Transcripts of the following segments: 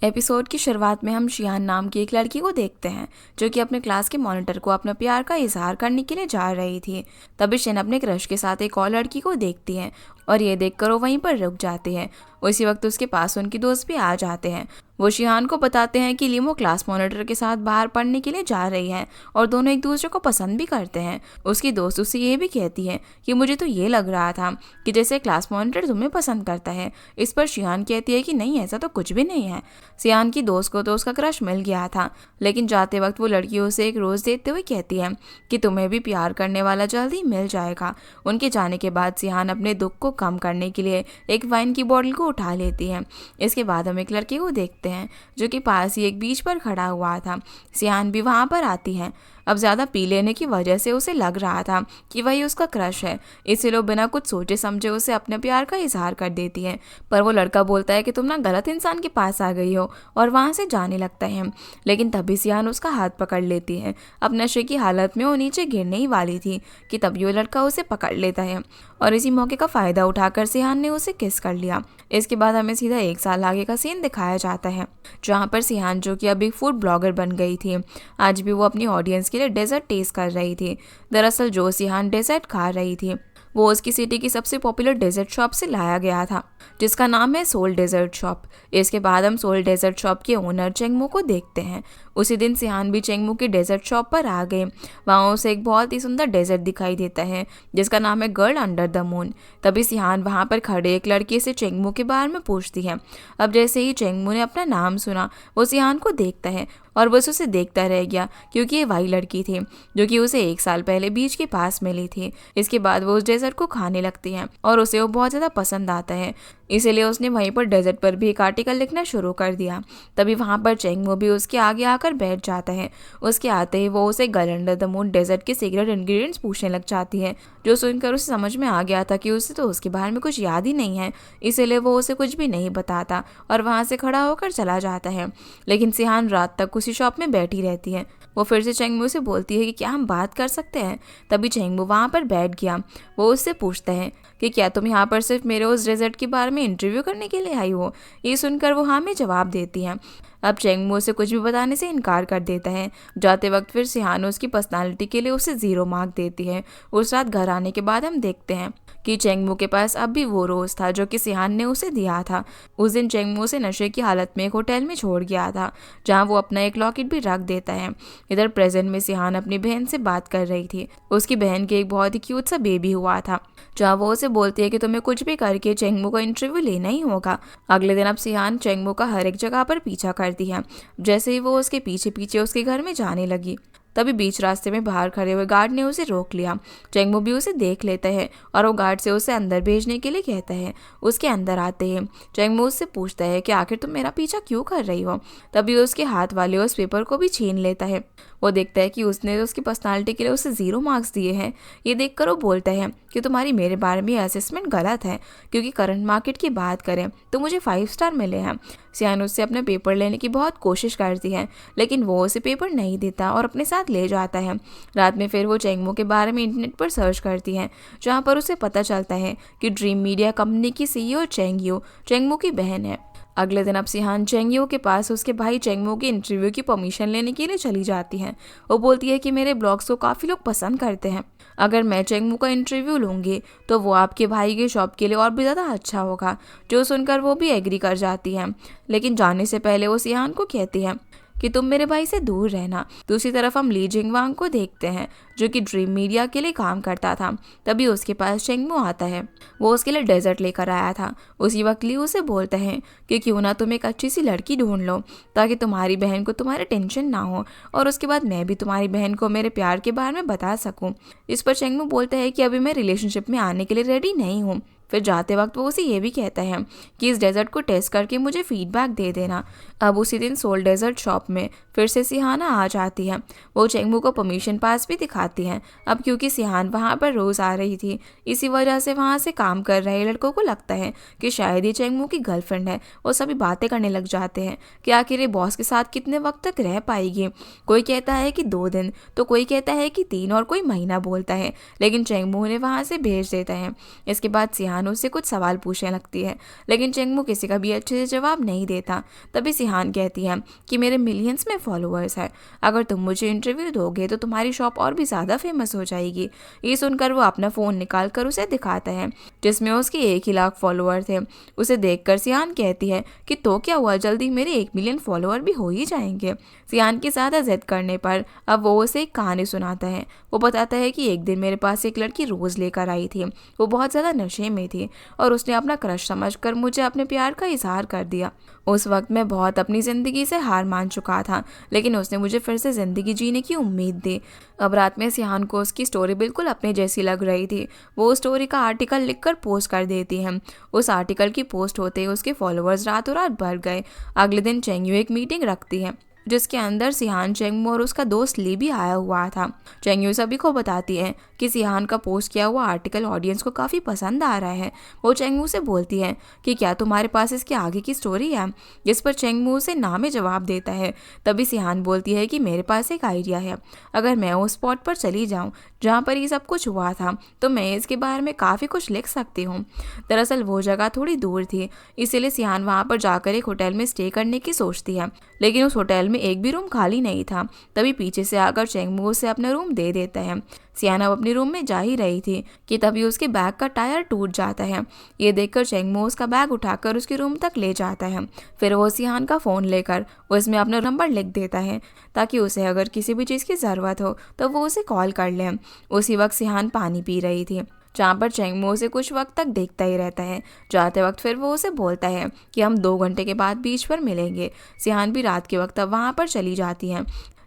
Episode की शुरुआत में हम शियान नाम की एक लड़की को देखते हैं जो कि अपने क्लास के मॉनिटर को अपना प्यार का इजहार करने के लिए जा रही थी। तभी शिन अपने क्रश के साथ एक और लड़की को देखती है और ये देखकर वो वहीं पर रुक जाती है। उसी वक्त उसके पास उनके दोस्त भी आ जाते हैं। वो शिहान को बताते हैं कि लिमो क्लास मॉनिटर के साथ बाहर पढ़ने के लिए जा रही है और दोनों एक दूसरे को पसंद भी करते हैं। उसकी दोस्त उससे ये भी कहती है कि मुझे तो ये लग रहा था कि जैसे क्लास मॉनिटर तुम्हें पसंद करता है। इस पर शिहान कहती है कि नहीं, ऐसा तो कुछ भी नहीं है। शिहान की दोस्त को तो उसका क्रश मिल गया था, लेकिन जाते वक्त वो लड़की उसे एक रोज देते हुए कहती है कि तुम्हें भी प्यार करने वाला जल्दी मिल जाएगा। उनके जाने के बाद शिहान अपने दुख को कम करने के लिए एक वाइन की बोतल को उठा लेती है। इसके बाद हम एक लड़के को देखते हैं जो कि पास ही एक बीच पर खड़ा हुआ था। शिहान भी वहां पर आती है। अब ज़्यादा पी लेने की वजह से उसे लग रहा था कि वही उसका क्रश है, इसलिए वो बिना कुछ सोचे समझे उसे अपने प्यार का इजहार कर देती है। पर वो लड़का बोलता है कि तुम ना गलत इंसान के पास आ गई हो और वहाँ से जाने लगता है। लेकिन तभी शिहान उसका हाथ पकड़ लेती है। अब नशे की हालत में वो नीचे गिरने ही वाली थी कि तभी वो लड़का उसे पकड़ लेता है और इसी मौके का फ़ायदा उठाकर शिहान ने उसे किस कर लिया। इसके बाद हमें सीधा 1 साल आगे का सीन दिखाया जाता है जहाँ पर शिहान, जो कि अभी फूड ब्लॉगर बन गई थी, आज भी वो अपनी ऑडियंस के लिए डेजर्ट टेस्ट कर रही थी। दरअसल जो शिहान डेजर्ट खा रही थी वो उसकी सिटी की सबसे पॉपुलर डेजर्ट शॉप से लाया गया था जिसका नाम है सोल डेजर्ट शॉप। इसके बाद हम सोल डेजर्ट शॉप के ओनर चेंगमू को देखते हैं। उसी दिन शिहान भी चेंगमू की डेजर्ट शॉप पर आ गए। वहाँ उसे एक बहुत ही सुंदर डेजर्ट दिखाई देता है जिसका नाम है गर्ल अंडर द मून। तभी शिहान वहाँ पर खड़े एक लड़के से चेंगमू के बारे में पूछती है। अब जैसे ही चेंगमू ने अपना नाम सुना वो शिहान को देखता है और बस उसे देखता रह गया क्योंकि ये वही लड़की थी जो कि उसे 1 साल पहले बीच के पास मिली थी। इसके बाद वो उस डेजर्ट को खाने लगती है और उसे वो बहुत ज़्यादा पसंद आता है, इसीलिए उसने वहीं पर डेजर्ट पर भी एक आर्टिकल लिखना शुरू कर दिया। तभी वहाँ पर चेंगमू भी उसके आगे आकर बैठ जाता है। उसके आते ही वो उसे girl under the moon dessert के सीक्रेट इंग्रेडिएंट्स पूछने लग जाती है, जो सुनकर उसे समझ में आ गया था कि उसे तो उसके बारे में कुछ याद ही नहीं है, इसीलिए वो उसे कुछ भी नहीं बताता और वहाँ से खड़ा होकर चला जाता है। लेकिन शिहान रात तक उसी शॉप में बैठी रहती है। वो फिर से चेंगमू से बोलती है कि क्या हम बात कर सकते हैं। तभी चेंगमू वहाँ पर बैठ गया। वो उससे पूछता है कि क्या तुम यहाँ पर सिर्फ मेरे उस डेजर्ट के बारे में इंटरव्यू करने के लिए आई हो। ये सुनकर वो हाँ में जवाब देती है। अब चेंगमू से कुछ भी बताने से इनकार कर देता है। जाते वक्त फिर शिहान उसकी पर्सनालिटी के लिए उसे 0 मार्क देती है। उस रात घर आने के बाद हम देखते हैं कि चेंगमू के पास अब भी वो रोज था जो कि शिहान ने उसे दिया था। उस दिन चेंगमू उसे नशे की हालत में एक होटल में छोड़ गया था जहाँ वो अपना एक लॉकेट भी रख देता है। इधर प्रेजेंट में शिहान अपनी बहन से बात कर रही थी। उसकी बहन के एक बहुत ही क्यूट सा बेबी हुआ था जहाँ वो उसे बोलती है कि तुम्हें कुछ भी करके चेंगमू का इंटरव्यू लेना ही होगा। अगले दिन अब शिहान चेंगमू का हर एक जगह पर पीछा करती है। जैसे ही वो उसके पीछे पीछे उसके घर में जाने लगी तभी बीच रास्ते में बाहर खड़े हुए गार्ड ने उसे रोक लिया। चेंगमू भी उसे देख लेता है और वो गार्ड से उसे अंदर भेजने के लिए कहता है। उसके अंदर आते ही चेंगमू उससे पूछता है कि आखिर तुम मेरा पीछा क्यों कर रही हो। तभी उसके हाथ वाले उस पेपर को भी छीन लेता है। वो देखता है कि उसने उसकी पर्सनालिटी के लिए उसे 0 मार्क्स दिए हैं। ये देखकर वो बोलता है कि तुम्हारी मेरे बारे में असेसमेंट गलत है, क्योंकि करंट मार्केट की बात करें तो मुझे 5 स्टार मिले हैं। शिहान उससे अपने पेपर लेने की बहुत कोशिश करती है, लेकिन वो उसे पेपर नहीं देता और अपने साथ ले जाता है। रात में फिर वो चेंगमू के बारे में इंटरनेट पर सर्च करती है, जहाँ पर उसे पता चलता है कि ड्रीम मीडिया कंपनी की CEO चेंगमू की बहन है। अगले दिन अब शिहान चेंगयू के पास उसके भाई चेंगमू के इंटरव्यू की परमिशन लेने के लिए चली जाती है। वो बोलती है कि मेरे ब्लॉग्स को काफ़ी लोग पसंद करते हैं, अगर मैं चेंगमू का इंटरव्यू लूँगी तो वो आपके भाई के शॉप के लिए और भी ज़्यादा अच्छा होगा। जो सुनकर वो भी एग्री कर जाती है, लेकिन जाने से पहले वो शिहान को कहती है कि तुम मेरे भाई से दूर रहना। दूसरी तरफ हम ली जिंगवांग को देखते हैं जो कि ड्रीम मीडिया के लिए काम करता था। तभी उसके पास चेंगमू आता है। वो उसके लिए डेजर्ट लेकर आया था। उसी वक्त ली उसे बोलता है कि क्यों ना तुम एक अच्छी सी लड़की ढूंढ लो ताकि तुम्हारी बहन को तुम्हारे टेंशन ना हो और उसके बाद मैं भी तुम्हारी बहन को मेरे प्यार के बारे में बता सकूं। इस पर चेंगमू बोलता है कि अभी मैं रिलेशनशिप में आने के लिए रेडी नहीं हूँ। फिर जाते वक्त वो उसे ये भी कहता है कि इस डेजर्ट को टेस्ट करके मुझे फीडबैक दे देना। अब उसी दिन सोल डेजर्ट शॉप में फिर से शिहाना आ जाती है। वो चेंगमू को परमिशन पास भी दिखाती है। अब क्योंकि शिहान वहाँ पर रोज़ आ रही थी, इसी वजह से वहाँ से काम कर रहे लड़कों को लगता है कि शायद ये चेंगमू की गर्लफ्रेंड है। वो सभी बातें करने लग जाते हैं कि आखिर ये बॉस के साथ कितने वक्त तक रह पाएगी। कोई कहता है कि 2 दिन, तो कोई कहता है कि 3 और कोई महीना बोलता है, लेकिन चेंगमू ने वहाँ से भेज देता है। इसके बाद शिहान सिहान उससे कुछ सवाल पूछने लगती है, लेकिन चेंगमू किसी का भी अच्छे से जवाब नहीं देता। तभी सिहान कहती है कि मेरे मिलियंस में फॉलोअर्स है, अगर तुम मुझे इंटरव्यू दोगे तो तुम्हारी शॉप और भी ज़्यादा फेमस हो जाएगी। ये सुनकर वो अपना फ़ोन निकाल कर उसे दिखाता है, जिसमें उसके 1 ही लाख फॉलोअर थे। उसे देखकर सिहान कहती है कि तो क्या हुआ, जल्दी मेरे 1 मिलियन फॉलोअर भी हो ही जाएंगे। सिहान की ज़्यादा जिद करने पर अब वो उसे एक कहानी सुनाता है। वो बताता है कि एक दिन मेरे पास एक लड़की रोज़ लेकर आई थी। वो बहुत ज़्यादा नशे में थी और उसने अपना क्रश समझकर मुझे अपने प्यार का इजहार कर दिया। उस वक्त मैं बहुत अपनी ज़िंदगी से हार मान चुका था, लेकिन उसने मुझे फिर से ज़िंदगी जीने की उम्मीद दी। अब रात में सिहान को उसकी स्टोरी बिल्कुल अपने जैसी लग रही थी। वो उस स्टोरी का आर्टिकल लिखकर पोस्ट कर देती है। उस आर्टिकल की पोस्ट होते ही उसके फॉलोअर्स रातों रात बढ़ गए। अगले दिन चेंगयू एक मीटिंग रखती है, जिसके अंदर सिहान, चेंगमू और उसका दोस्त ली भी आया हुआ था। चेंगयू सभी को बताती है कि सिहान का पोस्ट किया हुआ आर्टिकल ऑडियंस को काफ़ी पसंद आ रहा है। वो चेंगमू से बोलती है कि क्या तुम्हारे पास इसके आगे की स्टोरी है, जिस पर चेंगमू उसे ना में जवाब देता है। तभी सिहान बोलती है कि मेरे पास एक आइडिया है, अगर मैं उस स्पॉट पर चली जाऊँ जहाँ पर ये सब कुछ हुआ था तो मैं इसके बारे में काफ़ी कुछ लिख सकती हूँ। दरअसल वो जगह थोड़ी दूर थी, इसीलिए सिहान वहाँ पर जाकर एक होटल में स्टे करने की सोचती है, लेकिन उस होटल में एक भी रूम खाली नहीं था। तभी पीछे से आकर चेंगमू उसे अपना रूम दे देता है। सिहान अब अपने रूम में जा ही रही थी कि तभी उसके बैग का टायर टूट जाता है। ये देखकर चेंगमू उसका बैग उठाकर उसके रूम तक ले जाता है। फिर वो सिहान का फ़ोन लेकर उसमें अपना नंबर लिख देता है, ताकि उसे अगर किसी भी चीज़ की ज़रूरत हो तो वो उसे कॉल कर ले। उसी वक्त सिहान पानी पी रही थी, जहाँ पर चेंगमू उसे कुछ वक्त तक देखता ही रहता है। जाते वक्त फिर वो उसे बोलता है कि हम 2 घंटे के बाद बीच पर मिलेंगे। सिहान भी रात के वक्त अब वहाँ पर चली जाती है।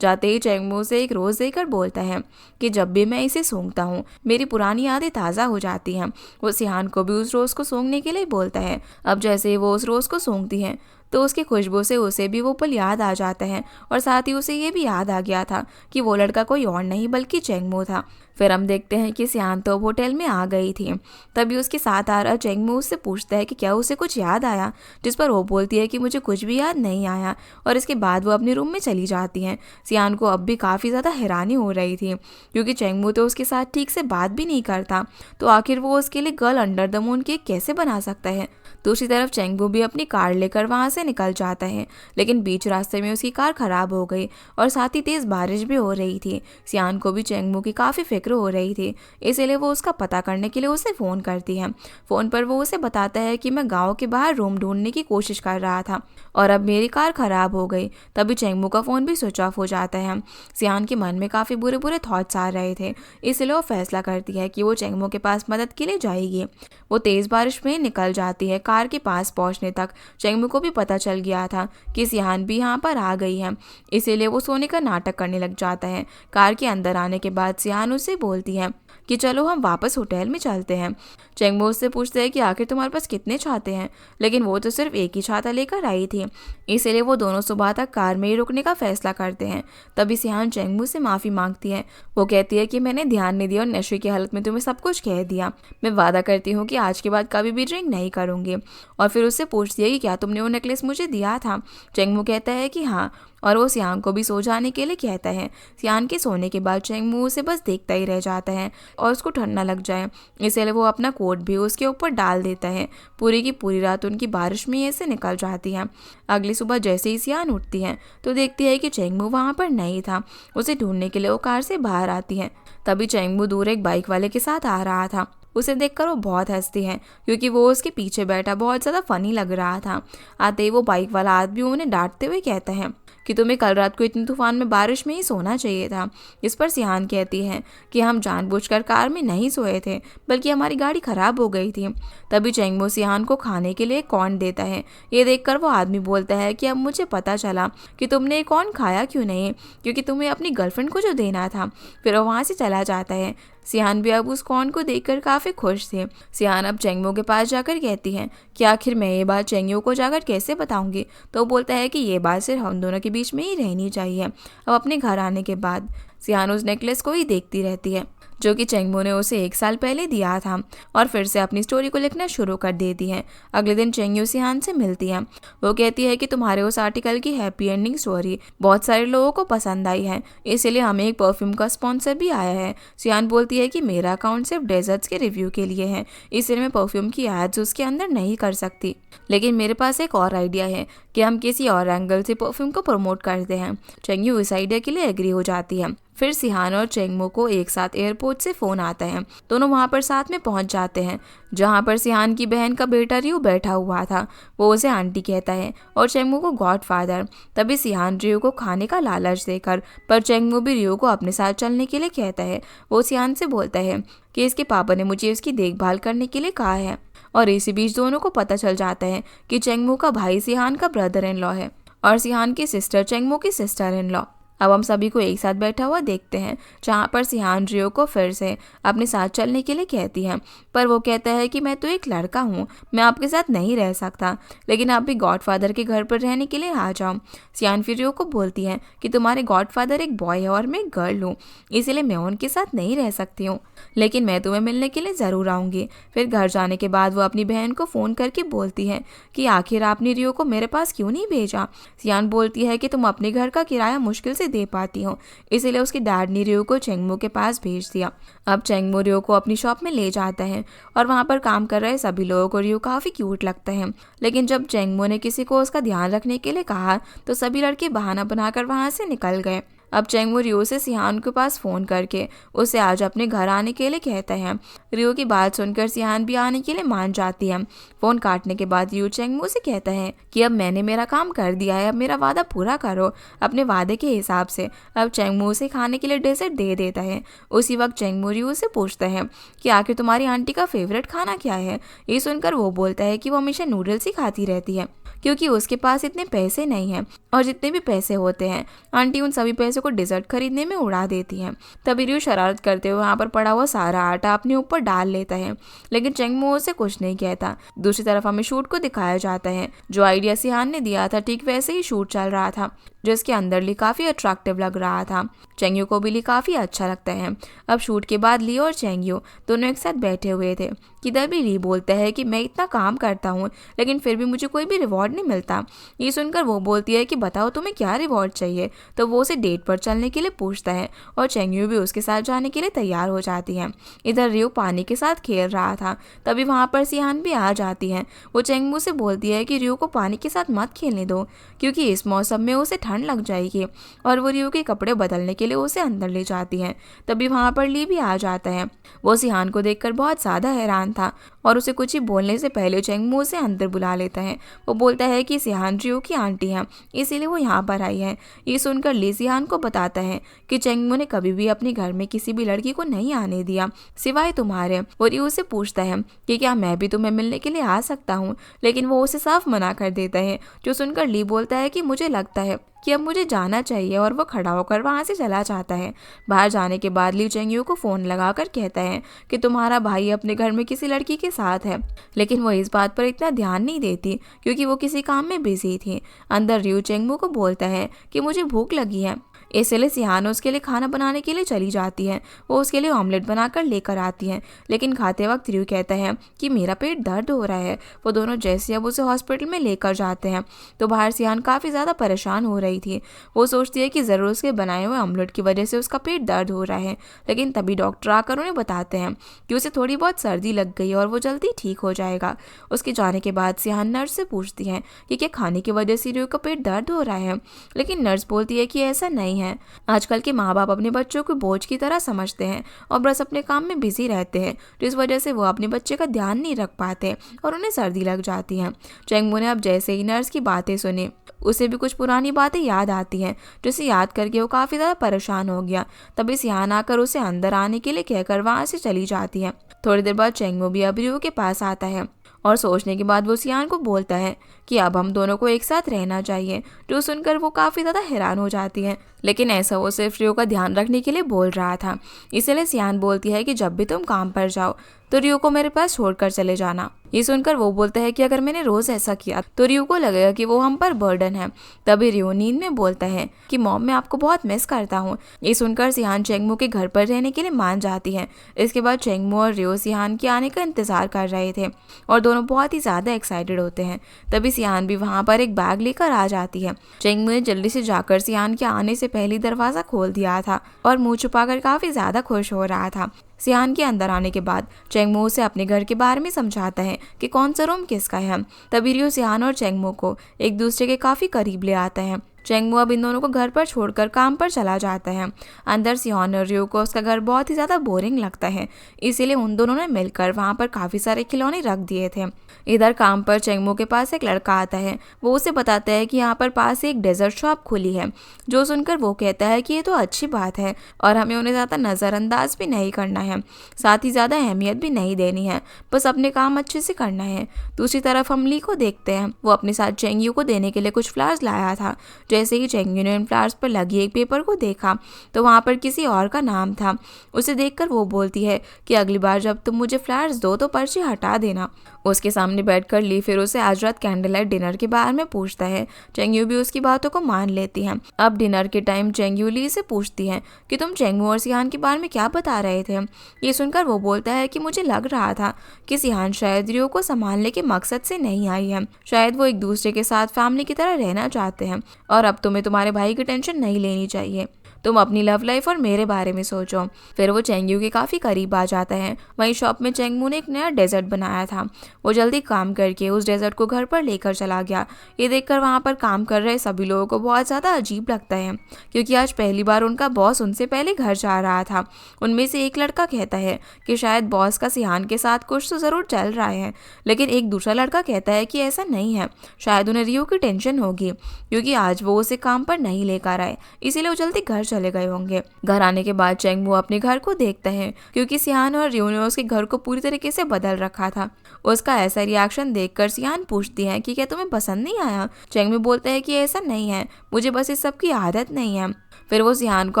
जाते ही चेंगमू से एक रोज़ देकर बोलता है कि जब भी मैं इसे सूंघता हूँ मेरी पुरानी यादें ताज़ा हो जाती हैं। वो सिहान को भी उस रोज़ को सूंघने के लिए बोलता है। अब जैसे ही वो उस रोज़ को सूंघती है तो उसकी खुशबू से उसे भी वो पल याद आ जाता है, और साथ ही उसे ये भी याद आ गया था कि वो लड़का कोई और नहीं बल्कि चेंगमू था। फिर हम देखते हैं कि सिहान तो होटल में आ गई थी। तभी उसके साथ आ रहा चेंगमू उससे पूछता है कि क्या उसे कुछ याद आया, जिस पर वो बोलती है कि मुझे कुछ भी याद नहीं आया, और इसके बाद वो अपने रूम में चली जाती हैं। सिहान को अब भी काफ़ी ज़्यादा हैरानी हो रही थी, क्योंकि चेंगमू तो उसके साथ ठीक से बात भी नहीं करता, तो आखिर वो उसके लिए girl under the moon cake कैसे बना सकता है। दूसरी तरफ चेंगमू भी अपनी कार लेकर वहाँ से निकल जाता है, लेकिन बीच रास्ते में उसकी कार खराब हो गई और साथ ही तेज़ बारिश भी हो रही थी। सियान को भी चेंगमू की काफ़ी फिक्र हो रही थी, इसीलिए वो उसका पता करने के लिए उसे फ़ोन करती है। फ़ोन पर वो उसे बताता है कि मैं गाँव के बाहर रूम ढूंढने की कोशिश कर रहा था और अब मेरी कार खराब हो गई। तभी चेंगमू का फ़ोन भी स्विच ऑफ हो जाता है। सियान के मन में काफ़ी बुरे बुरे थॉट्स आ रहे थे, इसलिए वो फैसला करती है कि वो चेंगमू के पास मदद के लिए जाएगी। वो तेज़ बारिश में निकल जाती है। कार के पास पहुंचने तक चेंगमू को भी पता चल गया था कि सियान भी यहाँ पर आ गई है, इसीलिए वो सोने का नाटक करने लग जाता है। कार के अंदर आने के बाद सियान उससे बोलती है कि चलो हम वापस होटल में चलते हैं। चेंगमू उससे पूछते हैं कि आखिर तुम्हारे पास कितने छाते हैं, लेकिन वो तो सिर्फ एक ही छाता लेकर आई थी, इसीलिए वो दोनों सुबह तक कार में ही रुकने का फैसला करते हैं। तभी सियान चेंगमू से माफ़ी मांगती है। वो कहती है कि मैंने ध्यान नहीं दिया और नशे की हालत में तुम्हें सब कुछ कह दिया। मैं वादा करती हूँ कि आज के बाद कभी भी ड्रिंक नहीं करूँगी। और फिर उससे पूछती है कि क्या तुमने वो नेकलेस मुझे दिया था। चेंगमू कहता है कि हाँ, और वो सियान को भी सो जाने के लिए कहता है। सियान के सोने के बाद चेंगमू उसे बस देखता ही रह जाता है और उसको ठंड न लग जाए, इसलिए वो अपना कोट भी उसके ऊपर डाल देता है। पूरी की पूरी रात उनकी बारिश में ऐसे निकल जाती है। अगली सुबह जैसे ही सियान उठती है तो देखती है कि चेंगमू वहाँ पर नहीं था। उसे ढूंढने के लिए वो कार से बाहर आती है। तभी चेंगमू दूर एक बाइक वाले के साथ आ रहा था। उसे देखकर वो बहुत हंसती है, क्योंकि वो उसके पीछे बैठा बहुत ज़्यादा फनी लग रहा था। आते ही वो बाइक वाला आदमी उन्हें डांटते हुए कहता है कि तुम्हें कल रात को इतनी तूफान में बारिश में ही सोना चाहिए था। इस पर सियान कहती है कि हम जानबूझकर कार में नहीं सोए थे, बल्कि हमारी गाड़ी खराब हो गई थी। तभी चेंगमू सियान को खाने के लिए कॉर्न देता है। ये देखकर वो आदमी बोलता है कि अब मुझे पता चला कि तुमने ये कॉर्न खाया क्यों नहीं, क्योंकि तुम्हें अपनी गर्लफ्रेंड को जो देना था। फिर वो वहाँ से चला जाता है। सियान भी अब उस कॉर्न को देखकर काफ़ी खुश थे। सियान अब चेंगमू के पास जाकर कहती है कि आखिर मैं ये बात चेंगमू को जाकर कैसे बताऊंगी। तो वो बोलता है कि ये बात सिर्फ हम दोनों के बीच में ही रहनी चाहिए। अब अपने घर आने के बाद सियान उस नेकलेस को ही देखती रहती है जो कि चेंगमो ने उसे 1 साल पहले दिया था और फिर से अपनी स्टोरी को लिखना शुरू कर देती है। अगले दिन चेंगयू सियान से मिलती है। वो कहती है कि तुम्हारे उस आर्टिकल की हैप्पी एंडिंग स्टोरी बहुत सारे लोगों को पसंद आई है, इसलिए हमें एक परफ्यूम का स्पॉन्सर भी आया है। सियान बोलती है कि मेरा अकाउंट सिर्फ डेजर्ट्स के रिव्यू के लिए है, इसलिए मैं परफ्यूम की एड्स उसके अंदर नहीं कर सकती, लेकिन मेरे पास एक और आइडिया है कि हम किसी और एंगल से परफ्यूम को प्रमोट करते हैं। चेंगयू इस आइडिया के लिए एग्री हो जाती है। फिर सिहान और चेंगमो को एक साथ एयरपोर्ट से फोन आता है। दोनों वहां पर साथ में पहुंच जाते हैं, जहां पर सिहान की बहन का बेटा रियो बैठा हुआ था। वो उसे आंटी कहता है और चेंगमो को गॉडफादर। तभी सिहान रियो को खाने का लालच देकर, पर चेंगमो भी रियो को अपने साथ चलने के लिए कहता है। वो सिहान से बोलता है कि इसके पापा ने मुझे इसकी देखभाल करने के लिए कहा है, और इसी बीच दोनों को पता चल जाता है कि चेंगमो का भाई सिहान का ब्रदर इन लॉ है और सिहान की सिस्टर चेंगमो की सिस्टर इन लॉ। अब हम सभी को एक साथ बैठा हुआ देखते हैं, जहाँ पर सिहान रियो को फिर से अपने साथ चलने के लिए कहती है, पर वो कहता है कि मैं तो एक लड़का हूँ, मैं आपके साथ नहीं रह सकता, लेकिन आप भी गॉडफादर के घर पर रहने के लिए आ जाओ। सिहान फिर रियो को बोलती है कि तुम्हारे गॉडफादर एक बॉय है और मैं एक गर्ल हूँ, इसलिए मैं उनके साथ नहीं रह सकती हूँ, लेकिन मैं तुम्हें मिलने के लिए ज़रूर आऊँगी। फिर घर जाने के बाद वो अपनी बहन को फ़ोन करके बोलती है कि आखिर आपने रियो को मेरे पास क्यों नहीं भेजा। सियान बोलती है कि तुम अपने घर का किराया मुश्किल से दे पाती हो, इसीलिए उसके डैड ने रियो को चेंगमो के पास भेज दिया। अब चेंगमो रियो को अपनी शॉप में ले जाता है और वहाँ पर काम कर रहे सभी लोगों को रियो काफ़ी क्यूट लगता है, लेकिन जब चेंगमो ने किसी को उसका ध्यान रखने के लिए कहा तो सभी लड़के बहाना बनाकर वहाँ से निकल गए। अब चेंगमो रियो से सिहान के पास फ़ोन करके उसे आज अपने घर आने के लिए कहता है। रियो की बात सुनकर सिहान भी आने के लिए मान जाती है। फ़ोन काटने के बाद रियो चेंगमो से कहता है कि अब मैंने मेरा काम कर दिया है, अब मेरा वादा पूरा करो अपने वादे के हिसाब से। अब चेंगमो उसे खाने के लिए डेजर्ट दे देता है। उसी वक्त चेंगमो रियो से पूछता है कि आखिर तुम्हारी आंटी का फेवरेट खाना क्या है। ये सुनकर वो बोलता है कि वो हमेशा नूडल्स ही खाती रहती है, क्योंकि उसके पास इतने पैसे नहीं हैं, और जितने भी पैसे होते हैं आंटी उन सभी पैसों को डेजर्ट खरीदने में उड़ा देती हैं। तभी रियो शरारत करते हुए वहाँ पर पड़ा हुआ सारा आटा अपने ऊपर डाल लेता है, लेकिन चेंगमो उसे कुछ नहीं कहता। दूसरी तरफ हमें शूट को दिखाया जाता है। जो आइडिया सिहान ने दिया था ठीक वैसे ही शूट चल रहा था, जो इसके अंदर ली काफ़ी अट्रैक्टिव लग रहा था। चेंगयू को भी ली काफ़ी अच्छा लगता है। अब शूट के बाद ली और चेंगयू दोनों एक साथ बैठे हुए थे कि तभी ली बोलता है कि मैं इतना काम करता हूँ लेकिन फिर भी मुझे कोई भी रिवॉर्ड नहीं मिलता। ये सुनकर वो बोलती है कि बताओ तुम्हें क्या रिवॉर्ड चाहिए। तो वो उसे डेट पर चलने के लिए पूछता है और चेंगयू भी उसके साथ जाने के लिए तैयार हो जाती है। इधर रियो पानी के साथ खेल रहा था, तभी वहाँ पर सिहान भी आ जाती है। वो चेंगमू से बोलती है कि रियो को पानी के साथ मत खेलने दो, क्योंकि इस मौसम में उसे ठंड लग जाएगी, और वो रियो के कपड़े बदलने के लिए उसे अंदर ले जाती है। तभी वहाँ पर ली भी आ जाता है। वो सिहान को देखकर बहुत ज़्यादा हैरान था और उसे कुछ ही बोलने से पहले चेंगमू उसे अंदर बुला लेता है। वो बोलता है कि सिहान रियो की आंटी है, इसीलिए वो यहाँ पर आई है। ये सुनकर ली सिहान को बताता है कि चेंगमू ने कभी भी अपने घर में किसी भी लड़की को नहीं आने दिया सिवाय तुम्हारे। वो रियो से पूछता है कि क्या मैं भी तुम्हें मिलने के लिए आ सकता हूँ, लेकिन वो उसे साफ मना कर देता है। जो सुनकर ली बोलता है कि मुझे लगता है कि अब मुझे जाना चाहिए, और वो खड़ा होकर वहाँ से चला जाता है। बाहर जाने के बाद ली चेंगयू को फ़ोन लगाकर कहता है कि तुम्हारा भाई अपने घर में किसी लड़की के साथ है, लेकिन वो इस बात पर इतना ध्यान नहीं देती क्योंकि वो किसी काम में बिजी थी। अंदर रियो चेंगमू को बोलता है कि मुझे भूख लगी है, इसलिए सिहान उसके लिए खाना बनाने के लिए चली जाती है। वो उसके लिए ऑमलेट बनाकर लेकर आती है, लेकिन खाते वक्त रियो कहता है कि मेरा पेट दर्द हो रहा है। वो दोनों जैसे अब उसे हॉस्पिटल में लेकर जाते हैं तो बाहर सिहान काफ़ी ज़्यादा परेशान हो रही थी। वो सोचती है कि ज़रूर उसके बनाए हुए ऑमलेट की वजह से उसका पेट दर्द हो रहा है, लेकिन तभी डॉक्टर आकर उन्हें बताते हैं कि उसे थोड़ी बहुत सर्दी लग गई और वो जल्दी ठीक हो जाएगा। उसके जाने के बाद सिहान नर्स से पूछती है कि क्या खाने की वजह से रियो का पेट दर्द हो रहा है, लेकिन नर्स बोलती है कि ऐसा नहीं है। आजकल के माँ बाप अपने बच्चों को बोझ की तरह समझते हैं और बस अपने काम में बिजी रहते हैं, जिस वजह से वो अपने बच्चे का ध्यान नहीं रख पाते और उन्हें सर्दी लग जाती है। चेंगमू ने अब जैसे ही नर्स की बातें सुनी उसे भी कुछ पुरानी बातें याद आती हैं, जिसे याद करके वो काफ़ी ज़्यादा परेशान हो गया। तभी सिहान आकर उसे अंदर आने के लिए कहकर वहाँ से चली जाती है। थोड़ी देर बाद चेंगमू भी अब रियो के पास आता है और सोचने के बाद वो सिहान को बोलता है कि अब हम दोनों को एक साथ रहना चाहिए। जो सुनकर वो काफ़ी ज़्यादा हैरान हो जाती है, लेकिन ऐसा वो सिर्फ रियो का ध्यान रखने के लिए बोल रहा था। इसलिए सिहान बोलती है कि जब भी तुम काम पर जाओ तो रियो को मेरे पास छोड़कर चले जाना। ये सुनकर वो बोलता है कि अगर मैंने रोज ऐसा किया तो रियो को लगेगा कि वो हम पर बर्डन है। तभी रियो नींद में बोलता है कि मॉम, मैं आपको बहुत मिस करता हूँ। ये सुनकर सिहान चेंगमू के घर पर रहने के लिए मान जाती है। इसके बाद चेंगमू और रियो सिहान के आने का इंतजार कर रहे थे और दोनों बहुत ही ज्यादा एक्साइटेड होते हैं। तभी सिहान भी वहाँ पर एक बैग लेकर आ जाती है। चेंगमू ने जल्दी से जाकर सिहान के आने से पहले दरवाजा खोल दिया था और मुंह छुपाकर काफी ज्यादा खुश हो रहा था। सिहान के अंदर आने के बाद चेंगमू उसे अपने घर के बारे में समझाता है कि कौन सा रूम किसका है। तभी रियो सिहान और चेंगमू को एक दूसरे के काफी करीब ले आता है। चेंगमू अब इन दोनों को घर पर छोड़कर काम पर चला जाता है। अंदर सिहान और रियो को उसका घर बहुत ही ज्यादा बोरिंग लगता है, इसीलिए उन दोनों ने मिलकर वहाँ पर काफी सारे खिलौने रख दिए थे। इधर काम पर चेंगमू के पास एक लड़का आता है। वो उसे बताता है कि यहाँ पर पास एक डेजर्ट शॉप खुली है। जो सुनकर वो कहता है कि ये तो अच्छी बात है और हमें उन्हें ज़्यादा नज़रअंदाज भी नहीं करना है, साथ ही ज़्यादा अहमियत भी नहीं देनी है, बस अपने काम अच्छे से करना है। दूसरी तरफ हम ली को देखते हैं। वो अपने साथ चेंगयू को देने के लिए कुछ फ्लावर्स लाया था। जैसे ही चेंगयू ने इन फ्लावर्स पर लगी एक पेपर को देखा तो वहाँ पर किसी और का नाम था। उसे देखकर वो बोलती है कि अगली बार जब तुम मुझे फ्लावर्स दो तो पर्ची हटा देना। उसके सामने बैठकर ली फिर उसे आज रात कैंडल लाइट डिनर के बारे में पूछता है। चेंगयू भी उसकी बातों को मान लेती है। अब डिनर के टाइम चेंगयू ली से पूछती है कि तुम चेंगमू और सिहान के बारे में क्या बता रहे थे। ये सुनकर वो बोलता है कि मुझे लग रहा था कि सिहान शायद रियो को संभालने के मकसद से नहीं आई है, शायद वो एक दूसरे के साथ फैमिली की तरह रहना चाहते हैं और अब तुम्हें तुम्हारे भाई की टेंशन नहीं लेनी चाहिए। तुम अपनी लव लाइफ और मेरे बारे में सोचो। फिर वो चेंगयू के काफ़ी करीब आ जाता है। वहीं शॉप में चेंगमू ने एक नया डेजर्ट बनाया था। वो जल्दी काम करके उस डेजर्ट को घर पर लेकर चला गया। ये देखकर वहाँ पर काम कर रहे सभी लोगों को बहुत ज़्यादा अजीब लगता है, क्योंकि आज पहली बार उनका बॉस उनसे पहले घर जा रहा था। उनमें से एक लड़का कहता है कि शायद बॉस का सिहान के साथ कुछ तो ज़रूर चल रहा है, लेकिन एक दूसरा लड़का कहता है कि ऐसा नहीं है, शायद उन्हें रियो की टेंशन होगी क्योंकि आज वो उसे काम पर नहीं लेकर आए, इसीलिए वो जल्दी घर चले गए होंगे। घर आने के बाद चेंगमू अपने घर को देखता है क्योंकि सिहान और रियो ने उसके घर को पूरी तरीके से बदल रखा था। उसका ऐसा रिएक्शन देखकर सिहान पूछती है कि क्या तुम्हें पसंद नहीं आया। चेंगमू बोलता है कि ऐसा नहीं है, मुझे बस इस सब की आदत नहीं है। फिर वो सिहान को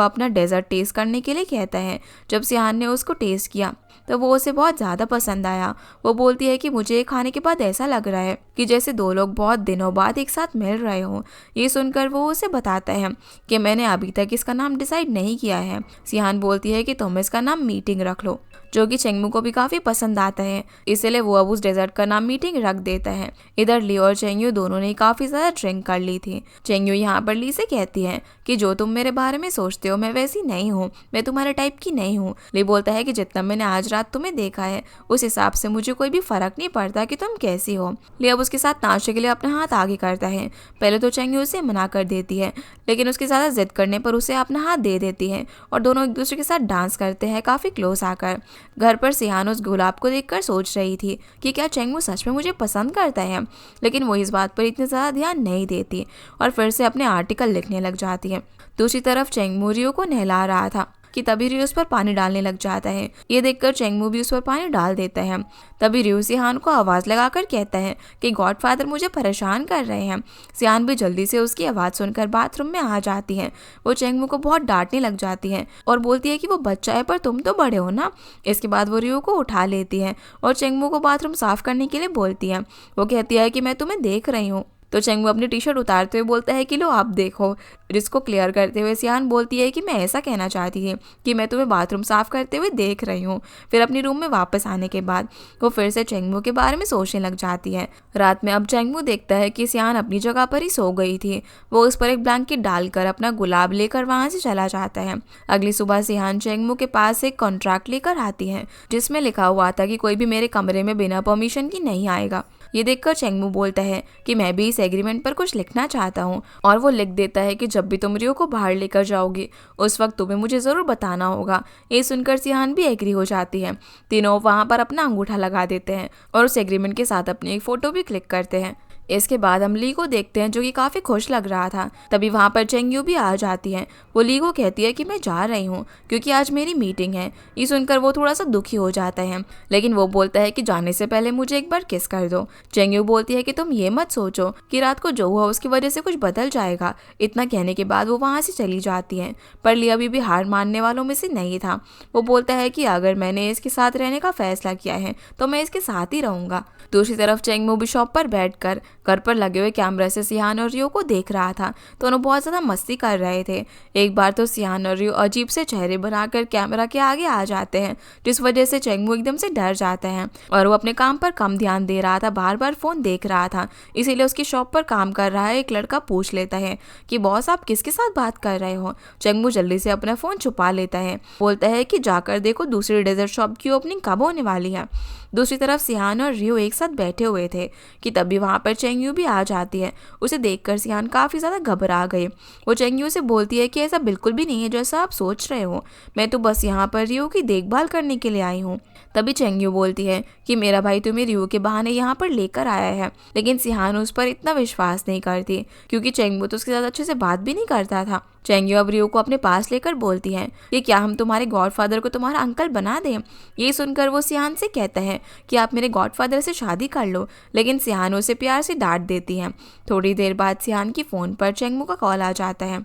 अपना डेजर्ट टेस्ट करने के लिए कहता है। जब सिहान ने उसको टेस्ट किया तो वो उसे बहुत ज़्यादा पसंद आया। वो बोलती है कि मुझे ये खाने के बाद ऐसा लग रहा है कि जैसे दो लोग बहुत दिनों बाद एक साथ मिल रहे हों। ये सुनकर वो उसे बताता है कि मैंने अभी तक इसका नाम डिसाइड नहीं किया है। सिहान बोलती है कि तुम इसका नाम मीटिंग रख लो, जो कि चेंगमू को भी काफ़ी पसंद आता है, इसलिए वो अब उस डेजर्ट का नाम मीटिंग रख देता है। इधर ली और चेंगयू दोनों ने काफ़ी ज़्यादा ड्रिंक कर ली थी। चेंगयू यहाँ पर ली से कहती है कि जो तुम मेरे बारे में सोचते हो मैं वैसी नहीं हूँ, मैं तुम्हारे टाइप की नहीं हूँ। ली बोलता है कि जितना मैंने आज रात तुम्हें देखा है उस हिसाब से मुझे कोई भी फर्क नहीं पड़ता कि तुम कैसी हो। ली अब उसके साथ नाचने के लिए अपना हाथ आगे करता है। पहले तो चेंगयू उसे मना कर देती है, लेकिन उसके ज़्यादा जिद करने पर उसे अपना हाथ दे देती है और दोनों एक दूसरे के साथ डांस करते हैं काफ़ी क्लोज आकर। घर पर सिहान उस गुलाब को देखकर सोच रही थी कि क्या चेंगमू सच में मुझे पसंद करता है, लेकिन वो इस बात पर इतने ज़्यादा ध्यान नहीं देती और फिर से अपने आर्टिकल लिखने लग जाती है। दूसरी तरफ चेंगमू रियो को नहला रहा था कि तभी रियो उस पर पानी डालने लग जाता है। ये देखकर चेंगमू भी उस पर पानी डाल देता है। तभी रियो सिहान को आवाज़ लगाकर कहता है कि गॉडफादर मुझे परेशान कर रहे हैं। सिहान भी जल्दी से उसकी आवाज़ सुनकर बाथरूम में आ जाती है। वो चेंगमू को बहुत डांटने लग जाती है और बोलती है कि वो बच्चा है पर तुम तो बड़े हो ना। इसके बाद वो रियो को उठा लेती है और चेंगमू को बाथरूम साफ करने के लिए बोलती है। वो कहती है कि मैं तुम्हें देख रही हूँ। तो चेंगमू अपनी टी शर्ट उतारते हुए बोलता है कि लो आप देखो। जिसको क्लियर करते हुए सिहान बोलती है कि मैं ऐसा कहना चाहती थी कि मैं तुम्हें बाथरूम साफ करते हुए देख रही हूँ। फिर अपनी रूम में वापस आने के बाद वो फिर से चेंगमू के बारे में सोचने लग जाती है। रात में अब चेंगमू देखता है कि सिहान अपनी जगह पर ही सो गई थी। वो उस पर एक ब्लैंकेट डालकर अपना गुलाब लेकर वहाँ से चला जाता है। अगली सुबह सिहान चेंगमू के पास एक कॉन्ट्रैक्ट लेकर आती है जिसमें लिखा हुआ था कि कोई भी मेरे कमरे में बिना परमिशन की नहीं आएगा। ये देखकर चेंगमू बोलता है कि मैं भी इस एग्रीमेंट पर कुछ लिखना चाहता हूँ और वो लिख देता है कि जब भी तुम रियो को बाहर लेकर जाओगी उस वक्त तुम्हें मुझे ज़रूर बताना होगा। ये सुनकर सिहान भी एग्री हो जाती है। तीनों वहाँ पर अपना अंगूठा लगा देते हैं और उस एग्रीमेंट के साथ अपनी एक फ़ोटो भी क्लिक करते हैं। इसके बाद हम ली को देखते हैं जो कि काफी खुश लग रहा था। तभी वहाँ पर चेंगयू भी आ जाती है। वो ली को कहती है कि मैं जा रही हूँ क्योंकि आज मेरी मीटिंग है। ये सुनकर वो थोड़ा सा दुखी हो जाता है, लेकिन वो बोलता है कि जाने से पहले मुझे एक बार किस कर दो। चेंगयू बोलती है कि तुम ये मत सोचो कि रात को जो हुआ उसकी वजह से कुछ बदल जाएगा। इतना कहने के बाद वो वहाँ से चली जाती है, पर ली अभी भी हार मानने वालों में से नहीं था। वो बोलता है कि अगर मैंने इसके साथ रहने का फैसला किया है तो मैं इसके साथ ही रहूंगा। दूसरी तरफ चेंगमू भी शॉप पर बैठकर घर पर लगे हुए कैमरे से सियान और रियो को देख रहा था। दोनों बहुत ज्यादा मस्ती कर रहे थे। एक बार तो सियान और रियो अजीब से चेहरे बनाकर कैमरा के आगे आ जाते हैं, जिस वजह से चेंगमू एकदम से डर जाता है और वो अपने काम पर कम ध्यान दे रहा था, बार बार फोन देख रहा था। इसीलिए उसकी शॉप पर काम कर रहा है एक लड़का पूछ लेता है कि बॉस आप किसके साथ बात कर रहे हो। चेंगमू जल्दी से अपना फोन छुपा लेता है, बोलता है कि जाकर देखो दूसरी डेजर्ट शॉप की ओपनिंग कब होने वाली है। दूसरी तरफ सियान और रियो एक साथ बैठे हुए थे कि तभी वहां पर चेंगयू भी आ जाती है। उसे देखकर सियान काफी ज्यादा घबरा गए। वो चेंगयू से बोलती है कि ऐसा बिल्कुल भी नहीं है जैसा आप सोच रहे हो, मैं तो बस यहाँ पर रियो की देखभाल करने के लिए आई हूँ। तभी चेंगयू बोलती है कि मेरा भाई तुम्हें रियो के बहाने यहाँ पर लेकर आया है, लेकिन सियान उस पर इतना विश्वास नहीं करती क्योंकि चेंगयू तो उसके साथ अच्छे से बात भी नहीं करता था। चेंगयू अब रियो को अपने पास लेकर बोलती है कि क्या हम तुम्हारे गॉडफादर को तुम्हारा अंकल बना दें। ये सुनकर वो सियान से कहता है कि आप मेरे गॉडफादर से शादी कर लो, लेकिन सियान उसे प्यार से डांट देती है। थोड़ी देर बाद सियान की फोन पर चेंगमू का कॉल आ जाता है।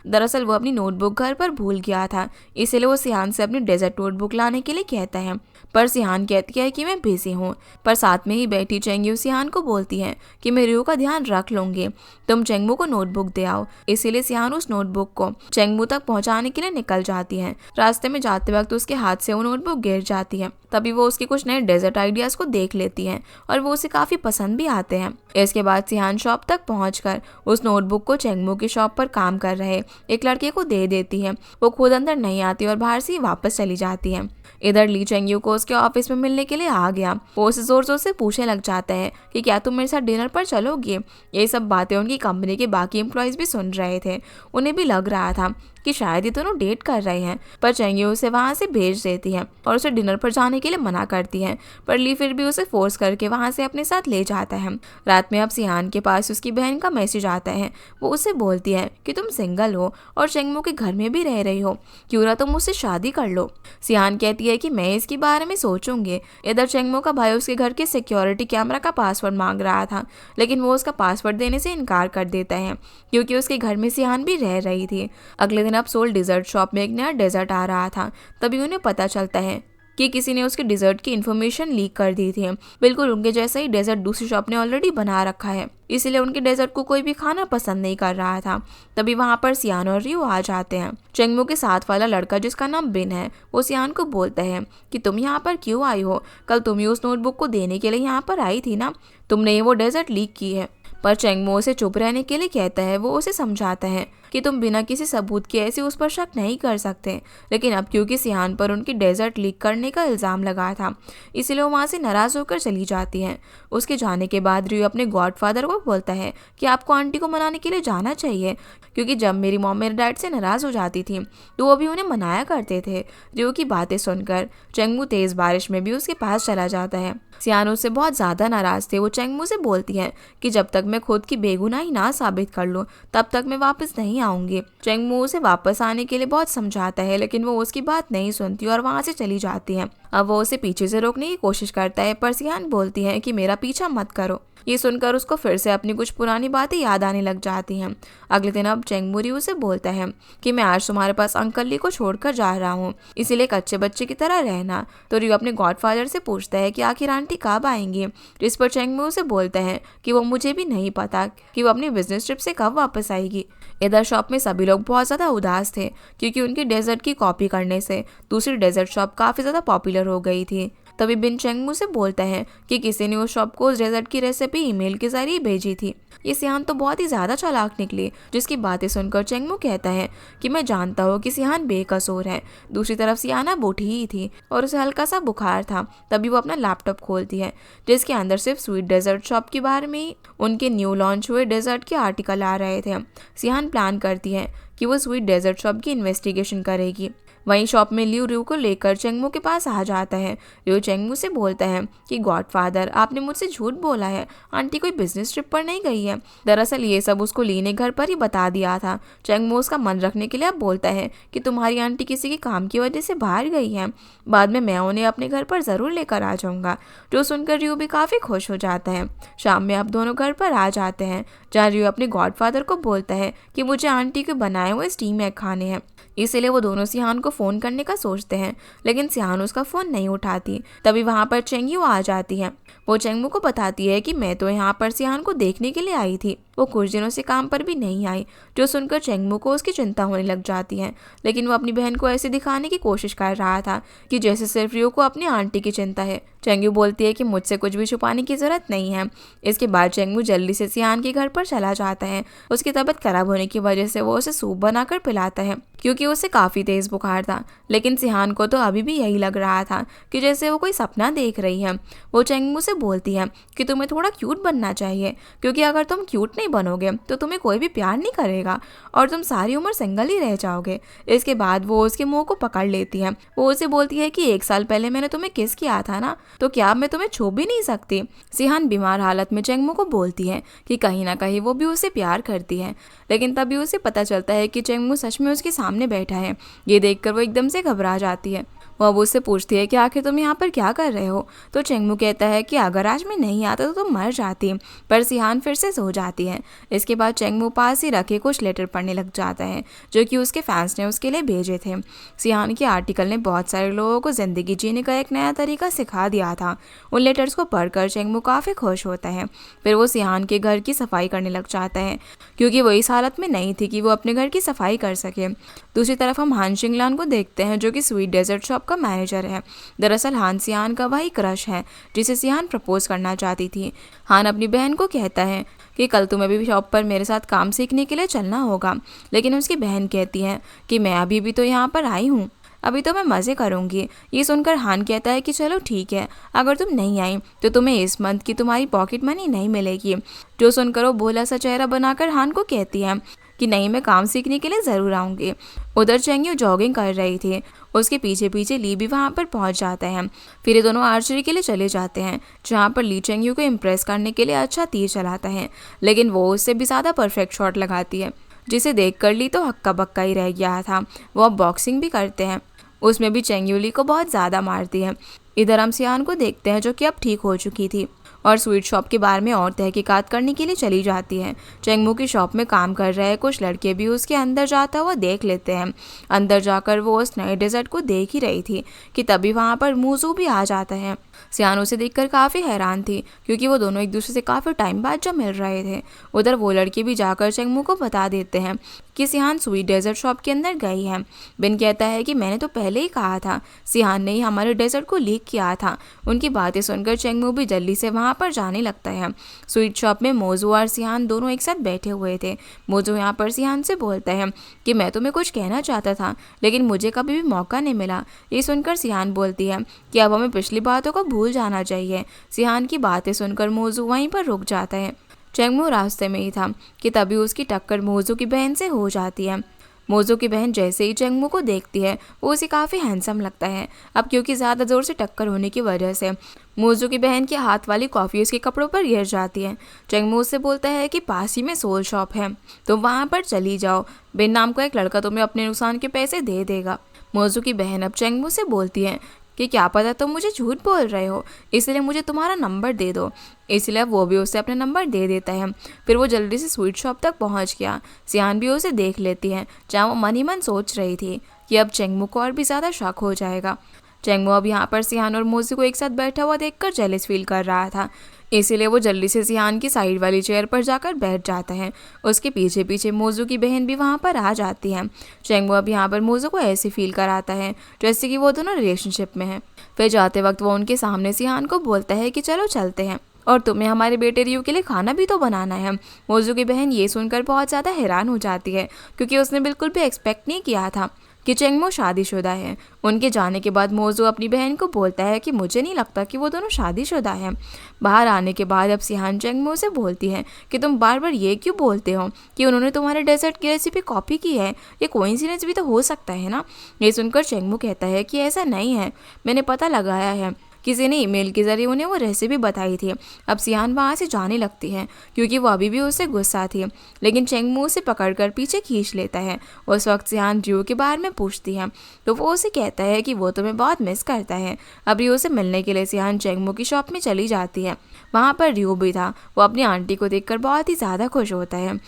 दरअसल वो अपनी नोटबुक घर पर भूल गया था, इसलिए वो सियान से अपनी डेजर्ट नोटबुक लाने के लिए कहता है, पर सियान कहती है कि मैं बिजी हूँ। पर साथ में ही बैठी चेंगयू सियान को बोलती है कि मैं रियो का ध्यान रख लूंगी, तुम चेंगमू को नोटबुक दे आओ। इसीलिए सियान उस नोटबुक को चेंगमू तक पहुंचाने के लिए निकल जाती है। रास्ते में जाते वक्त उसके हाथ से वो नोटबुक गिर जाती है। तभी वो उसके कुछ नए डेजर्ट आइडियाज को देख लेती है और वो उसे काफी पसंद भी आते हैं। इसके बाद सियान शॉप तक पहुंचकर उस नोटबुक को चेंगमू की शॉप पर काम कर रहे एक लड़के को दे देती है। वो खुद अंदर नहीं आती और बाहर से ही वापस चली जाती है। इधर ली चेंगयू को उसके ऑफिस में मिलने के लिए आ गया। वो उसे जोर जोर से पूछने लग जाता है कि क्या तुम मेरे साथ डिनर पर चलोगे। ये सब बातें उनकी कंपनी के बाकी एम्प्लॉयज भी सुन रहे थे। उन्हें भी लग रहा था कि शायद ये दोनों डेट कर रहे हैं, पर चेंगयू उसे वहां से भेज देती है और उसे डिनर पर जाने के लिए मना करती है, पर ली फिर भी उसे फोर्स करके वहां से अपने साथ ले जाता है। रात में अब सियान के पास उसकी बहन का मैसेज आता है। वो उसे बोलती है कि तुम सिंगल हो और चेंगमू के घर में भी रह रही हो, क्यों ना तुम मुझसे शादी कर लो। सियान कहती है कि मैं इसके बारे में सोचूंगी। इधर चेंगमू का भाई उसके घर के सिक्योरिटी कैमरा का पासवर्ड मांग रहा था, लेकिन वो उसका पासवर्ड देने से इनकार कर देता है क्योंकि उसके घर में सियान भी रह रही थी। अगले दिन अब सोल डेजर्ट शॉप में एक नया डेजर्ट आ रहा था। तभी उन्हें पता चलता है कि किसी ने उसके डेजर्ट की इन्फॉर्मेशन लीक कर दी थी। बिल्कुल उनके जैसा ही डेजर्ट दूसरी शॉप ने ऑलरेडी बना रखा है, इसलिए उनके डेजर्ट को कोई भी खाना पसंद नहीं कर रहा था। तभी वहां पर सियान और रियो आ जाते हैं। चेंगमू के साथ वाला लड़का जिसका नाम बिन है, वो सियान को बोलता है कि तुम यहाँ पर क्यों आई हो, कल तुम ही उस नोटबुक को देने के लिए यहाँ पर आई थी ना, तुमने ही वो डेजर्ट लीक की है। पर चेंगमू उसे चुप रहने के लिए कहता है। वो उसे समझाता है कि तुम बिना किसी सबूत के ऐसे उस पर शक नहीं कर सकते, लेकिन अब क्योंकि सियान पर उनकी डेजर्ट लीक करने का इल्जाम लगा था, इसलिए वो वहां से नाराज होकर चली जाती है। उसके जाने के बाद रियो अपने गॉडफादर को बोलता है कि आपको आंटी को मनाने के लिए जाना चाहिए, क्योंकि जब मेरी मॉम मेरे डैड से नाराज हो जाती थी तो वो भी उन्हें मनाया करते थे। रियो की बातें सुनकर चेंगमू तेज बारिश में भी उसके पास चला जाता है। सियान उससे बहुत ज्यादा नाराज थे। वो चेंगमू से बोलती है कि जब तक मैं खुद की बेगुनाही ना साबित कर लूं तब तक मैं वापस नहीं आऊंगी। चेंगमू उसे वापस आने के लिए बहुत समझाता है, लेकिन वो उसकी बात नहीं सुनती और वहां से चली जाती है। अब वो उसे पीछे से रोकने की कोशिश करता है, पर सियान बोलती है कि मेरा पीछा मत करो। ये सुनकर उसको फिर से अपनी कुछ पुरानी बातें याद आने लग जाती हैं। अगले दिन अब चेंगमू रियो से बोलता है कि मैं आज तुम्हारे पास अंकल ली को छोड़कर जा रहा हूँ, इसीलिए एक अच्छे बच्चे की तरह रहना। तो रियो अपने गॉडफादर से पूछता है कि आखिर आंटी कब आएंगी, जिस पर चेंगमू से बोलता है कि वो मुझे भी नहीं पता कि वो अपनी बिजनेस ट्रिप से कब वापस आएगी। इधर शॉप में सभी लोग बहुत ज्यादा उदास थे क्योंकि उनकी डेजर्ट की कॉपी करने से दूसरी डेजर्ट शॉप काफी ज्यादा पॉपुलर हो गई थी। तभी बिन चेंगमू से बोलता है कि किसी ने उस शॉप को उस डेजर्ट की रेसिपी ईमेल के जरिए भेजी थी। ये सियान तो बहुत ही ज्यादा चालाक निकली, जिसकी बातें सुनकर चेंगमू कहता है कि मैं जानता हूँ कि सियान बेकसूर है। दूसरी तरफ सियाना बूढ़ी ही थी और उसे हल्का सा बुखार था। तभी वो अपना लैपटॉप खोलती है जिसके अंदर सिर्फ स्वीट डेजर्ट शॉप के बारे में ही उनके न्यू लॉन्च हुए डेजर्ट के आर्टिकल आ रहे थे। सियान प्लान करती है कि वो स्वीट डेजर्ट शॉप की इन्वेस्टिगेशन करेगी। वहीं शॉप में लियू रू को लेकर चेंगमू के पास आ जाता है। लियू चेंगमू से बोलता है कि गॉडफादर, आपने मुझसे झूठ बोला है, आंटी कोई बिजनेस ट्रिप पर नहीं गई है। दरअसल ये सब उसको ली ने घर पर ही बता दिया था। चेंगमू उसका मन रखने के लिए अब बोलता है कि तुम्हारी आंटी किसी के काम की वजह से बाहर गई है, बाद में मैं उन्हें अपने घर पर ज़रूर लेकर आ जाऊंगा। जो सुनकर रियो भी काफ़ी खुश हो जाता है। शाम में अब दोनों घर पर आ जाते हैं, जहाँ रियो अपने गॉडफादर को बोलता है कि मुझे आंटी के बनाए हुए स्टीम एग खाने हैं। इसीलिए वो दोनों सिहान को फ़ोन करने का सोचते हैं, लेकिन सिहान उसका फ़ोन नहीं उठाती। तभी वहाँ पर चेंगयू आ जाती है। वो चेंगमू को बताती है कि मैं तो यहाँ पर सिहान को देखने के लिए आई थी, वो कुछ दिनों से काम पर भी नहीं आई। जो सुनकर चेंगमू को उसकी चिंता होने लग जाती है, लेकिन वो अपनी बहन को ऐसे दिखाने की कोशिश कर रहा था कि जैसे सिर्फ रियो को अपनी आंटी की चिंता है। चेंगयू बोलती है कि मुझसे कुछ भी छुपाने की ज़रूरत नहीं है। इसके बाद चेंगमू जल्दी से सिहान के घर पर चला जाता है। उसकी तबीयत खराब होने की वजह से वो उसे सूप बनाकर पिलाता है, क्योंकि उसे काफ़ी तेज़ बुखार था। लेकिन सिहान को तो अभी भी यही लग रहा था कि जैसे वो कोई सपना देख रही है। वो चेंगमू से बोलती है कि तुम्हें थोड़ा क्यूट बनना चाहिए, क्योंकि अगर तुम क्यूट नहीं बनोगे तो तुम्हें कोई भी प्यार नहीं करेगा और तुम सारी उम्र सिंगल ही रह जाओगे। इसके बाद वो उसके मुंह को पकड़ लेती है। वो उसे बोलती है कि 1 साल पहले मैंने तुम्हें किस किया था ना, तो क्या मैं तुम्हें छू भी नहीं सकती। सिहान बीमार हालत में चेंगमू को बोलती है कि कहीं ना कहीं वो भी उसे प्यार करती है, लेकिन तभी उसे पता चलता है कि चेंगमू सच में उसके सामने बैठा है। ये देखकर वो एकदम से घबरा जाती है। वो अब उससे पूछती है कि आखिर तुम यहाँ पर क्या कर रहे हो। तो चेंगमू कहता है कि अगर आज मैं नहीं आता तो तुम मर जाती, पर सिहान फिर से सो जाती है। इसके बाद चेंगमू पास ही रखे कुछ लेटर पढ़ने लग जाता है, जो कि उसके फैंस ने उसके लिए भेजे थे। सिहान के आर्टिकल ने बहुत सारे लोगों को ज़िंदगी जीने का एक नया तरीका सिखा दिया था। उन लेटर्स को पढ़कर चेंगमू काफ़ी खुश होता है। फिर वो सिहान के घर की सफाई करने लग जाता है, क्योंकि वो इस हालत में नहीं थी कि वो अपने घर की सफाई कर सके। दूसरी तरफ हम हान शिंगलान को देखते हैं, जो कि स्वीट डेजर्ट शॉप का मैनेजर है। दरअसल हान सिहान का वही क्रश है जिसे सिहान प्रपोज करना चाहती थी। हान अपनी बहन को कहता है कि कल तुम्हें भी शॉप पर मेरे साथ काम सीखने के लिए चलना होगा, लेकिन उसकी बहन कहती है कि मैं अभी भी तो यहाँ पर आई हूँ, अभी तो मैं मज़े करूँगी। ये सुनकर हान कहता है कि चलो ठीक है, अगर तुम नहीं आई तो तुम्हें इस मंथ की तुम्हारी पॉकेट मनी नहीं मिलेगी। जो सुनकर वो भोला सा चेहरा बनाकर हान को कहती है कि नहीं, मैं काम सीखने के लिए ज़रूर आऊँगी। उधर चेंगयू जॉगिंग कर रही थी, उसके पीछे पीछे ली भी वहाँ पर पहुँच जाता है। फिर ये दोनों आर्चरी के लिए चले जाते हैं, जहाँ पर ली चेंगयू को इम्प्रेस करने के लिए अच्छा तीर चलाता है, लेकिन वो उससे भी ज़्यादा परफेक्ट शॉट लगाती है, जिसे देख कर ली तो हक्का बक्का ही रह गया था। वो अब बॉक्सिंग भी करते हैं, उसमें भी चेंगयू ली को बहुत ज़्यादा मारती है। इधर हम सियान को देखते हैं, जो कि अब ठीक हो चुकी थी और स्वीट शॉप के बारे में और तहकीकात करने के लिए चली जाती है। चेंगमू की शॉप में काम कर रहे कुछ लड़के भी उसके अंदर जाता हुआ देख लेते हैं। अंदर जाकर वो उस नए डेजर्ट को देख ही रही थी कि तभी वहाँ पर मूजू भी आ जाता है। सियान उसे देखकर काफ़ी हैरान थी, क्योंकि वो दोनों एक दूसरे से काफ़ी टाइम बाद जब मिल रहे थे। उधर वो लड़के भी जाकर चेंगमू को बता देते हैं कि सिहान स्वीट डेजर्ट शॉप के अंदर गई है। बिन कहता है कि मैंने तो पहले ही कहा था, सिहान ने ही हमारे डेजर्ट को लीक किया था। उनकी बातें सुनकर चेंगमू भी जल्दी से वहाँ पर जाने लगता है। स्वीट शॉप में मोजू और सिहान दोनों एक साथ बैठे हुए थे। मोजू यहाँ पर सिहान से बोलता है कि मैं तुम्हें कुछ कहना चाहता था, लेकिन मुझे कभी भी मौका नहीं मिला। ये सुनकर सिहान बोलती है कि अब हमें पिछली बातों को भूल जाना चाहिए। सिहान की बातें सुनकर मोजू वहीं पर रुक जाता है। चेंगमू रास्ते में ही था कि तभी उसकी टक्कर मोजू की बहन से हो जाती है। मोजू की बहन जैसे ही चेंगमू को देखती है, वो उसे काफ़ी हैंडसम लगता है। अब क्योंकि ज़्यादा ज़ोर से टक्कर होने की वजह से मोजू की बहन के हाथ वाली कॉफ़ी उसके कपड़ों पर गिर जाती है। चेंगमू उससे बोलता है कि पास ही में सोल शॉप है, तो वहाँ पर चली जाओ, बिन नाम का एक लड़का तुम्हें अपने नुकसान के पैसे दे देगा। मोजू की बहन अब चेंगमू से बोलती है कि क्या पता तुम मुझे झूठ बोल रहे हो, इसलिए मुझे तुम्हारा नंबर दे दो। इसलिए वो भी उसे अपना नंबर दे देता है। फिर वो जल्दी से स्वीट शॉप तक पहुंच गया। सियान भी उसे देख लेती है, जहाँ वो मन ही मन सोच रही थी कि अब चेंगमू को और भी ज़्यादा शक हो जाएगा। चेंगमू अब यहाँ पर सियान और मोजू को एक साथ बैठा हुआ देखकर जेलस फील कर रहा था, इसीलिए वो जल्दी से सियान की साइड वाली चेयर पर जाकर बैठ जाता है। उसके पीछे पीछे मोजू की बहन भी वहाँ पर आ जाती है। चेंगमू अब यहाँ पर मोजू को ऐसे फील कराता है जैसे कि वो दोनों रिलेशनशिप में हैं। फिर जाते वक्त वो उनके सामने सियान को बोलता है कि चलो चलते हैं और तुम्हें हमारे बेटे रियू के लिए खाना भी तो बनाना है। मोजू की बहन ये सुनकर बहुत ज़्यादा हैरान हो जाती है, क्योंकि उसने बिल्कुल भी एक्सपेक्ट नहीं किया था कि चेंगमो शादीशुदा है। उनके जाने के बाद मोजो अपनी बहन को बोलता है कि मुझे नहीं लगता कि वो दोनों शादीशुदा हैं। बाहर आने के बाद अब सिहान चेंगमो से बोलती है कि तुम बार बार ये क्यों बोलते हो कि उन्होंने तुम्हारे डेजर्ट की रेसिपी कॉपी की है, ये कोइंसिडेंस भी तो हो सकता है ना। ये सुनकर चेंगमो कहता है कि ऐसा नहीं है, मैंने पता लगाया है, किसी ने ईमेल के जरिए उन्हें वो रेसिपी बताई थी। अब सिहान वहाँ से जाने लगती है क्योंकि वो अभी भी उससे गुस्सा थी, लेकिन चेंगमो उसे पकड़कर पीछे खींच लेता है। उस वक्त सिहान रियो के बारे में पूछती है तो वो उसे कहता है कि वो तुम्हें बहुत मिस करता है। अब रियो से मिलने के लिए सिहान चेंगमो की शॉप में चली जाती है। वहाँ पर रियो भी था। वो अपनी आंटी को देखकर बहुत ही ज़्यादा खुश होता है।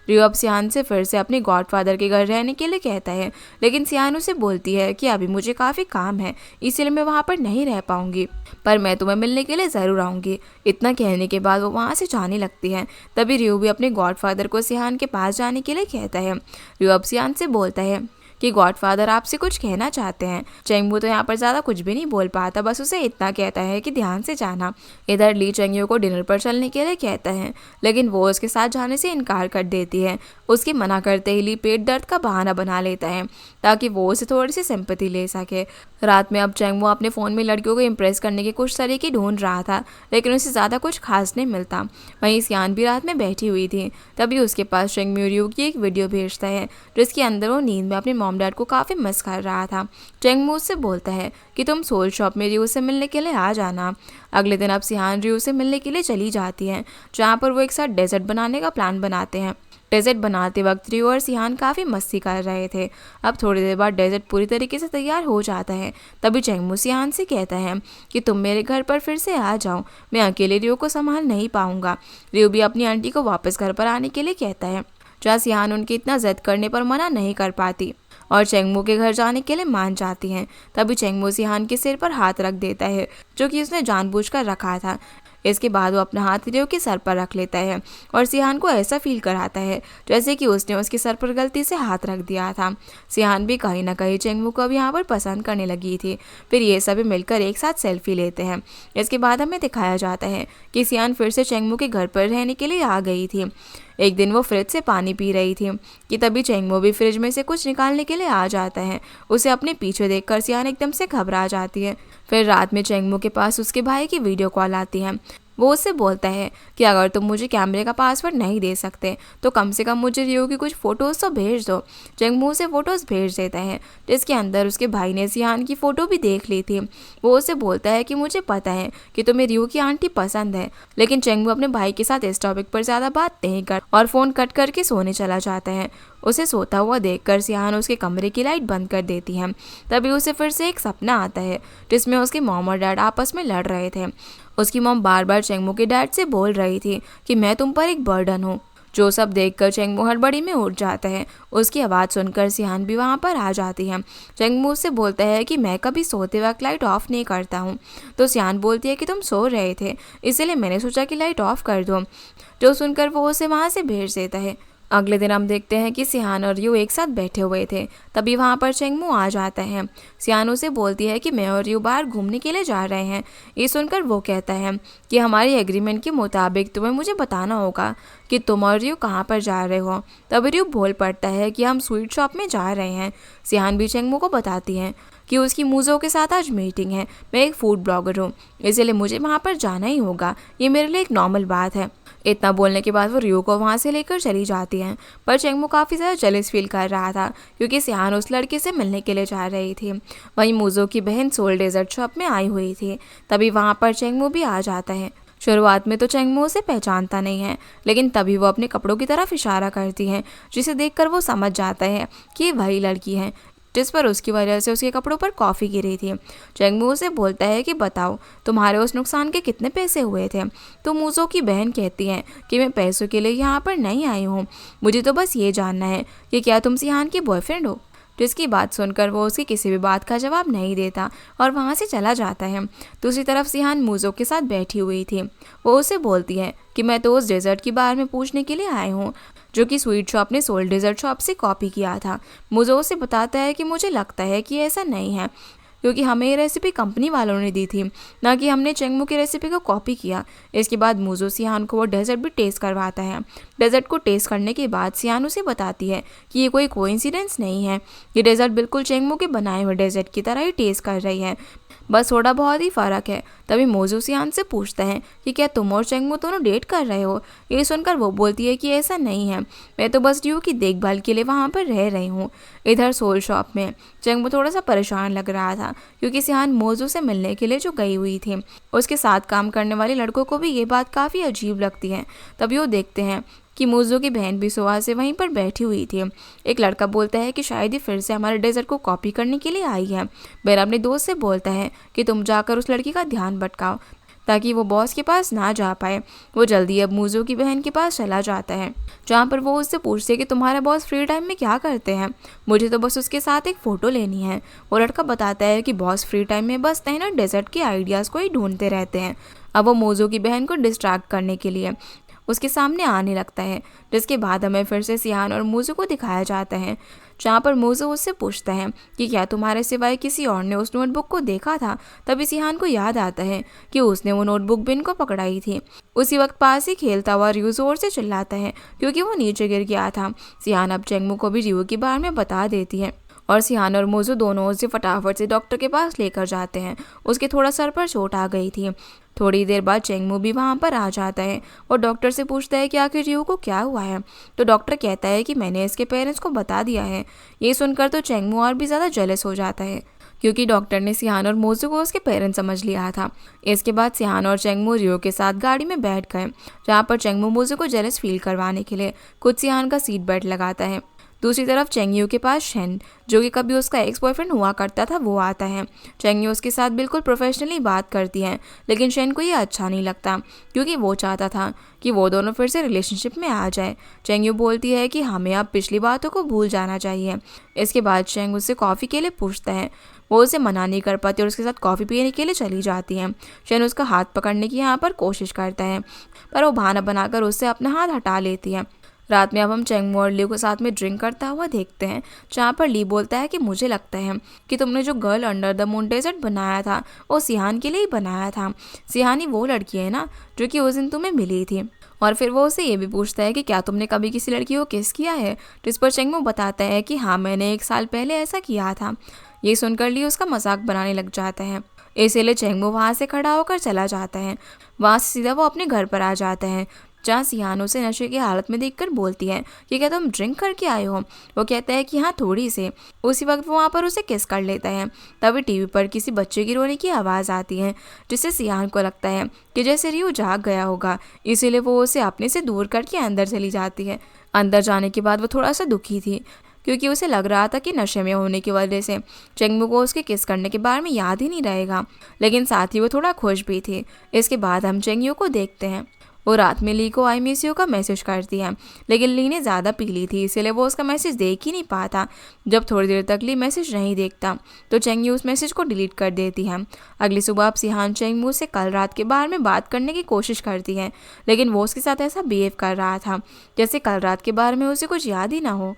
रियो अब सिहान से फिर से अपने गॉडफादर के घर रहने के लिए कहता है, लेकिन सिहान उसे बोलती है कि अभी मुझे काफ़ी काम है, इसलिए मैं वहाँ पर नहीं रह पाऊंगी, पर मैं तुम्हें मिलने के लिए ज़रूर आऊँगी। इतना कहने के बाद वो वहाँ से जाने लगती है। तभी रियो भी अपने गॉडफादर को सिहान के पास जाने के लिए कहता है। रियो अब सिहान से बोलता है कि गॉडफादर आपसे कुछ कहना चाहते हैं। चेंगमो तो यहाँ पर ज़्यादा कुछ भी नहीं बोल पाता, बस उसे इतना कहता है कि ध्यान से जाना। इधर ली चेंगियो को डिनर पर चलने के लिए कहता है, लेकिन वो उसके साथ जाने से इनकार कर देती है। उसके मना करते ही ली पेट दर्द का बहाना बना लेता है ताकि वो उसे थोड़ी सी सिंपैथी ले सके। रात में अब चेंगमो अपने फ़ोन में लड़कियों को इम्प्रेस करने के कुछ तरीके ढूंढ रहा था, लेकिन उसे ज़्यादा कुछ खास नहीं मिलता। वहीं सियान भी रात में बैठी हुई थी। तभी उसके पास चेंगमो रियो की एक वीडियो भेजता है जिसके अंदर वो नींद में अपने मॉम डैड को काफ़ी मिस कर रहा था। चेंगमो उससे बोलता है कि तुम सोल शॉप में रियो से मिलने के लिए आ जाना। अगले दिन अब सिहान रियो से मिलने के लिए चली जाती है, जहाँ पर वो एक साथ डेजर्ट बनाने का प्लान बनाते हैं। डेजर्ट बनाते वक्त रियो और सिहान काफ़ी मस्ती कर रहे थे। अब थोड़ी देर बाद डेजर्ट पूरी तरीके से तैयार हो जाता है। तभी चेंगमो सिहान से कहता है कि तुम मेरे घर पर फिर से आ जाओ, मैं अकेले रियो को संभाल नहीं पाऊंगा। रियो भी अपनी आंटी को वापस घर पर आने के लिए कहता है, जहाँ सिहान उनकी इतना जिद करने पर मना नहीं कर पाती और चेंगमो के घर जाने के लिए मान जाती हैं। तभी चेंगमो सिहान के सिर पर हाथ रख देता है, जो कि उसने जानबूझकर रखा था। इसके बाद वो अपना हाथ रियो के सर पर रख लेता है और सिहान को ऐसा फील कराता है जैसे कि उसने उसके सर पर गलती से हाथ रख दिया था। सिहान भी कहीं ना कहीं चेंगमो को अब यहाँ पर पसंद करने लगी थी। फिर ये सभी मिलकर एक साथ सेल्फी लेते हैं। इसके बाद हमें दिखाया जाता है कि सिहान फिर से चेंगमो के घर पर रहने के लिए आ गई थी। एक दिन वो फ्रिज से पानी पी रही थी कि तभी चेंगमो भी फ्रिज में से कुछ निकालने के लिए आ जाता है। उसे अपने पीछे देखकर सिहान एकदम से घबरा जाती है। फिर रात में चेंगमो के पास उसके भाई की वीडियो कॉल आती है। वो उससे बोलता है कि अगर तुम मुझे कैमरे का पासवर्ड नहीं दे सकते तो कम से कम मुझे रियो की कुछ फ़ोटोज़ तो भेज दो। चेंगमो उसे फ़ोटोज़ भेज देता है जिसके अंदर उसके भाई ने सिहान की फ़ोटो भी देख ली थी। वो उसे बोलता है कि मुझे पता है कि तुम्हें रियो की आंटी पसंद है, लेकिन चेंगमो अपने भाई के साथ इस टॉपिक पर ज़्यादा बात नहीं कर और फ़ोन कट करके सोने चला जाता है। उसे सोता हुआ देखकर सिहान उसके कमरे की लाइट बंद कर देती है। तभी उसे फिर से एक सपना आता है जिसमें उसके मॉम और डैड आपस में लड़ रहे थे। उसकी मॉम बार बार चेंगमो के डैड से बोल रही थी कि मैं तुम पर एक बर्डन हूँ। जो सब देखकर चेंगमो हड़बड़ी में उठ जाता है। उसकी आवाज़ सुनकर सिहान भी वहाँ पर आ जाती है। चेंगमो उससे बोलता है कि मैं कभी सोते वक्त लाइट ऑफ नहीं करता हूँ। तो सिहान बोलती है कि तुम सो रहे थे, इसलिए मैंने सोचा कि लाइट ऑफ कर दो। जो सुनकर वो उसे वहाँ से भेज देता है। अगले दिन हम देखते हैं कि सिहान और रियो एक साथ बैठे हुए थे। तभी वहाँ पर चेंगमो आ जाता है। सिहान उसे बोलती है कि मैं और रियो बाहर घूमने के लिए जा रहे हैं। ये सुनकर वो कहता है कि हमारी एग्रीमेंट के मुताबिक तुम्हें मुझे बताना होगा कि तुम और रियो कहाँ पर जा रहे हो। तभी रियो बोल पड़ता है कि हम स्वीट शॉप में जा रहे हैं। सिहान भी चेंगमो को बताती है कि उसकी मूजो के साथ आज मीटिंग है। मैं एक फूड ब्लॉगर हूँ, इसलिए मुझे वहाँ पर जाना ही होगा। ये मेरे लिए एक नॉर्मल बात है। इतना बोलने के बाद वो रियो को वहाँ से लेकर चली जाती हैं। पर चेंगमो काफ़ी ज़्यादा जेलस फील कर रहा था क्योंकि सिहान उस लड़के से मिलने के लिए जा रही थी। वहीं मूजो की बहन सोल डेजर्ट शॉप में आई हुई थी। तभी वहाँ पर चेंगमो भी आ जाता है। शुरुआत में तो चेंगमो उसे पहचानता नहीं है, लेकिन तभी वो अपने कपड़ों की तरफ इशारा करती है, जिसे देखकर वो समझ जाता है कि ये वही लड़की है जिस पर उसकी वजह से उसके कपड़ों पर कॉफ़ी गिरी थी। चेंगमो उसे बोलता है कि बताओ तुम्हारे उस नुकसान के कितने पैसे हुए थे। तो मूजो की बहन कहती है कि मैं पैसों के लिए यहाँ पर नहीं आई हूँ, मुझे तो बस ये जानना है कि क्या तुम सिहान की बॉयफ्रेंड हो। जिसकी बात सुनकर वो उसकी किसी भी बात का जवाब नहीं देता और वहाँ से चला जाता है। दूसरी तरफ सिहान मूजो के साथ बैठी हुई थी। वो उसे बोलती है कि मैं तो उस डेजर्ट के बारे में पूछने के लिए आई हूँ जो कि स्वीट शॉप ने सोल डेजर्ट शॉप से कॉपी किया था। मूजो उसे बताता है कि मुझे लगता है कि ऐसा नहीं है, क्योंकि हमें ये रेसिपी कंपनी वालों ने दी थी, ना कि हमने चेंगमू की रेसिपी को कॉपी किया। इसके बाद मूजो सियान को वो डेजर्ट भी टेस्ट करवाता है। डेजर्ट को टेस्ट करने के बाद सियान उसे बताती है कि ये कोई कोइंसिडेंस नहीं है, ये डेजर्ट बिल्कुल चेंगमू के बनाए हुए डेजर्ट की तरह ही टेस्ट कर रही है, बस थोड़ा बहुत ही फ़र्क है। तभी मोजो सियान से पूछता है कि क्या तुम और चेंगमू दोनों डेट कर रहे हो। ये सुनकर वो बोलती है कि ऐसा नहीं है, मैं तो बस ड्यू की देखभाल के लिए वहाँ पर रह रही हूँ। इधर सोल शॉप में चेंगमू थोड़ा सा परेशान लग रहा था, क्योंकि सियान मोजो से मिलने के लिए जो गई हुई थी, उसके साथ काम करने वाले लड़कों को भी ये बात काफ़ी अजीब लगती है। तभी वो देखते हैं कि मोजो की बहन भी सुबह से वहीं पर बैठी हुई थी। एक लड़का बोलता है कि शायद ही फिर से हमारे डेजर्ट को कॉपी करने के लिए आई है। बेन अपने दोस्त से बोलता है कि तुम जाकर उस लड़की का ध्यान भटकाओ ताकि वो बॉस के पास ना जा पाए। वो जल्दी अब मोजो की बहन के पास चला जाता है, जहाँ पर वो उससे पूछते कि तुम्हारा बॉस फ्री टाइम में क्या करते हैं, मुझे तो बस उसके साथ एक फ़ोटो लेनी है। वो लड़का बताता है कि बॉस फ्री टाइम में बस ना डेजर्ट के आइडियाज़ को ही ढूंढते रहते हैं। अब वो मोजो की बहन को डिस्ट्रैक्ट करने के लिए उसके सामने आने लगता है, जिसके बाद हमें फिर से सियान और मोजो को दिखाया जाता है, जहाँ पर मोजो उससे पूछता है कि क्या तुम्हारे सिवाय किसी और ने उस नोटबुक को देखा था। तभी सियान को याद आता है कि उसने वो नोटबुक बिन को पकड़ाई थी। उसी वक्त पास ही खेलता हुआ रियो जोर से चिल्लाता है, क्योंकि वो नीचे गिर गया था। सियान अब चेंगमू को भी रियो के बारे में बता देती है और सियान और मोजो दोनों उसे फटाफट से डॉक्टर के पास लेकर जाते हैं। उसके थोड़ा सर पर चोट आ गई थी। थोड़ी देर बाद चेंगमू भी वहाँ पर आ जाता है और डॉक्टर से पूछता है कि आखिर रियो को क्या हुआ है। तो डॉक्टर कहता है कि मैंने इसके पेरेंट्स को बता दिया है। ये सुनकर तो चेंगमू और भी ज़्यादा जेलस हो जाता है, क्योंकि डॉक्टर ने सियान और मोजो को उसके पेरेंट्स समझ लिया था। इसके बाद सियान और चेंगमू रियो के साथ गाड़ी में बैठ गए, जहाँ पर चेंगमू मोजो को जेलस फील करवाने के लिए खुद सियान का सीट बेल्ट लगाता है। दूसरी तरफ चेंगयू के पास शेन, जो कि कभी उसका एक्स बॉयफ्रेंड हुआ करता था, वो आता है। चेंगयू उसके साथ बिल्कुल प्रोफेशनली बात करती है, लेकिन शेन को ये अच्छा नहीं लगता, क्योंकि वो चाहता था कि वो दोनों फिर से रिलेशनशिप में आ जाए। चेंगयू बोलती है कि हमें अब पिछली बातों को भूल जाना चाहिए। इसके बाद शेन उससे कॉफ़ी के लिए पूछता है। वो उसे मना नहीं कर पाती और उसके साथ कॉफ़ी पीने के लिए चली जाती है। शेन उसका हाथ पकड़ने की यहाँ पर कोशिश करता है, पर वो बहाना बनाकर उससे अपना हाथ हटा लेती है। रात में अब हम चेंगमू और ली को साथ में ड्रिंक करता हुआ देखते हैं, जहाँ पर ली बोलता है कि मुझे लगता है कि तुमने जो girl under the moon dessert बनाया था वो सियान के लिए ही बनाया था। सियानी वो लड़की है ना जो कि उस दिन तुम्हें मिली थी। और फिर वो उसे ये भी पूछता है कि क्या तुमने कभी किसी लड़की को किस किया है, जिस पर चेंगमू बताता है कि हाँ, मैंने 1 साल पहले ऐसा किया था। ये सुनकर ली उसका मजाक बनाने लग जाता है, इसीलिए चेंगमू वहाँ से खड़ा होकर चला जाता है। वहाँ से सीधा वो अपने घर पर आ जाता है, जहाँ सियान उसे नशे की हालत में देखकर बोलती है कि क्या तुम ड्रिंक करके आए हो। वो कहता है कि हाँ, थोड़ी से। उसी वक्त वो वहाँ पर उसे किस कर लेता है। तभी टीवी पर किसी बच्चे की रोने की आवाज़ आती है, जिससे सियान को लगता है कि जैसे रियो जाग गया होगा, इसीलिए वो उसे अपने से दूर करके अंदर चली जाती है। अंदर जाने के बाद वो थोड़ा सा दुखी थी, क्योंकि उसे लग रहा था कि नशे में होने की वजह से चेंगमू को उसके किस करने के बारे में याद ही नहीं रहेगा, लेकिन साथ ही वो थोड़ा खुश भी थी। इसके बाद हम चेंगयू को देखते हैं। वो रात में ली को आई मिस यू का मैसेज करती है, लेकिन ली ने ज़्यादा पी ली थी, इसलिए वो उसका मैसेज देख ही नहीं पाता। जब थोड़ी देर तक ली मैसेज नहीं देखता तो चेंगयू उस मैसेज को डिलीट कर देती है। अगली सुबह अब सिहान चेंगमू से कल रात के बारे में बात करने की कोशिश करती है, लेकिन वो उसके साथ ऐसा बिहेव कर रहा था जैसे कल रात के बारे में उसे कुछ याद ही ना हो।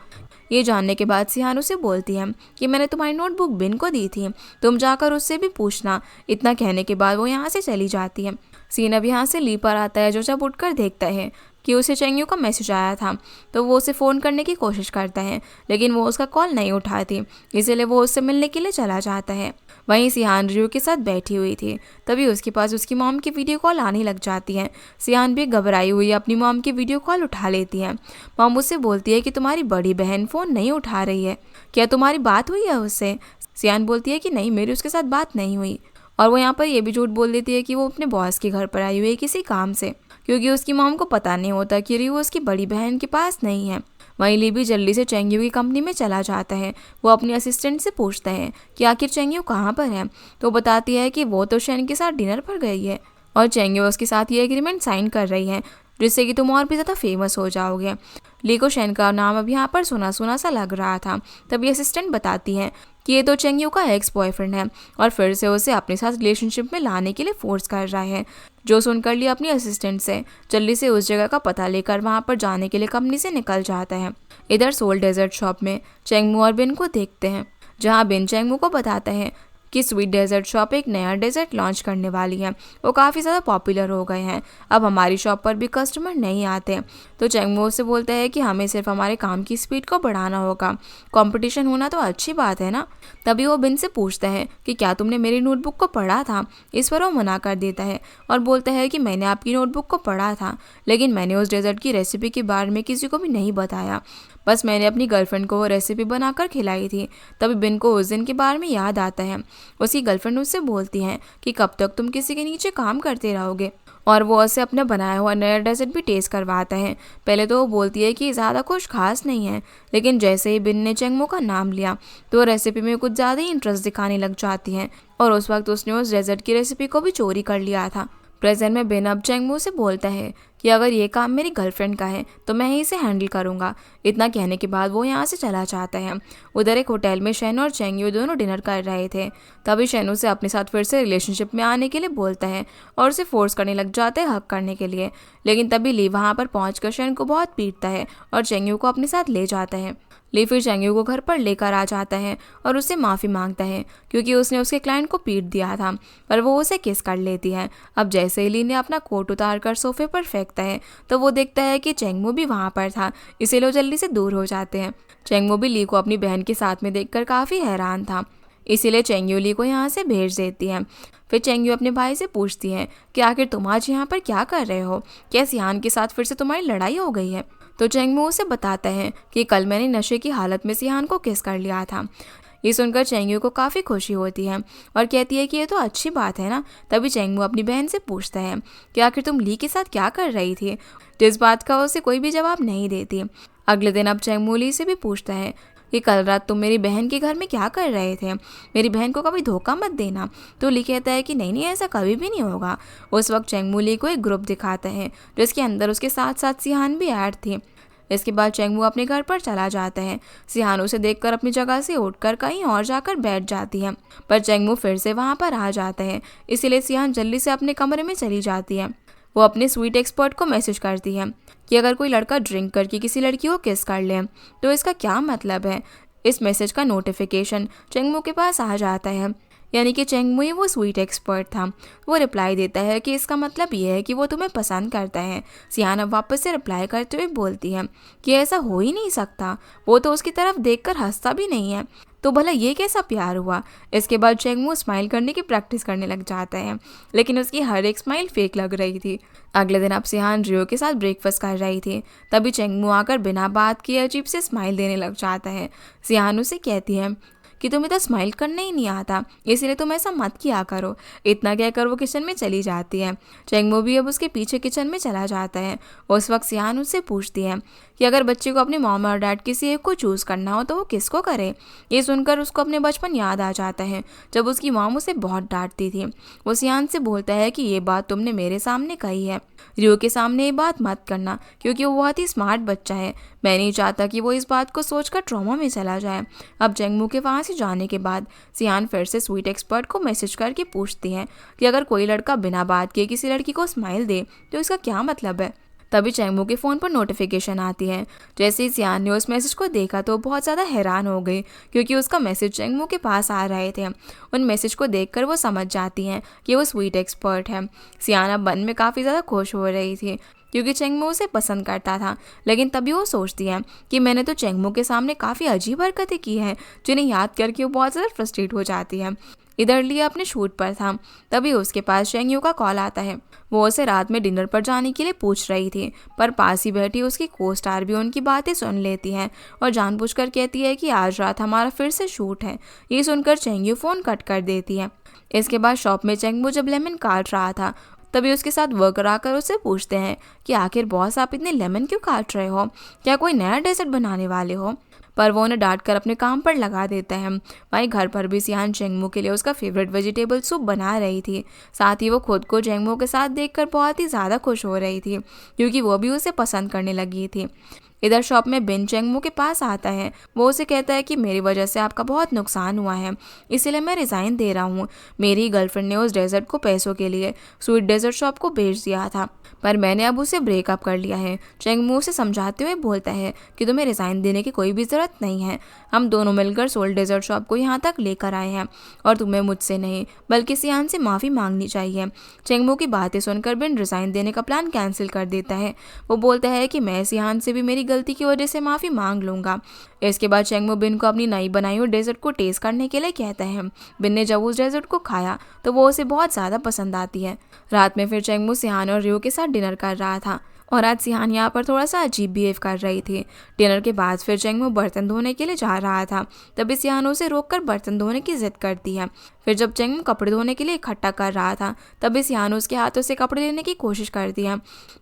ये जानने के बाद सिहान उसे बोलती है कि मैंने तुम्हारी नोटबुक बिन को दी थी, तुम जाकर उससे भी पूछना। इतना कहने के बाद वो यहाँ से चली जाती है। सीन अब यहाँ से ली पर आता है, जो जब उठकर देखता है कि उसे चेंगयू का मैसेज आया था, तो वो उसे फ़ोन करने की कोशिश करता है, लेकिन वो उसका कॉल नहीं उठाती, इसीलिए वो उससे मिलने के लिए चला जाता है। वहीं सिहान रियो के साथ बैठी हुई थी, तभी उसके पास उसकी मॉम की वीडियो कॉल आने लग जाती है। सिहान भी घबराई हुई अपनी मॉम की वीडियो कॉल उठा लेती है। मॉम उससे बोलती है कि तुम्हारी बड़ी बहन फ़ोन नहीं उठा रही है, क्या तुम्हारी बात हुई है उससे। सिहान बोलती है कि नहीं, मेरी उसके साथ बात नहीं हुई। और वो यहाँ पर ये भी झूठ बोल देती है कि वो अपने बॉस के घर पर आई हुई है किसी काम से, क्योंकि उसकी मॉम को पता नहीं होता कि रियो उसकी बड़ी बहन के पास नहीं है। वहीं ली भी जल्दी से चेंगयू की कंपनी में चला जाता है। वो अपनी असिस्टेंट से पूछता है कि आखिर चेंगयू कहाँ पर है, तो बताती है कि वो तो शेन के साथ डिनर पर गई है और चेंगयू उसके साथ ये एग्रीमेंट साइन कर रही है, जिससे कि तुम और भी ज़्यादा फेमस हो जाओगे। ली को शेन का नाम अब यहाँ पर सुना सुना सा लग रहा था। तभी असिस्टेंट बताती है कि ये तो चेंगयू का एक्स बॉयफ्रेंड है और फिर से उसे अपने साथ रिलेशनशिप में लाने के लिए फोर्स कर रहा है। जो सुनकर ली अपनी असिस्टेंट से जल्दी से उस जगह का पता लेकर वहाँ पर जाने के लिए कंपनी से निकल जाता है। इधर सोल डेजर्ट शॉप में चेंगमू और बिन को देखते हैं, जहाँ बिन चेंगमू को बताता है कि स्वीट डेजर्ट शॉप एक नया डेजर्ट लॉन्च करने वाली है, वो काफ़ी ज़्यादा पॉपुलर हो गए हैं, अब हमारी शॉप पर भी कस्टमर नहीं आते। तो चेंगमो से बोलता है कि हमें सिर्फ हमारे काम की स्पीड को बढ़ाना होगा, कंपटीशन होना तो अच्छी बात है ना। तभी वो बिन से पूछता है कि क्या तुमने मेरी नोटबुक को पढ़ा था। इस पर वो मना कर देता है और बोलता है कि मैंने आपकी नोटबुक को पढ़ा था, लेकिन मैंने उस डेजर्ट की रेसिपी के बारे में किसी को भी नहीं बताया, बस मैंने अपनी गर्लफ्रेंड को वो रेसिपी बनाकर खिलाई थी। तभी बिन को उस दिन के बारे में याद आता है। उसकी गर्लफ्रेंड उससे बोलती है कि कब तक तुम किसी के नीचे काम करते रहोगे, और वो उसे अपना बनाया हुआ नया डेजर्ट भी टेस्ट करवाता है। पहले तो वो बोलती है कि ज़्यादा कुछ खास नहीं है, लेकिन जैसे ही बिन ने चेंगमो का नाम लिया तो रेसिपी में कुछ ज़्यादा ही इंटरेस्ट दिखाने लग जाती है, और उस वक्त उसने उस डेजर्ट की रेसिपी को भी चोरी कर लिया था। प्रेजेंट में बिन अब चेंगमो से बोलता है कि अगर ये काम मेरी गर्लफ्रेंड का है तो मैं ही इसे हैंडल करूँगा। इतना कहने के बाद वो यहाँ से चला जाता है। उधर एक होटल में शेन और चेंगयू दोनों डिनर कर रहे थे। तभी शेन उसे अपने साथ फिर से रिलेशनशिप में आने के लिए बोलता है और उसे फोर्स करने लग जाता है हक करने के लिए, लेकिन तभी ली वहाँ पर पहुँच शेन को बहुत पीटता है और चेंगयू को अपने साथ ले जाता है। ली फिर चेंगयू को घर पर लेकर आ जाता है और उससे माफ़ी मांगता है क्योंकि उसने उसके क्लाइंट को पीट दिया था, पर वो उसे किस कर लेती है। अब जैसे ही ली ने अपना कोट उतार कर सोफे पर फेंकता है तो वो देखता है कि चेंगमो भी वहाँ पर था, इसीलिए वो जल्दी से दूर हो जाते हैं। चेंगमो भी ली को अपनी बहन के साथ में देखकर काफ़ी हैरान था, इसीलिए चेंगयू ली को यहाँ से भेज देती है। फिर चेंगयू अपने भाई से पूछती है कि आखिर तुम आज यहाँ पर क्या कर रहे हो, क्या सियान के साथ फिर से तुम्हारी लड़ाई हो गई है। तो चेंगमो उसे बताता है कि कल मैंने नशे की हालत में सियान को किस कर लिया था। ये सुनकर चेंगयू को काफ़ी खुशी होती है और कहती है कि ये तो अच्छी बात है ना। तभी चेंगमू अपनी बहन से पूछता है कि आखिर तुम ली के साथ क्या कर रही थी, जिस बात का उसे कोई भी जवाब नहीं देती। अगले दिन अब चेंगमू ली से भी पूछता है कि कल रात तुम मेरी बहन के घर में क्या कर रहे थे, मेरी बहन को कभी धोखा मत देना। तो ली कहता है कि नहीं नहीं, ऐसा कभी भी नहीं होगा। उस वक्त चेंगमू ली को एक ग्रुप दिखाता है जिसके अंदर उसके साथ साथ सियान भी ऐड थी। इसके बाद चेंगमू अपने घर पर चला जाता है। सियान उसे देखकर अपनी जगह से उठकर कहीं और जाकर बैठ जाती है, पर चेंगमू फिर से वहाँ पर आ जाता है, इसीलिए सियान जल्दी से अपने कमरे में चली जाती है। वो अपने स्वीट एक्सपर्ट को मैसेज करती है कि अगर कोई लड़का ड्रिंक करके किसी लड़की को किस कर ले तो इसका क्या मतलब है। इस मैसेज का नोटिफिकेशन चेंगमू के पास आ जाता है, यानी कि चेंगमू ही वो स्वीट एक्सपर्ट था। वो रिप्लाई देता है कि इसका मतलब ये है कि वो तुम्हें पसंद करता है। सियान अब वापस से रिप्लाई करते हुए बोलती है कि ऐसा हो ही नहीं सकता, वो तो उसकी तरफ देखकर हंसता भी नहीं है, तो भला ये कैसा प्यार हुआ। इसके बाद चेंगमू स्माइल करने की प्रैक्टिस करने लग जाता है, लेकिन उसकी हर एक स्माइल फेक लग रही थी। अगले दिन अब सियान रियो के साथ ब्रेकफास्ट कर रही थी, तभी चेंगमू आकर बिना बात किए अजीब से स्माइल देने लग जाता है। सियान उसे कहती है कि तुम्हें तो स्माइल करना ही नहीं आता, इसीलिए तुम ऐसा मत किया करो। इतना कहकर वो किचन में चली जाती है। चेंगमू भी अब उसके पीछे किचन में चला जाता है। उस वक्त सियान उससे पूछती है कि अगर बच्चे को अपने मॉम और डैड किसी एक को चूज़ करना हो तो वो किसको करे। ये सुनकर उसको अपने बचपन याद आ जाता है जब उसकी मॉम उसे बहुत डांटती थी। वो सियान से बोलता है कि ये बात तुमने मेरे सामने कही है, रियो के सामने ये बात मत करना क्योंकि वो बहुत ही स्मार्ट बच्चा है। मैं नहीं चाहता कि वो इस बात को सोचकर ट्रॉमा में चला जाए। अब चेंगमू के वहाँ से जाने के बाद सियान फिर से स्वीट एक्सपर्ट को मैसेज करके पूछती है कि अगर कोई लड़का बिना बात किए किसी लड़की को स्माइल दे तो इसका क्या मतलब है। तभी चेंगमू के फ़ोन पर नोटिफिकेशन आती है। जैसे ही सियान ने उस मैसेज को देखा तो बहुत ज़्यादा हैरान हो गई क्योंकि उसका मैसेज चेंगमू के पास आ रहे थे। उन मैसेज को देखकर वो समझ जाती हैं कि वो स्वीट एक्सपर्ट है। सियान अब मन में काफ़ी ज़्यादा खुश हो रही थी क्योंकि चेंगमू उसे पसंद करता था, लेकिन तभी वो सोचती है कि मैंने तो चेंगमू के सामने काफ़ी अजीब हरकतें की हैं जिन्हें याद करके वो बहुत ज़्यादा फ्रस्ट्रेट हो जाती है। इधर लिया अपने शूट पर था, तभी उसके पास चेंगयू का कॉल आता है। वो उसे रात में डिनर पर जाने के लिए पूछ रही थी, पर पास ही बैठी उसकी को स्टार भी उनकी बातें सुन लेती है और जानबूझकर कहती है कि आज रात हमारा फिर से शूट है। ये सुनकर चेंगयू फ़ोन कट कर देती है। इसके बाद शॉप में चेंगमू जब लेमन काट रहा था तभी उसके साथ वर्कर आकर उससे पूछते हैं कि आखिर बॉस आप इतने लेमन क्यों काट रहे हो, क्या कोई नया डेजर्ट बनाने वाले हो। पर वो उन्हें डांट कर अपने काम पर लगा देता है। वहीं घर पर भी सियान चेंगमू के लिए उसका फेवरेट वेजिटेबल सूप बना रही थी। साथ ही वो खुद को चेंगमू के साथ देखकर बहुत ही ज़्यादा खुश हो रही थी क्योंकि वो भी उसे पसंद करने लगी थी। इधर शॉप में बिन चेंगमू के पास आता है। वो उसे कहता है कि मेरी वजह से आपका बहुत नुकसान हुआ है, इसीलिए मैं रिजाइन दे रहा हूँ। मेरी गर्लफ्रेंड ने उस डेजर्ट को पैसों के लिए स्वीट डेजर्ट शॉप को बेच दिया था, पर मैंने अब उसे ब्रेकअप कर लिया है। चेंगमू उसे समझाते हुए बोलता है कि तुम्हें रिजाइन देने की कोई भी जरूरत नहीं है। हम दोनों मिलकर सोल डेजर्ट शॉप को यहाँ तक लेकर आए हैं और तुम्हें मुझसे नहीं बल्कि सियान से माफ़ी मांगनी चाहिए। चेंगमू की बातें सुनकर बिन रिजाइन देने का प्लान कैंसिल कर देता है। वो बोलता है कि मैं सियान से भी मेरी गलती की वजह से माफ़ी मांग लूँगा। इसके बाद चेंगमू बिन को अपनी नई बनाई हुई डेजर्ट को टेस्ट करने के लिए कहता है। बिन ने जब उस डेजर्ट को खाया तो वो उसे बहुत ज़्यादा पसंद आती है। रात में फिर चेंगमू सियान और रियो के साथ डिनर कर रहा था और आज सियान यहाँ पर थोड़ा सा अजीब बिहेव कर रही थी। डिनर के बाद फिर चेंगमू बर्तन धोने के लिए जा रहा था, तभी सियान उसे रोककर बर्तन धोने की जिद करती है। फिर जब चेंगमू कपड़े धोने के लिए इकट्ठा कर रहा था तभी सियान उसके हाथों से कपड़े लेने की कोशिश करती है,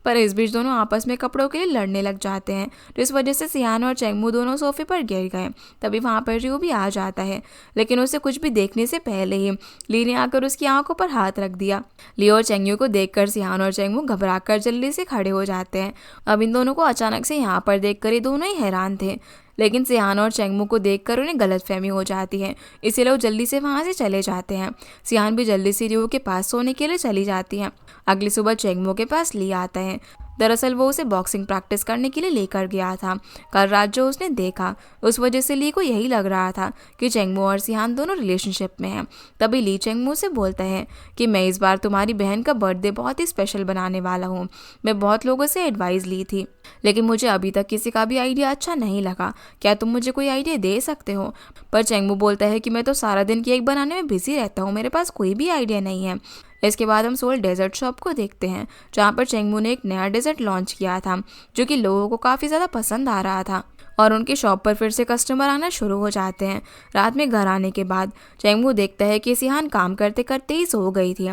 पर इस बीच दोनों आपस में कपड़ों के लिए लड़ने लग जाते हैं। तो इस वजह से सियान और चेंगमू दोनों सोफे पर गिर गए। तभी वहाँ पर रियो भी आ जाता है, लेकिन उसे कुछ भी देखने से पहले ही ली ने आकर उसकी आंखों पर हाथ रख दिया। लियो और चेंगमू को देखकर सियान और चेंगमू घबराकर जल्दी से खड़े हो जाते हैं। अब इन दोनों को अचानक से यहाँ पर देखकर ये दोनों ही हैरान थे, लेकिन सियान और चेंगमू को देखकर उन्हें गलतफहमी हो जाती है, इसीलिए वो जल्दी से वहाँ से चले जाते हैं। सियान भी जल्दी से रियो के पास सोने के लिए चली जाती है। अगली सुबह चेंगमू के पास ली आता है। दरअसल वो उसे बॉक्सिंग प्रैक्टिस करने के लिए लेकर गया था। कल रात जो उसने देखा उस वजह से ली को यही लग रहा था कि चेंगमू और सियान दोनों रिलेशनशिप में हैं। तभी ली चेंगमू से बोलता है कि मैं इस बार तुम्हारी बहन का बर्थडे बहुत ही स्पेशल बनाने वाला हूँ। मैं बहुत लोगों से एडवाइस ली थी, लेकिन मुझे अभी तक किसी का भी आइडिया अच्छा नहीं लगा। क्या तुम मुझे कोई आइडिया दे सकते हो? पर चेंगमू बोलता है कि मैं तो सारा दिन केक बनाने में बिजी रहता हूँ, मेरे पास कोई भी आइडिया नहीं है। इसके बाद हम सोल डेजर्ट शॉप को देखते हैं, जहाँ पर चेंगमू ने एक नया डेजर्ट लॉन्च किया था जो कि लोगों को काफ़ी ज़्यादा पसंद आ रहा था और उनकी शॉप पर फिर से कस्टमर आना शुरू हो जाते हैं। रात में घर आने के बाद चेंगमू देखता है कि सियान काम करते करते ही सो गई थी।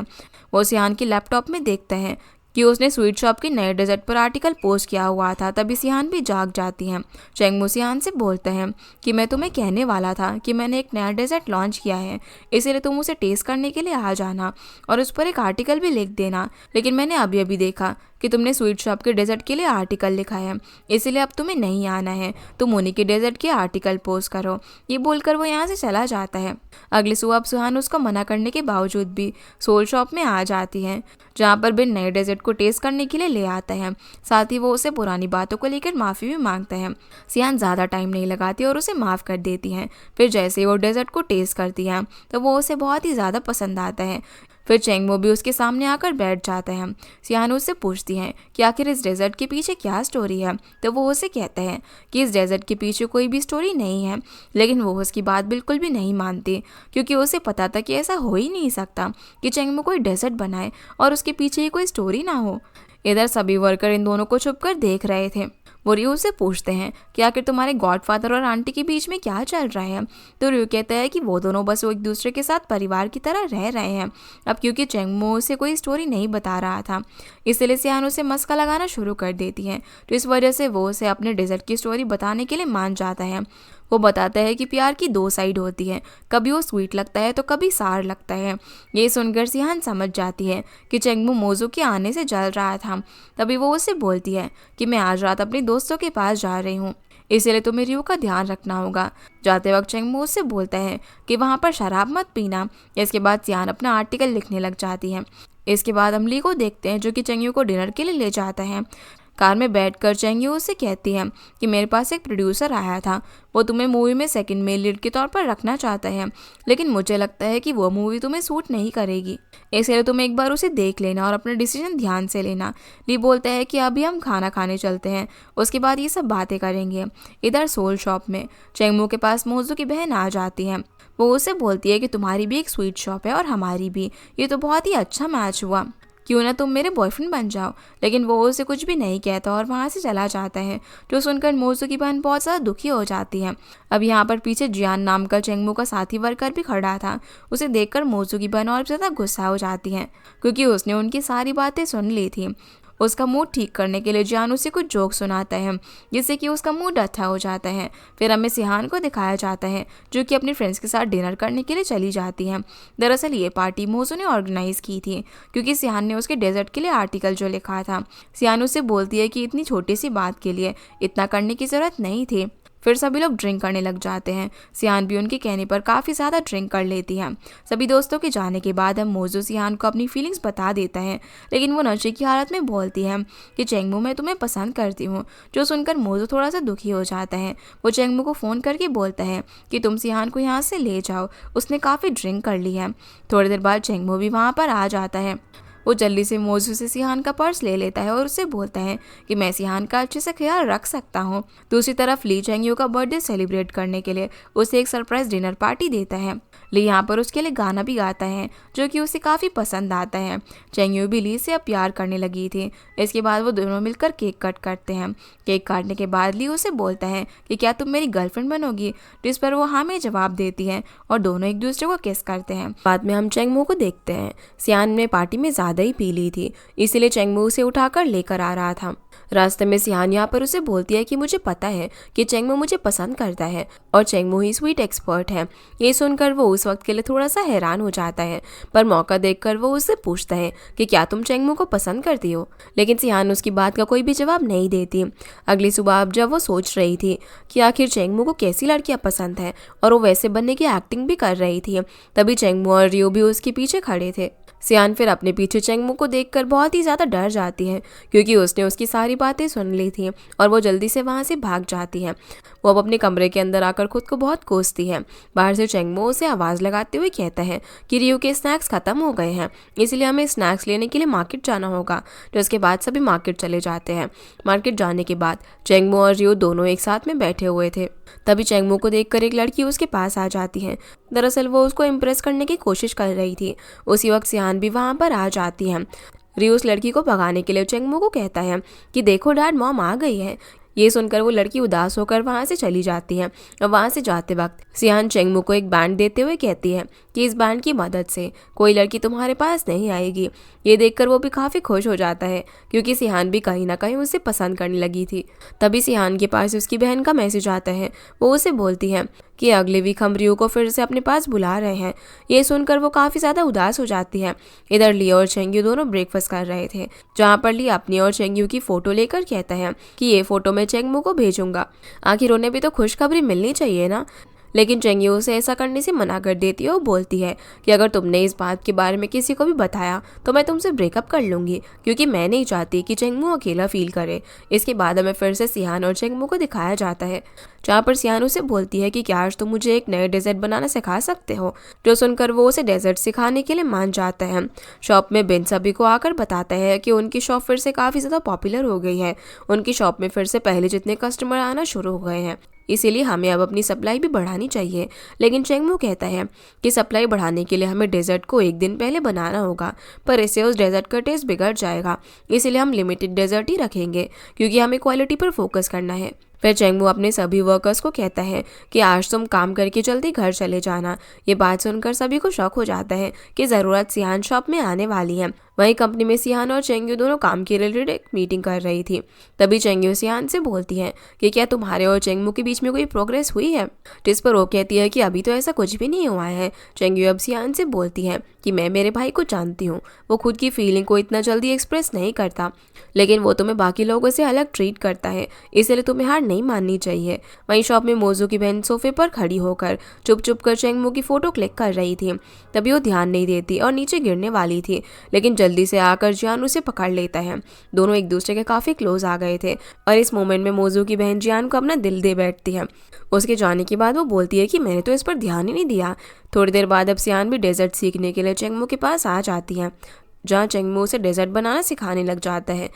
वो सियान की लैपटॉप में देखता है कि उसने स्वीट शॉप के नए डेजर्ट पर आर्टिकल पोस्ट किया हुआ था। तभी सियान भी जाग जाती हैं। चेंगमू सियान से बोलता है कि मैं तुम्हें कहने वाला था कि मैंने एक नया डेजर्ट लॉन्च किया है, इसीलिए तुम उसे टेस्ट करने के लिए आ जाना और उस पर एक आर्टिकल भी लिख देना। लेकिन मैंने अभी अभी देखा कि तुमने स्वीट शॉप के डेजर्ट के लिए आर्टिकल लिखा है, इसीलिए अब तुम्हें नहीं आना है, तुम उन्हीं के डेजर्ट के आर्टिकल पोस्ट करो। ये बोलकर वो यहाँ से चला जाता है। अगली सुबह अब सुहान उसको मना करने के बावजूद भी सोल शॉप में आ जाती है, जहाँ पर बिन नए डेजर्ट को टेस्ट करने के लिए ले आता है। साथ ही वो उसे पुरानी बातों को लेकर माफ़ी भी मांगता है। सियान ज़्यादा टाइम नहीं लगाती और उसे माफ़ कर देती है। फिर जैसे ही वो डेजर्ट को टेस्ट करती है तो वो उसे बहुत ही ज़्यादा पसंद आता है। फिर चेंगमू भी उसके सामने आकर बैठ जाता है। सियान उससे पूछती है कि आखिर इस डेजर्ट के पीछे क्या स्टोरी है, तो वो उसे कहता है कि इस डेजर्ट के पीछे कोई भी स्टोरी नहीं है। लेकिन वो उसकी बात बिल्कुल भी नहीं मानती, क्योंकि उसे पता था कि ऐसा हो ही नहीं सकता कि चेंगमू कोई डेजर्ट बनाए और उसके पीछे ही कोई स्टोरी ना हो। इधर सभी वर्कर इन दोनों को छुपकर देख रहे थे। वो रियो से पूछते हैं कि आखिर तुम्हारे गॉडफादर और आंटी के बीच में क्या चल रहा है। तो रियो कहता है कि वो दोनों बस वो एक दूसरे के साथ परिवार की तरह रह रहे हैं। अब क्योंकि चेंगमू उसे कोई स्टोरी नहीं बता रहा था, इसलिए सियान उसे मस्का लगाना शुरू कर देती है। तो इस वजह से वो उसे अपने डेजर्ट की स्टोरी बताने के लिए मान जाता है। वो बताता है कि प्यार की दो साइड होती है, कभी वो स्वीट लगता है तो कभी सार लगता है। ये सुनकर सियान समझ जाती है कि चेंगमू मोजू के आने से जल रहा था। तभी वो उससे बोलती है कि मैं आज रात अपने दोस्तों के पास जा रही हूँ, इसलिए तुम्हें रियो का ध्यान रखना होगा। जाते वक्त चेंगमू उससे बोलता है कि वहाँ पर शराब मत पीना। इसके बाद सियान अपना आर्टिकल लिखने लग जाती है। इसके बाद हम ली को देखते हैं, जो कि चेंगमू को डिनर के लिए ले जाता है। कार में बैठकर चेंगयू उससे कहती है कि मेरे पास एक प्रोड्यूसर आया था, वो तुम्हें मूवी में सेकंड मेल लीड के तौर पर रखना चाहता है, लेकिन मुझे लगता है कि वो मूवी तुम्हें सूट नहीं करेगी, इसलिए तुम एक बार उसे देख लेना और अपना डिसीजन ध्यान से लेना। ली बोलता है कि अभी हम खाना खाने चलते हैं, उसके बाद ये सब बातें करेंगे। इधर सोल शॉप में चेंगमू के पास मोजू की बहन आ जाती है। वो उसे बोलती है कि तुम्हारी भी एक स्वीट शॉप है और हमारी भी, ये तो बहुत ही अच्छा मैच हुआ, क्यों ना तुम मेरे बॉयफ्रेंड बन जाओ। लेकिन वो उसे कुछ भी नहीं कहता और वहाँ से चला जाता है। जो सुनकर मोजू की बहन बहुत ज़्यादा दुखी हो जाती है। अब यहाँ पर पीछे जियान नाम का चेंगमू का साथी वर्कर भी खड़ा था। उसे देखकर मोजू की बहन और ज़्यादा गुस्सा हो जाती है, क्योंकि उसने उनकी सारी बातें सुन ली थी। उसका मूड ठीक करने के लिए जियान उसे कुछ जोक सुनाता है जिससे कि उसका मूड अच्छा हो जाता है। फिर हमें सिहान को दिखाया जाता है जो कि अपनी फ्रेंड्स के साथ डिनर करने के लिए चली जाती है। दरअसल ये पार्टी मोजू ने ऑर्गेनाइज की थी क्योंकि सिहान ने उसके डेजर्ट के लिए आर्टिकल जो लिखा था। सिहान उससे बोलती है कि इतनी छोटी सी बात के लिए इतना करने की जरूरत नहीं थी। फिर सभी लोग ड्रिंक करने लग जाते हैं। सियान भी उनके कहने पर काफ़ी ज़्यादा ड्रिंक कर लेती है। सभी दोस्तों के जाने के बाद हम मोजू सियान को अपनी फीलिंग्स बता देता है, लेकिन वो नशे की हालत में बोलती है कि चेंगमू मैं तुम्हें पसंद करती हूँ, जो सुनकर मोजू थोड़ा सा दुखी हो जाता है। वो चेंगमू को फ़ोन करके बोलता है कि तुम सियान को यहाँ से ले जाओ, उसने काफ़ी ड्रिंक कर ली है। थोड़ी देर बाद चेंगमू भी वहाँ पर आ जाता है। वो जल्दी से मोजू से सिहान का पर्स ले लेता है और उससे बोलता है कि मैं सिहान का अच्छे से ख्याल रख सकता हूँ। दूसरी तरफ ली चेंगयू का बर्थडे सेलिब्रेट करने के लिए उसे एक सरप्राइज डिनर पार्टी देता है। ली यहाँ पर उसके लिए गाना भी गाता है जो कि उसे काफ़ी पसंद आता है। चेंगयू भी ली से अब प्यार करने लगी थी। इसके बाद वो दोनों मिलकर केक कट करते हैं। केक काटने के बाद ली उसे बोलता है कि क्या तुम मेरी गर्लफ्रेंड बनोगी, जिस पर वो हाँ में जवाब देती है और दोनों एक दूसरे को किस करते हैं। बाद में हम चेंगमू को देखते हैं। सियान ने पार्टी में ज़्यादा ही पी ली थी, इसलिए चेंगमू उसे उठाकर लेकर आ रहा था। रास्ते में सियान यहाँ पर उसे बोलती है कि मुझे पता है कि चेंगमू मुझे पसंद करता है और चेंगमू ही स्वीट एक्सपर्ट है। ये सुनकर वो उस वक्त के लिए थोड़ा सा हैरान हो जाता है, पर मौका देखकर वो उससे पूछता है कि क्या तुम चेंगमू को पसंद करती हो, लेकिन सियान उसकी बात का कोई भी जवाब नहीं देती। अगली सुबह अब जब वो सोच रही थी कि आखिर चेंगमू को कैसी लड़कियां पसंद है और वो वैसे बनने की एक्टिंग भी कर रही थी, तभी चेंगमू और रियो भी उसके पीछे खड़े थे। सियान फिर अपने पीछे चेंगमू को देखकर बहुत ही ज़्यादा डर जाती है क्योंकि उसने उसकी सारी बातें सुन ली थी और वो जल्दी से वहाँ से भाग जाती है। वो अब अपने कमरे के अंदर आकर खुद को बहुत कोसती है। बाहर से चेंगमू उसे आवाज़ लगाते हुए कहता है कि रियो के स्नैक्स ख़त्म हो गए हैं, इसलिए हमें स्नैक्स लेने के लिए मार्केट जाना होगा। तो इसके बाद सभी मार्केट चले जाते हैं। मार्केट जाने के बाद चेंगमू और रियो दोनों एक साथ में बैठे हुए थे। तभी चेंगमू को देखकर एक लड़की उसके पास आ जाती है। दरअसल वो उसको इम्प्रेस करने की कोशिश कर रही थी। उसी वक्त सियान भी वहाँ पर आ जाती है। रियो उस लड़की को भगाने के लिए चेंगमू को कहता है कि देखो डैड, मॉम आ गई है। ये सुनकर वो लड़की उदास होकर वहाँ से चली जाती है और वहाँ से जाते वक्त सियान चेंगमू को एक बैंड देते हुए कहती है कि इस बैंड की मदद से कोई लड़की तुम्हारे पास नहीं आएगी। ये देखकर वो भी काफ़ी खुश हो जाता है क्योंकि सियान भी कहीं ना कहीं उसे पसंद करने लगी थी। तभी सियान के पास उसकी बहन का मैसेज आता है। वो उसे बोलती है कि अगले वीक हम रियो को फिर से अपने पास बुला रहे हैं। ये सुनकर वो काफ़ी ज़्यादा उदास हो जाती है। इधर ली और चेंगयू दोनों ब्रेकफास्ट कर रहे थे, जहाँ पर ली अपनी और चेंगयू की फ़ोटो लेकर कहता है कि ये फ़ोटो मैं चेंगमू को भेजूंगा, आखिर उन्हें भी तो खुशखबरी मिलनी चाहिए ना। लेकिन चेंगयू उसे ऐसा करने से मना कर देती है और बोलती है कि अगर तुमने इस बात के बारे में किसी को भी बताया तो मैं तुमसे ब्रेकअप कर लूँगी, क्योंकि मैं नहीं चाहती कि चेंगमू अकेला फील करे। इसके बाद हमें फिर से सियान और चेंगमू को दिखाया जाता है, जहाँ पर सियान उसे बोलती है कि क्या आज तुम मुझे एक नए डेजर्ट बनाना सिखा सकते हो। जो सुनकर वो उसे डेजर्ट सिखाने के लिए मान जाता है। शॉप में बिन सभी को आकर बताता है कि उनकी शॉप फिर से काफ़ी ज़्यादा पॉपुलर हो गई है। उनकी शॉप में फिर से पहले जितने कस्टमर आना शुरू हो गए हैं, इसीलिए हमें अब अपनी सप्लाई भी बढ़ानी चाहिए। लेकिन चेंगमू कहता है कि सप्लाई बढ़ाने के लिए हमें डेजर्ट को एक दिन पहले बनाना होगा, पर इससे उस डेजर्ट का टेस्ट बिगड़ जाएगा। इसीलिए हम लिमिटेड डेजर्ट ही रखेंगे क्योंकि हमें क्वालिटी पर फोकस करना है। फिर चेंगमू अपने सभी वर्कर्स को कहता है कि आज तुम काम करके जल्दी घर चले जाना। ये बात सुनकर सभी को शौक हो जाता है कि ज़रूरत सियान शॉप में आने वाली है। वहीं कंपनी में सियान और चेंगयू दोनों काम के रिलेटेड एक मीटिंग कर रही थी। तभी चेंगयू सियान से बोलती है कि क्या तुम्हारे और चेंगमू के बीच में कोई प्रोग्रेस हुई है, जिस पर वो कहती है कि अभी तो ऐसा कुछ भी नहीं हुआ है। चेंगयू अब सियान से बोलती है कि मैं मेरे भाई को जानती हूँ, वो खुद की फीलिंग को इतना जल्दी एक्सप्रेस नहीं करता, लेकिन वो तुम्हें बाकी लोगों से अलग ट्रीट करता है, इसलिए तुम्हें हार नहीं माननी चाहिए। वहीं शॉप में मोजू की बहन सोफे पर खड़ी होकर चुप चुप कर चेंगमू की फोटो क्लिक कर रही थी। तभी वो ध्यान नहीं देती और नीचे गिरने वाली थी, लेकिन जल्दी से आकर जियान उसे पकड़ लेता है। दोनों एक दूसरे के काफ़ी क्लोज आ गए थे और इस मोमेंट में मोजू की बहन जियान को अपना दिल दे बैठती है। उसके जाने के बाद वो बोलती है कि मैंने तो इस पर ध्यान ही नहीं दिया। थोड़ी देर बाद अब सियान भी डेजर्ट सीखने के लिए चेंगमू के पास आ जाती है, जहाँ चेंगमू उसे डेजर्ट बनाना सिखाने लग जाता है।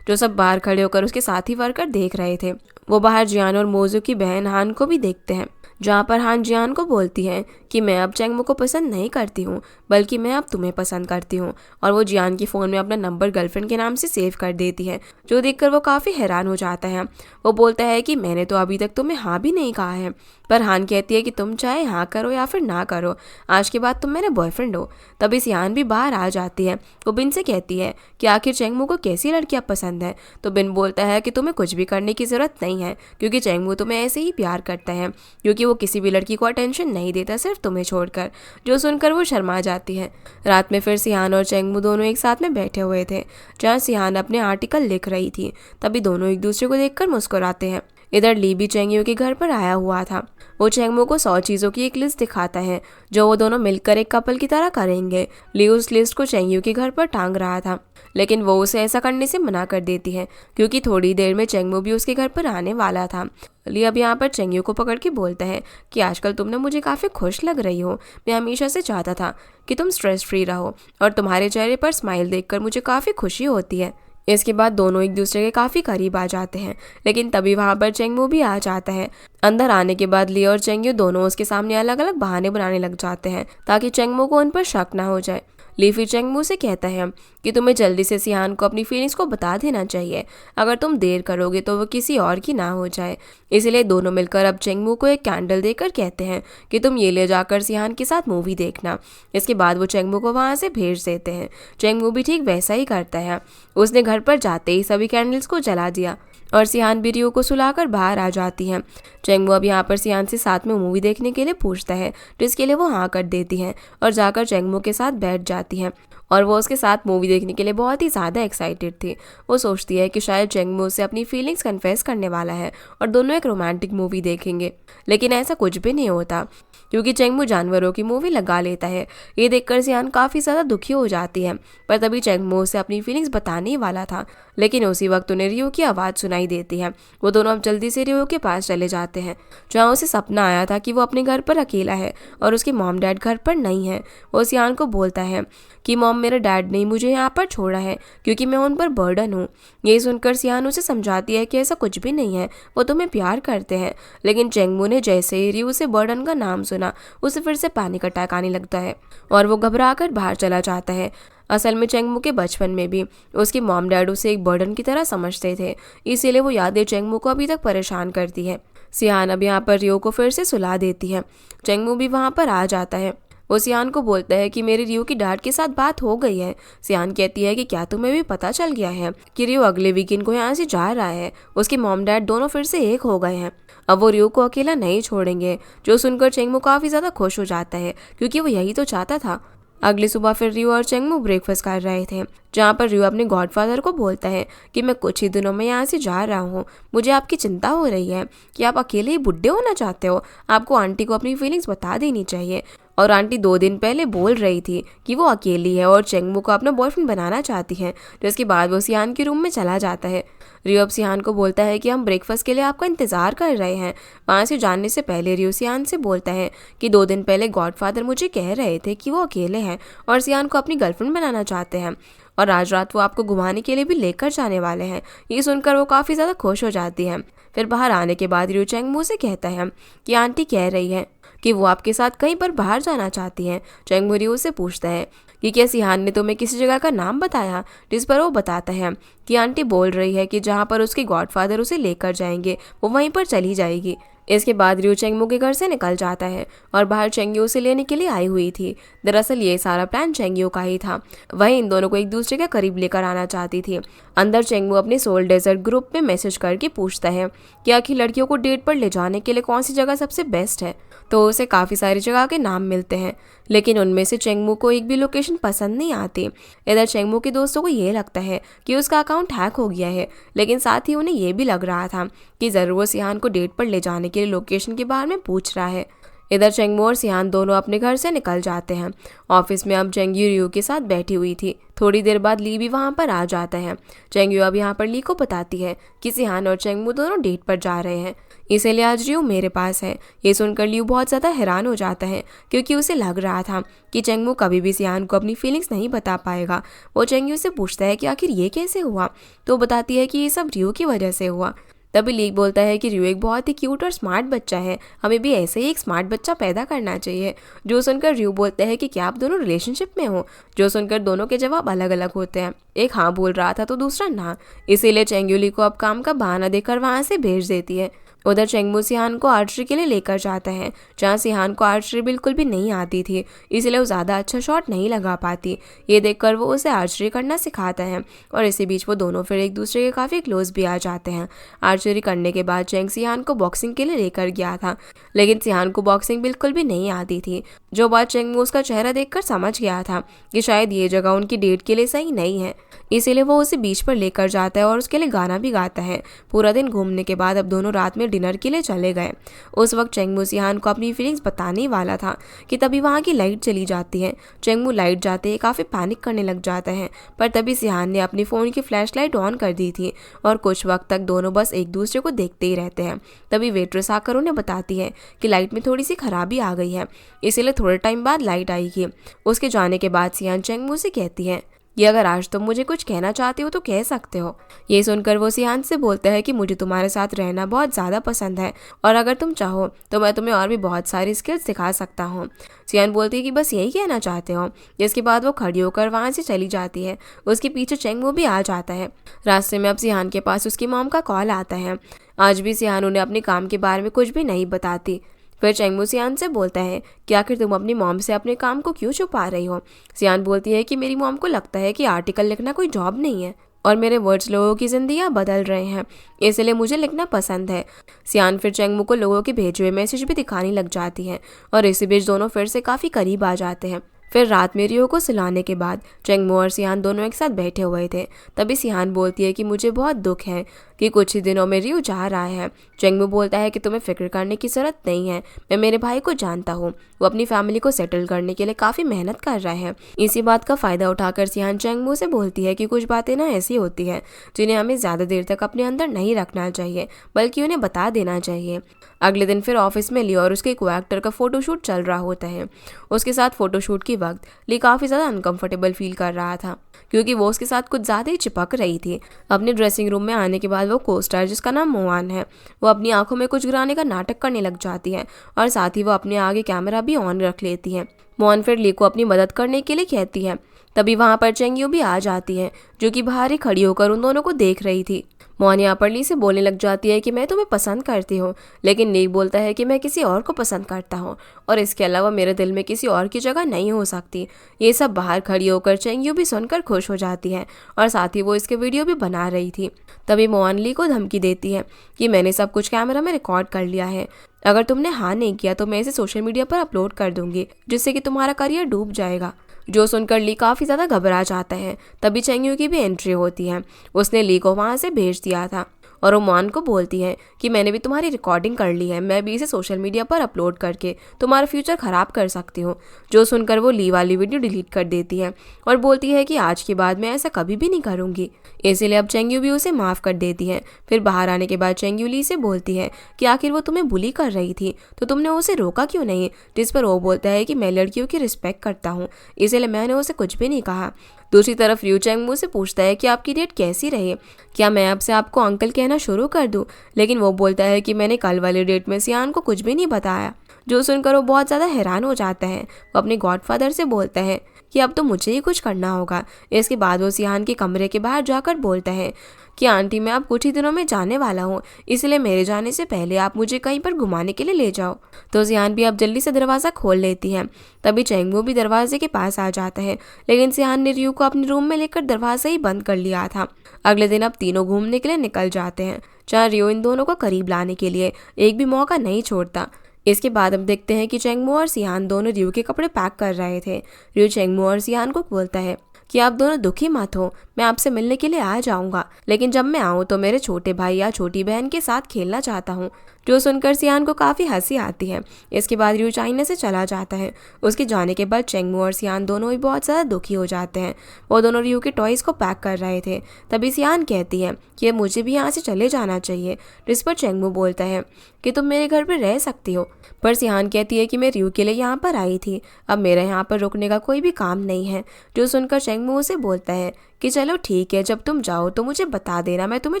जो सब बाहर खड़े होकर उसके साथी वर्कर देख रहे थे, वो बाहर जियान और मोजू की बहन हान को भी देखते हैं, जहाँ पर हान जियान को बोलती है कि मैं अब चेंगमू को पसंद नहीं करती हूँ, बल्कि मैं अब तुम्हें पसंद करती हूँ। और वो जियान के फ़ोन में अपना नंबर गर्लफ्रेंड के नाम से सेव कर देती है, जो देखकर वो काफ़ी हैरान हो जाता है। वो बोलता है कि मैंने तो अभी तक तुम्हें हाँ भी नहीं कहा है, पर हान कहती है कि तुम चाहे हाँ करो या फिर ना करो, आज के बाद तुम मेरे बॉयफ्रेंड हो। तभी सियान भी बाहर आ जाती है। वो बिन से कहती है कि आखिर चेंगमू को कैसी लड़कियां पसंद है। तो बिन बोलता है कि तुम्हें कुछ भी करने की ज़रूरत नहीं है, क्योंकि चेंगमू तुम्हें ऐसे ही प्यार करता है, क्योंकि वो किसी भी लड़की को अटेंशन नहीं देता, सिर्फ तुम्हें छोड़कर। जो सुनकर वो शर्मा जाती है। रात में फिर सियान और चेंगमू दोनों एक साथ में बैठे हुए थे, जहाँ सियान अपने आर्टिकल लिख रही थी। तभी दोनों एक दूसरे को देखकर मुस्कुराते हैं। इधर ली भी चेंगयू के घर पर आया हुआ था। वो चेंगमू को 100 चीज़ों की एक लिस्ट दिखाता है, जो वो दोनों मिलकर एक कपल की तरह करेंगे। ली उस लिस्ट को चेंगयू के घर पर टांग रहा था, लेकिन वो उसे ऐसा करने से मना कर देती है, क्योंकि थोड़ी देर में चेंगमू भी उसके घर पर आने वाला था। ली अब यहाँ पर चेंगयू को पकड़ के बोलता है कि आजकल तुमने मुझे काफ़ी खुश लग रही हो। मैं हमेशा से चाहता था कि तुम स्ट्रेस फ्री रहो, और तुम्हारे चेहरे पर स्माइल देखकर मुझे काफ़ी खुशी होती है। इसके बाद दोनों एक दूसरे के काफ़ी करीब आ जाते हैं, लेकिन तभी वहाँ पर चेंगमू भी आ जाता है। अंदर आने के बाद ली और चेंगयू दोनों उसके सामने अलग अलग बहाने बनाने लग जाते हैं, ताकि चेंगमू को उन पर शक ना हो जाए। ली फिर चेंगमू से कहता है कि तुम्हें जल्दी से सियान को अपनी फीलिंग्स को बता देना चाहिए, अगर तुम देर करोगे तो वो किसी और की ना हो जाए। इसलिए दोनों मिलकर अब चेंगमू को एक कैंडल देकर कहते हैं कि तुम ये ले जाकर सियान के साथ मूवी देखना। इसके बाद वो चेंगमू को वहाँ से भेज देते हैं। चेंगमू भी ठीक वैसा ही करता है। उसने घर पर जाते ही सभी कैंडल्स को जला दिया, और सियान भी रियो को सुलाकर बाहर आ जाती है। चेंगमू अब यहाँ पर सियान से साथ में मूवी देखने के लिए पूछता है, जिसके लिए वो हाँ कर देती है और जाकर चेंगमू के साथ बैठ जाती है। और वो उसके साथ मूवी देखने के लिए बहुत ही ज़्यादा एक्साइटेड थी। वो सोचती है कि शायद चेंगमू उसे अपनी फीलिंग्स कन्फेस करने वाला है और दोनों एक रोमांटिक मूवी देखेंगे, लेकिन ऐसा कुछ भी नहीं होता, क्योंकि चेंगमू जानवरों की मूवी लगा लेता है। ये देखकर सियान काफ़ी ज़्यादा दुखी हो जाती है, पर तभी चेंगमू उसे अपनी फीलिंग्स बताने ही वाला था, लेकिन उसी वक्त उन्हें रियो की आवाज़ सुनाई देती है। वो दोनों अब जल्दी से रियो के पास चले जाते हैं, जहाँ उसे सपना आया था कि वो अपने घर पर अकेला है और उसके मॉम डैड घर पर नहीं है। वो सियान को बोलता है कि मॉम, मेरे डैड ने मुझे यहाँ पर छोड़ा है क्योंकि मैं उन पर बर्डन हूँ। यही सुनकर सियान उसे समझाती है कि ऐसा कुछ भी नहीं है, वो तुम्हें प्यार करते हैं। लेकिन चेंगमू ने जैसे ही रियो से बर्डन का नाम सुना, उसे फिर से पैनिक अटैक आने लगता है और वो घबरा कर बाहर चला जाता है। असल में चेंगमू के बचपन में भी उसकी मॉम डैड उसे एक बर्डन की तरह समझते थे, इसीलिए वो यादें चेंगमू को अभी तक परेशान करती है। सियान अब यहाँ पर रियो को फिर से सुला देती है। चेंगमू भी वहाँ पर आ जाता है। वो सियान को बोलता है कि मेरी रियो की डैड के साथ बात हो गई है। सियान कहती है कि क्या तुम्हें भी पता चल गया है कि रियो अगले वीकेंड को यहाँ से जा रहा है। उसके मॉम डैड दोनों फिर से एक हो गए हैं, अब वो रियो को अकेला नहीं छोड़ेंगे। जो सुनकर चेंगमू काफ़ी ज़्यादा खुश हो जाता है, क्योंकि वो यही तो चाहता था। अगली सुबह फिर रियो और चेंगमू ब्रेकफास्ट कर रहे थे, जहाँ पर रियो अपने गॉडफादर को बोलता है कि मैं कुछ ही दिनों में यहाँ से जा रहा हूँ। मुझे आपकी चिंता हो रही है कि आप अकेले ही बुढ़े होना चाहते हो। आपको आंटी को अपनी फीलिंग्स बता देनी चाहिए। और आंटी 2 दिन पहले बोल रही थी कि वो अकेली है और चेंगमू को अपना बॉयफ्रेंड बनाना चाहती है। जिसके बाद वो सियान के रूम में चला जाता है। रियो अब सियान को बोलता है कि हम ब्रेकफास्ट के लिए आपका इंतज़ार कर रहे हैं। वहाँ से जाने से पहले रियो सियान से बोलता है कि 2 दिन पहले गॉडफादर मुझे कह रहे थे कि वो अकेले हैं और सियान को अपनी गर्लफ्रेंड बनाना चाहते हैं, और आज रात वो आपको घुमाने के लिए भी लेकर जाने वाले हैं। ये सुनकर वो काफ़ी ज़्यादा खुश हो जाती है। फिर बाहर आने के बाद रियो चेंगमू से कहता है कि आंटी कह रही है कि वो आपके साथ कहीं पर बाहर जाना चाहती हैं। चेंगमू रियो से पूछता है कि क्या सियान ने तुम्हें किसी जगह का नाम बताया, जिस पर वो बताता है कि आंटी बोल रही है कि जहाँ पर उसके गॉडफादर उसे लेकर जाएंगे वो वहीं पर चली जाएगी। इसके बाद रियो चेंगमू के घर से निकल जाता है और बाहर चेंगयू उसे लेने के लिए आई हुई थी। दरअसल ये सारा प्लान चेंगयू का ही था। वही इन दोनों को एक दूसरे के करीब लेकर आना चाहती थी। अंदर चेंगमू अपने सोल डेजर्ट ग्रुप में मैसेज करके पूछता है कि आखिर लड़कियों को डेट पर ले जाने के लिए कौन सी जगह सबसे बेस्ट है। तो उसे काफ़ी सारी जगह के नाम मिलते हैं, लेकिन उनमें से चेंगमू को एक भी लोकेशन पसंद नहीं आती। इधर चेंगमू के दोस्तों को ये लगता है कि उसका अकाउंट हैक हो गया है, लेकिन साथ ही उन्हें ये भी लग रहा था कि ज़रूर वो सियान को डेट पर ले जाने के लिए लोकेशन के बारे में पूछ रहा है। इधर चेंगमू और सियान दोनों अपने घर से निकल जाते हैं। ऑफिस में अब चेंगयू रियो के साथ बैठी हुई थी। थोड़ी देर बाद ली भी वहाँ पर आ जाता है। चेंगयू अब यहाँ पर ली को बताती है कि सियान और चेंगमू दोनों डेट पर जा रहे हैं, इसीलिए आज रियो मेरे पास है। ये सुनकर लियू बहुत ज़्यादा हैरान हो जाता है, क्योंकि उसे लग रहा था कि चेंगमू कभी भी सियान को अपनी फीलिंग्स नहीं बता पाएगा। वो चेंगयू से पूछता है कि आखिर ये कैसे हुआ, तो बताती है कि ये सब रियो की वजह से हुआ। तभी लीक बोलता है कि रियो एक बहुत ही क्यूट और स्मार्ट बच्चा है, हमें भी ऐसे ही एक स्मार्ट बच्चा पैदा करना चाहिए। जो सुनकर रियो बोलता है कि क्या आप दोनों रिलेशनशिप में हो। जो सुनकर दोनों के जवाब अलग अलग होते हैं, एक हाँ बोल रहा था तो दूसरा ना। इसीलिए चेंगयू ली को अब काम का बहाना देकर वहां से भेज देती है। उधर चेंगमू सिहान को आर्चरी के लिए लेकर जाता है, जहाँ सिहान को आर्चरी बिल्कुल भी नहीं आती थी, इसलिए वो ज़्यादा अच्छा शॉट नहीं लगा पाती। ये देखकर वो उसे आर्चरी करना सिखाता है और इसी बीच वो दोनों फिर एक दूसरे के काफ़ी क्लोज भी आ जाते हैं। आर्चरी करने के बाद चेंग सिहान को बॉक्सिंग के लिए लेकर गया था, लेकिन सिहान को बॉक्सिंग बिल्कुल भी नहीं आती थी। जो बात चेंगमू उसका चेहरा देखकर समझ गया था कि शायद ये जगह उनकी डेट के लिए सही नहीं है, इसीलिए वो उसे बीच पर लेकर जाता है और उसके लिए गाना भी गाता है। पूरा दिन घूमने के बाद अब दोनों रात में डिनर के लिए चले गए। उस वक्त चेंगमू सिहान को अपनी फीलिंग्स बताने ही वाला था कि तभी वहाँ की लाइट चली जाती है। चेंगमू लाइट जाते ही काफ़ी पैनिक करने लग जाता है, पर तभी सिहान ने अपनी फ़ोन की फ्लैश लाइट ऑन कर दी थी और कुछ वक्त तक दोनों बस एक दूसरे को देखते ही रहते हैं। तभी वेट्रेस आकर उन्हें बताती है कि लाइट में थोड़ी सी खराबी आ गई है, इसीलिए थोड़े टाइम बाद लाइट आएगी। उसके जाने के बाद सिहान चेंगमू से कहती है कि अगर आज तुम मुझे कुछ कहना चाहते हो तो कह सकते हो। ये सुनकर वो सिहान से बोलता है कि मुझे तुम्हारे साथ रहना बहुत ज़्यादा पसंद है और अगर तुम चाहो तो मैं तुम्हें और भी बहुत सारी स्किल्स सिखा सकता हूँ। सिहान बोलती है कि बस यही कहना चाहते हो। जिसके बाद वो खड़ी होकर वहाँ से चली जाती है। उसके पीछे चेंगमू भी आ जाता है। रास्ते में अब सिहान के पास उसकी मॉम का कॉल आता है। आज भी सिहान उन्हें अपने काम के बारे में कुछ भी नहीं बताती। फिर चेंगमू सियान से बोलता है कि आखिर तुम अपनी मॉम से अपने काम को क्यों छुपा रही हो। सियान बोलती है कि मेरी मॉम को लगता है कि आर्टिकल लिखना कोई जॉब नहीं है और मेरे वर्ड्स लोगों की जिंदगियां बदल रहे हैं, इसलिए मुझे लिखना पसंद है। सियान फिर चेंगमू को लोगों के भेजे हुए मैसेज भी दिखाने लग जाती है और इसी बीच दोनों फिर से काफ़ी करीब आ जाते हैं। फिर रात में रियो को सुलाने के बाद चेंगमू और सिहान दोनों एक साथ बैठे हुए थे। तभी सिहान बोलती है कि मुझे बहुत दुख है कि कुछ ही दिनों में रियो जा रहा है। चेंगमू बोलता है कि तुम्हें फिक्र करने की ज़रूरत नहीं है, मैं मेरे भाई को जानता हूँ, वो अपनी फैमिली को सेटल करने के लिए काफ़ी मेहनत कर रहा है। इसी बात का फ़ायदा उठाकर सिहान चेंगमू से बोलती है कि कुछ बातें ना ऐसी होती है जिन्हें हमें ज़्यादा देर तक अपने अंदर नहीं रखना चाहिए, बल्कि उन्हें बता देना चाहिए। अगले दिन फिर ऑफिस में ली और उसके को एक्टर का फोटोशूट चल रहा होता है। उसके साथ फोटोशूट के वक्त ली काफ़ी ज़्यादा अनकंफर्टेबल फील कर रहा था, क्योंकि वो उसके साथ कुछ ज़्यादा ही चिपक रही थी। अपने ड्रेसिंग रूम में आने के बाद वो कोस्टार जिसका नाम मोआन है, वो अपनी आंखों में कुछ गिराने का नाटक करने लग जाती है और साथ ही वो अपने आगे कैमरा भी ऑन रख लेती है। मोआन फिर ली को अपनी मदद करने के लिए कहती है। तभी वहाँ पर चेंगयू भी आ जाती है, जो कि बाहर ही खड़ी होकर उन दोनों को देख रही थी। मोआन यहाँ पर ली से बोलने लग जाती है कि मैं तुम्हें पसंद करती हूँ, लेकिन ली बोलता है कि मैं किसी और को पसंद करता हूँ और इसके अलावा मेरे दिल में किसी और की जगह नहीं हो सकती। ये सब बाहर खड़ी होकर चेंगयू भी सुनकर खुश हो जाती है और साथ ही वो इसके वीडियो भी बना रही थी। तभी मोआन ली को धमकी देती है कि मैंने सब कुछ कैमरा में रिकॉर्ड कर लिया है, अगर तुमने हाँ नहीं किया तो मैं इसे सोशल मीडिया पर अपलोड कर दूंगी, जिससे कि तुम्हारा करियर डूब जाएगा। जो सुनकर ली काफ़ी ज़्यादा घबरा जाता है। तभी चेंगयू की भी एंट्री होती है। उसने ली को वहाँ से भेज दिया था और वो मोआन को बोलती है कि मैंने भी तुम्हारी रिकॉर्डिंग कर ली है, मैं भी इसे सोशल मीडिया पर अपलोड करके तुम्हारा फ्यूचर ख़राब कर सकती हूँ। जो सुनकर वो ली वाली वीडियो डिलीट कर देती है और बोलती है कि आज के बाद मैं ऐसा कभी भी नहीं करूँगी। इसीलिए अब चेंगयू भी उसे माफ़ कर देती है। फिर बाहर आने के बाद चेंगयू ली से बोलती है कि आखिर वो तुम्हें बुली कर रही थी तो तुमने उसे रोका क्यों नहीं, जिस पर वो बोलता है कि मैं लड़कियों की रिस्पेक्ट करता हूँ, इसीलिए मैंने उसे कुछ भी नहीं कहा। दूसरी तरफ रियो चेंगमू से पूछता है कि आपकी डेट कैसी रही, क्या मैं अब से आपको अंकल कहना शुरू कर दूं, लेकिन वो बोलता है कि मैंने कल वाली डेट में सियान को कुछ भी नहीं बताया। जो सुनकर वो बहुत ज़्यादा हैरान हो जाता है। वो अपने गॉडफादर से बोलता है कि अब तो मुझे ही कुछ करना होगा। इसके बाद वो सियान के कमरे के बाहर जाकर बोलता है कि आंटी मैं अब कुछ ही दिनों में जाने वाला हूँ, इसलिए मेरे जाने से पहले आप मुझे कहीं पर घुमाने के लिए ले जाओ। तो सियान भी अब जल्दी से दरवाज़ा खोल लेती है। तभी चेंगमू भी दरवाजे के पास आ जाता है, लेकिन सियान ने रियो को अपने रूम में लेकर दरवाज़ा ही बंद कर लिया था। अगले दिन अब तीनों घूमने के लिए निकल जाते हैं, जहाँ रियो इन दोनों को करीब लाने के लिए एक भी मौका नहीं छोड़ता। इसके बाद हम देखते हैं कि चेंगमू और सियान दोनों रियो के कपड़े पैक कर रहे थे। रियो चेंगमू और सियान को बोलता है कि आप दोनों दुखी मत हो, मैं आपसे मिलने के लिए आ जाऊंगा, लेकिन जब मैं आऊँ तो मेरे छोटे भाई या छोटी बहन के साथ खेलना चाहता हूँ। जो सुनकर सियान को काफ़ी हंसी आती है। इसके बाद रियो चाइना से चला जाता है। उसके जाने के बाद चेंगमू और सियान दोनों ही बहुत ज़्यादा दुखी हो जाते हैं। वो दोनों रियो के टॉयज़ को पैक कर रहे थे। तभी सियान कहती है कि मुझे भी यहाँ से चले जाना चाहिए, जिस पर चेंगमू बोलता है कि तुम मेरे घर पर रह सकती हो। पर सियान कहती है कि मैं रियो के लिए यहाँ पर आई थी, अब मेरा यहाँ पर रुकने का कोई भी काम नहीं है। जो सुनकर चेंगमू उसे बोलता है कि चलो ठीक है, जब तुम जाओ तो मुझे बता देना, मैं तुम्हें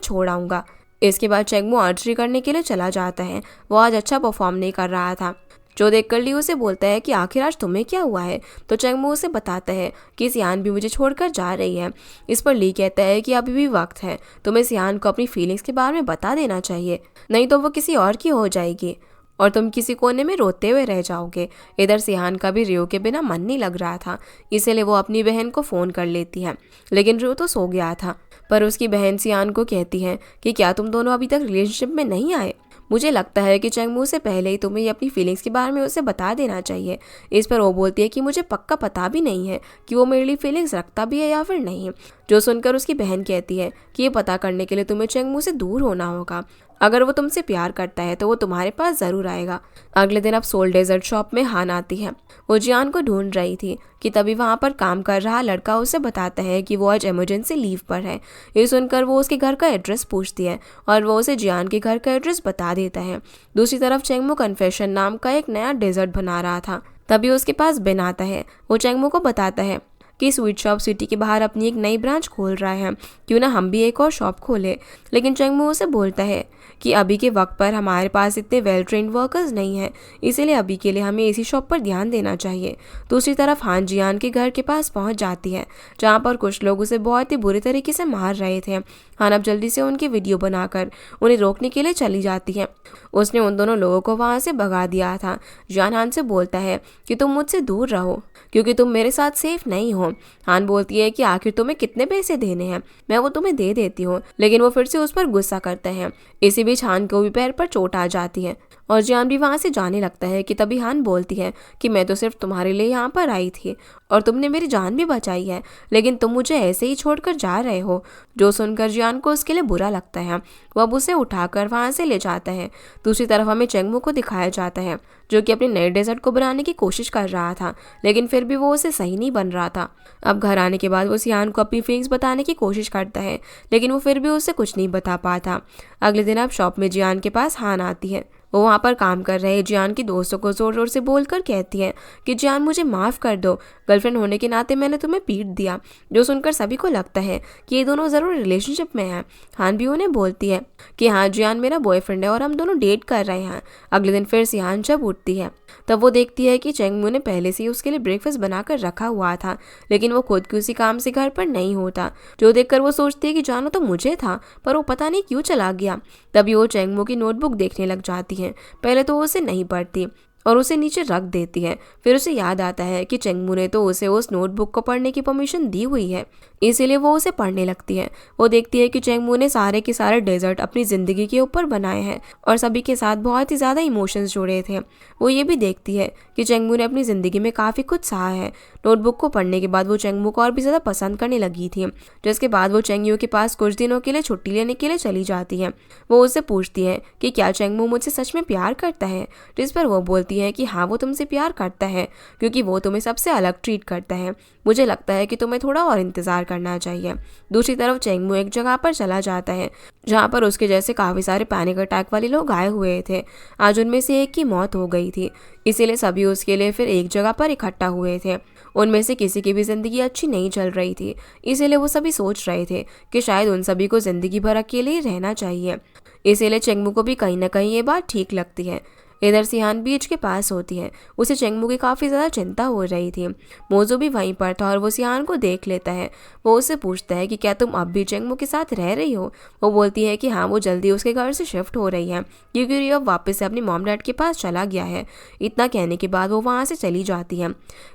छोड़ आऊँगा। इसके बाद चेंगमू आर्चरी करने के लिए चला जाता है। वो आज अच्छा परफॉर्म नहीं कर रहा था, जो देखकर ली उसे बोलता है कि आखिर आज तुम्हें क्या हुआ है। तो चेंगमू उसे बताता है कि सियान भी मुझे छोड़कर जा रही है। इस पर ली कहता है कि अभी भी वक्त है, तुम्हें सियान को अपनी फीलिंग्स के बारे में बता देना चाहिए, नहीं तो वो किसी और की हो जाएगी और तुम किसी कोने में रोते हुए रह जाओगे। इधर सियान का भी रियो के बिना मन नहीं लग रहा था, इसीलिए वो अपनी बहन को फ़ोन कर लेती है, लेकिन रियो तो सो गया था। पर उसकी बहन सियान को कहती है कि क्या तुम दोनों अभी तक रिलेशनशिप में नहीं आए। मुझे लगता है कि चेंगमू से पहले ही तुम्हें ये अपनी फीलिंग्स के बारे में उसे बता देना चाहिए। इस पर वो बोलती है कि मुझे पक्का पता भी नहीं है कि वो मेरे लिए फीलिंग्स रखता भी है या फिर नहीं। जो सुनकर उसकी बहन कहती है कि ये पता करने के लिए तुम्हें चेंगमू से दूर होना होगा। अगर वो तुमसे प्यार करता है तो वो तुम्हारे पास ज़रूर आएगा। अगले दिन अब सोल डेजर्ट शॉप में हान आती है। वो जियान को ढूंढ रही थी कि तभी वहाँ पर काम कर रहा लड़का उसे बताता है कि वो आज इमरजेंसी लीव पर है। ये सुनकर वो उसके घर का एड्रेस पूछती है और वो उसे जियान के घर का एड्रेस बता देता है। दूसरी तरफ चेंगमू कन्फेशन नाम का एक नया डेजर्ट बना रहा था। तभी उसके पास बेन आता है। वो चेंगमू को बताता है कि स्वीट शॉप सिटी के बाहर अपनी एक नई ब्रांच खोल रहा है, क्यों ना हम भी एक और शॉप खोले। लेकिन चेंगमू उसे बोलता है कि अभी के वक्त पर हमारे पास इतने वेल ट्रेंड वर्कर्स नहीं हैं, इसीलिए अभी के लिए हमें इसी शॉप पर ध्यान देना चाहिए। दूसरी तरफ हान जियान के घर के पास पहुंच जाती है, जहां पर कुछ लोग उसे बहुत ही बुरी तरीके से मार रहे थे। हान अब जल्दी से उनकी वीडियो बनाकर उन्हें रोकने के लिए चली जाती है। उसने उन दोनों लोगों को वहां से भगा दिया था। जियान हान से बोलता है कि तुम मुझसे दूर रहो क्योंकि तुम मेरे साथ सेफ नहीं हो। हान बोलती है कि आखिर तुम्हें कितने पैसे देने हैं, मैं वो तुम्हें दे देती हूँ, लेकिन वो फिर से उस पर गुस्सा करता है। इसी बीच हान को भी पैर पर चोट आ जाती है और जियान भी वहां से जाने लगता है कि तभी हान बोलती है कि मैं तो सिर्फ तुम्हारे लिए यहाँ पर आई थी और तुमने मेरी जान भी बचाई है, लेकिन तुम मुझे ऐसे ही छोड़कर जा रहे हो। जो सुनकर जियान को उसके लिए बुरा लगता है। वो अब उसे उठाकर वहां से ले जाता है। दूसरी तरफ हमें चेंगमू को दिखाया जाता है, जो कि अपने नए डेजर्ट को बनाने की कोशिश कर रहा था, लेकिन फिर भी वो उसे सही नहीं बन रहा था। अब घर आने के बाद वो सियान को अपनी फीलिंग्स बताने की कोशिश करता है, लेकिन वो फिर भी उससे कुछ नहीं बता पाता। अगले दिन अब शॉप में जियान के पास हान आती है। वो वहाँ पर काम कर रहे जियान की दोस्तों को जोर जोर से बोलकर कहती है कि जियान मुझे माफ़ कर दो, गर्लफ्रेंड होने के नाते मैंने तुम्हें पीट दिया। जो सुनकर सभी को लगता है कि ये दोनों ज़रूर रिलेशनशिप में हैं। हान भी उन्हें बोलती है कि हाँ जियान मेरा बॉयफ्रेंड है और हम दोनों डेट कर रहे हैं। अगले दिन फिर सियान जब उठती है तब वो देखती है कि चेंगमू ने पहले से ही उसके लिए ब्रेकफास्ट बनाकर रखा हुआ था, लेकिन वो खुद किसी काम से घर पर नहीं होता। जो देखकर वो सोचती है कि जाना तो मुझे था, पर वो पता नहीं क्यों चला गया। तभी वो चेंगमू की नोटबुक देखने लग जाती है। पहले तो वो उसे नहीं पढ़ती और उसे नीचे रख देती है। फिर उसे याद आता है कि चेंगमू ने तो उसे उस नोटबुक को पढ़ने की परमिशन दी हुई है, इसीलिए वो उसे पढ़ने लगती है। वो देखती है कि चेंगमू ने सारे के सारे डेजर्ट अपनी ज़िंदगी के ऊपर बनाए हैं और सभी के साथ बहुत ही ज़्यादा इमोशंस जुड़े थे। वो ये भी देखती है कि चेंगमू ने अपनी ज़िंदगी में काफ़ी कुछ सहा है। नोटबुक को पढ़ने के बाद वो चेंगमू को और भी ज़्यादा पसंद करने लगी थी, जिसके बाद वो चेंगयू के पास कुछ दिनों के लिए छुट्टी लेने के लिए चली जाती है। वो उससे पूछती है कि क्या चेंगमू मुझसे सच में प्यार करता है, जिस पर वो बोलती है कि हाँ वो तुमसे प्यार करता है क्योंकि वो तुम्हें सबसे अलग ट्रीट करता है। मुझे लगता है कि तुम्हें थोड़ा और इंतज़ार करना चाहिए। दूसरी तरफ चेंगमू एक जगह पर चला जाता है जहाँ पर उसके जैसे काफ़ी सारे पैनिक अटैक वाले लोग आए हुए थे। आज उनमें से एक की मौत हो गई थी, इसीलिए सभी उसके लिए फिर एक जगह पर इकट्ठा हुए थे। उनमें से किसी की भी ज़िंदगी अच्छी नहीं चल रही थी, इसीलिए वो सभी सोच रहे थे कि शायद उन सभी को ज़िंदगी भर अकेले ही रहना चाहिए। इसीलिए चेंगमू को भी कहीं ना कहीं ये बात ठीक लगती है। इधर सियान बीच के पास होती है। उसे चेंगमू की काफ़ी ज़्यादा चिंता हो रही थी। मोजो भी वहीं पर था और वो सियान को देख लेता है। वो उससे पूछता है कि क्या तुम अब भी चेंगमू के साथ रह रही हो। वो बोलती है कि हाँ वो जल्दी उसके घर से शिफ्ट हो रही है क्योंकि रियो वापस से अपनी मॉम डैड के पास चला गया है। इतना कहने के बाद वो वहाँ से चली जाती है।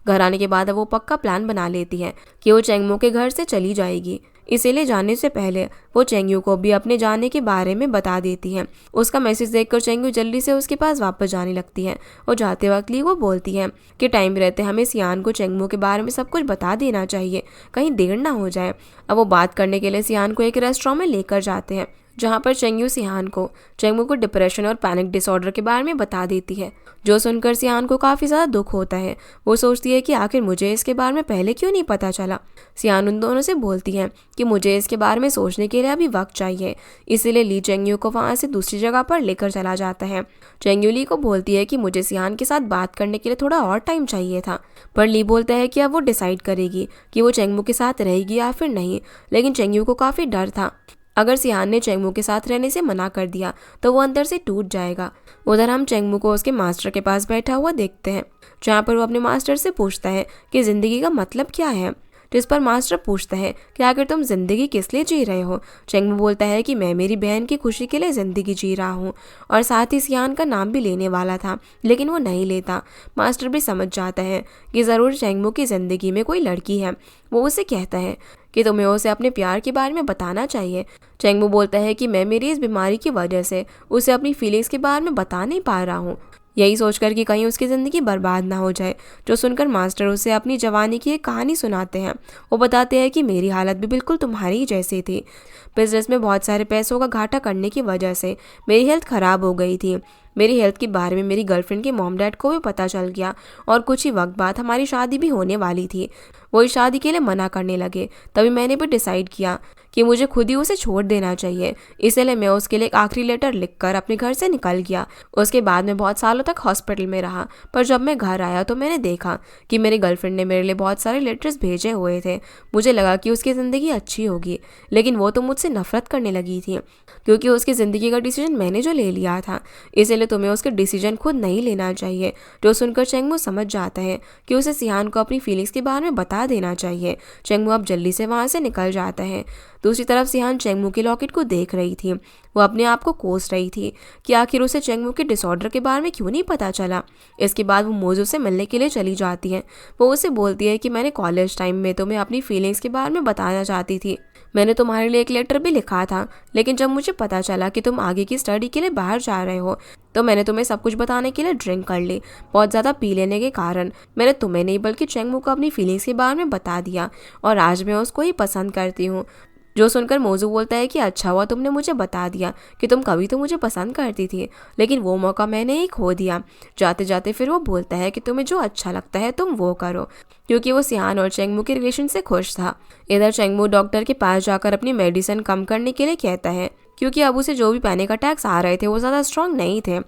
घर आने के बाद वो पक्का प्लान बना लेती है कि वो चेंगमू के घर से चली जाएगी। इसीलिए जाने से पहले वो चेंगयू को भी अपने जाने के बारे में बता देती है। उसका मैसेज देखकर चेंगयू जल्दी से उसके पास वापस जाने लगती है और जाते वक्त ली वो बोलती है कि टाइम रहते हमें सियान को चेंगमू के बारे में सब कुछ बता देना चाहिए, कहीं देर ना हो जाए। अब वो बात करने के लिए सियान को एक रेस्टोरेंट में लेकर जाते हैं जहाँ पर चेंगयू सियान को चेंगमू को डिप्रेशन और पैनिक डिसऑर्डर के बारे में बता देती है। जो सुनकर सियान को काफ़ी ज़्यादा दुख होता है। वो सोचती है कि आखिर मुझे इसके बारे में पहले क्यों नहीं पता चला। सियान उन दोनों से बोलती है कि मुझे इसके बारे में सोचने के लिए अभी वक्त चाहिए, इसीलिए ली चेंगयू को वहाँ से दूसरी जगह पर लेकर चला जाता है। चेंगयू ली को बोलती है कि मुझे सियान के साथ बात करने के लिए थोड़ा और टाइम चाहिए था, पर ली बोलता है कि अब वो डिसाइड करेगी कि वो चेंगमू के साथ रहेगी या फिर नहीं। लेकिन चेंगयू को काफ़ी डर था अगर सिहान ने चेंगमू के साथ रहने से मना कर दिया तो वो अंदर से टूट जाएगा। उधर हम चेंगमू को उसके मास्टर के पास बैठा हुआ देखते हैं, जहाँ पर वो अपने मास्टर से पूछता है कि जिंदगी का मतलब क्या है। जिस पर मास्टर पूछता है कि आखिर तुम जिंदगी किस लिए जी रहे हो। चेंगमू बोलता है कि मैं मेरी बहन की खुशी के लिए जिंदगी जी रहा हूँ, और साथ ही सियान का नाम भी लेने वाला था, लेकिन वो नहीं लेता। मास्टर भी समझ जाता है कि ज़रूर चेंगमू की ज़िंदगी में कोई लड़की है। वो उसे कहता है कि तुम्हें उसे अपने प्यार के बारे में बताना चाहिए। चेंगमू बोलता है कि मैं मेरी इस बीमारी की वजह से उसे अपनी फीलिंग्स के बारे में बता नहीं पा रहा हूँ, यही सोचकर कि कहीं उसकी ज़िंदगी बर्बाद ना हो जाए। जो सुनकर मास्टर उसे अपनी जवानी की एक कहानी सुनाते हैं। वो बताते हैं कि मेरी हालत भी बिल्कुल तुम्हारी ही जैसी थी। बिजनेस में बहुत सारे पैसों का घाटा करने की वजह से मेरी हेल्थ ख़राब हो गई थी। मेरी हेल्थ के बारे में मेरी गर्लफ्रेंड के मॉम डैड को भी पता चल गया, और कुछ ही वक्त बाद हमारी शादी भी होने वाली थी। वो इस शादी के लिए मना करने लगे। तभी मैंने भी डिसाइड किया कि मुझे खुद ही उसे छोड़ देना चाहिए। इसलिए मैं उसके लिए एक आखिरी लेटर लिखकर अपने घर से निकल गया। उसके बाद मैं बहुत सालों तक हॉस्पिटल में रहा, पर जब मैं घर आया तो मैंने देखा कि मेरी गर्लफ्रेंड ने मेरे लिए बहुत सारे लेटर्स भेजे हुए थे। मुझे लगा कि उसकी ज़िंदगी अच्छी होगी, लेकिन वो तो मुझसे नफरत करने लगी थी, क्योंकि उसकी ज़िंदगी का डिसीजन मैंने जो ले लिया था। इसलिए तुम्हें उसके डिसीजन खुद नहीं लेना चाहिए। जो सुनकर चेंगमू समझ जाता है कि उसे सिहान को अपनी फीलिंग्स के बारे में बता देना चाहिए। चेंगमू अब जल्दी से वहाँ से निकल जाता है। दूसरी तरफ सिहान चेंगमू के लॉकेट को देख रही थी। वो अपने आप को कोस रही थी कि आखिर उसे चेंगमू के डिसऑर्डर के बारे में क्यों नहीं पता चला। इसके बाद वो मोजू से मिलने के लिए चली जाती है। वो उसे बोलती है कि मैंने कॉलेज टाइम में तुम्हें अपनी फीलिंग्स के बारे में बताना चाहती थी। मैंने तुम्हारे लिए एक लेटर भी लिखा था, लेकिन जब मुझे पता चला कि तुम आगे की स्टडी के लिए बाहर जा रहे हो तो मैंने तुम्हें सब कुछ बताने के लिए ड्रिंक कर ली। बहुत ज़्यादा पी लेने के कारण मैंने तुम्हें नहीं बल्कि चेंगमू को अपनी फीलिंग्स के बारे में बता दिया, और आज मैं उसको ही पसंद करती हूँ। जो सुनकर मोजू बोलता है कि अच्छा हुआ तुमने मुझे बता दिया कि तुम कभी तो मुझे पसंद करती थी, लेकिन वो मौका मैंने ही खो दिया। जाते जाते फिर वो बोलता है कि तुम्हें जो अच्छा लगता है तुम वो करो, क्योंकि वो सिहान और चेंगमू के रिलेशन से खुश था। इधर चेंगमू डॉक्टर के पास जाकर अपनी मेडिसिन कम करने के लिए कहता है, क्योंकि अब उसे जो भी पैनिक अटैक्स आ रहे थे वो ज़्यादा स्ट्रांग नहीं थे।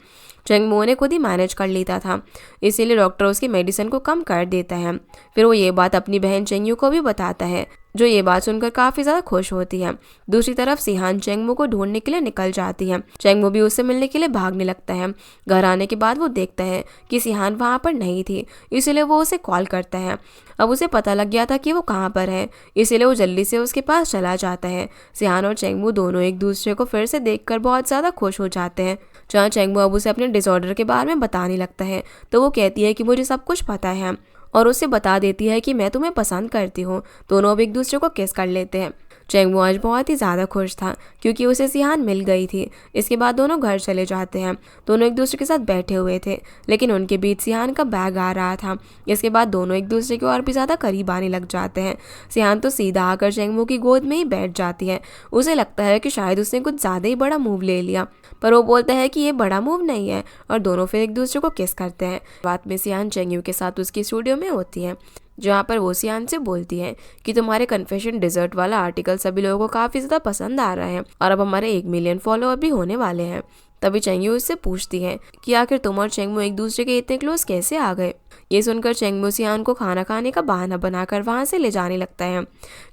चेंगमू ने खुद ही मैनेज कर लेता था, इसीलिए डॉक्टर उसकी मेडिसिन को कम कर देता है। फिर वो ये बात अपनी बहन चेंगयू को भी बताता है, जो ये बात सुनकर काफ़ी ज़्यादा खुश होती है। दूसरी तरफ सिहान चेंगमू को ढूंढने के लिए निकल जाती है। चेंगमू भी उससे मिलने के लिए भागने लगता है। घर आने के बाद वो देखता है कि सिहान वहाँ पर नहीं थी, इसीलिए वो उसे कॉल करता है। अब उसे पता लग गया था कि वो कहाँ पर है, इसीलिए वो जल्दी से उसके पास चला जाता है। सिहान और चेंगमू दोनों एक दूसरे को फिर से देखकर बहुत ज़्यादा खुश हो जाते हैं। जहाँ चेंगमू अब उसे अपने डिसऑर्डर के बारे में बताने लगता है, तो वो कहती है कि मुझे सब कुछ पता है, और उससे बता देती है कि मैं तुम्हें पसंद करती हूँ। दोनों अब एक दूसरे को किस कर लेते हैं। चेंगमू आज बहुत ही ज़्यादा खुश था, क्योंकि उसे सिहान मिल गई थी। इसके बाद दोनों घर चले जाते हैं। दोनों एक दूसरे के साथ बैठे हुए थे, लेकिन उनके बीच सिहान का बैग आ रहा था। इसके बाद दोनों एक दूसरे के और भी ज़्यादा करीब आने लग जाते हैं। सिहान तो सीधा आकर चेंगमू की गोद में ही बैठ जाती है। उसे लगता है कि शायद उसने कुछ ज़्यादा ही बड़ा मूव ले लिया, पर वो बोलता है कि ये बड़ा मूव नहीं है, और दोनों फिर एक दूसरे को किस करते हैं। बात में सिहान चेंगयू के साथ उसकी स्टूडियो में होती है, जहाँ पर वो सियान से बोलती है कि तुम्हारे कन्फेशन डिजर्ट वाला आर्टिकल सभी लोगों को काफ़ी ज़्यादा पसंद आ रहा है, और अब हमारे 1 मिलियन फॉलोअर भी होने वाले हैं। तभी चेंगयू उससे पूछती है कि आखिर तुम और चेंगमू एक दूसरे के इतने क्लोज कैसे आ गए। ये सुनकर चेंगमू सियान को खाना खाने का बहाना बनाकर वहाँ से ले जाने लगता है।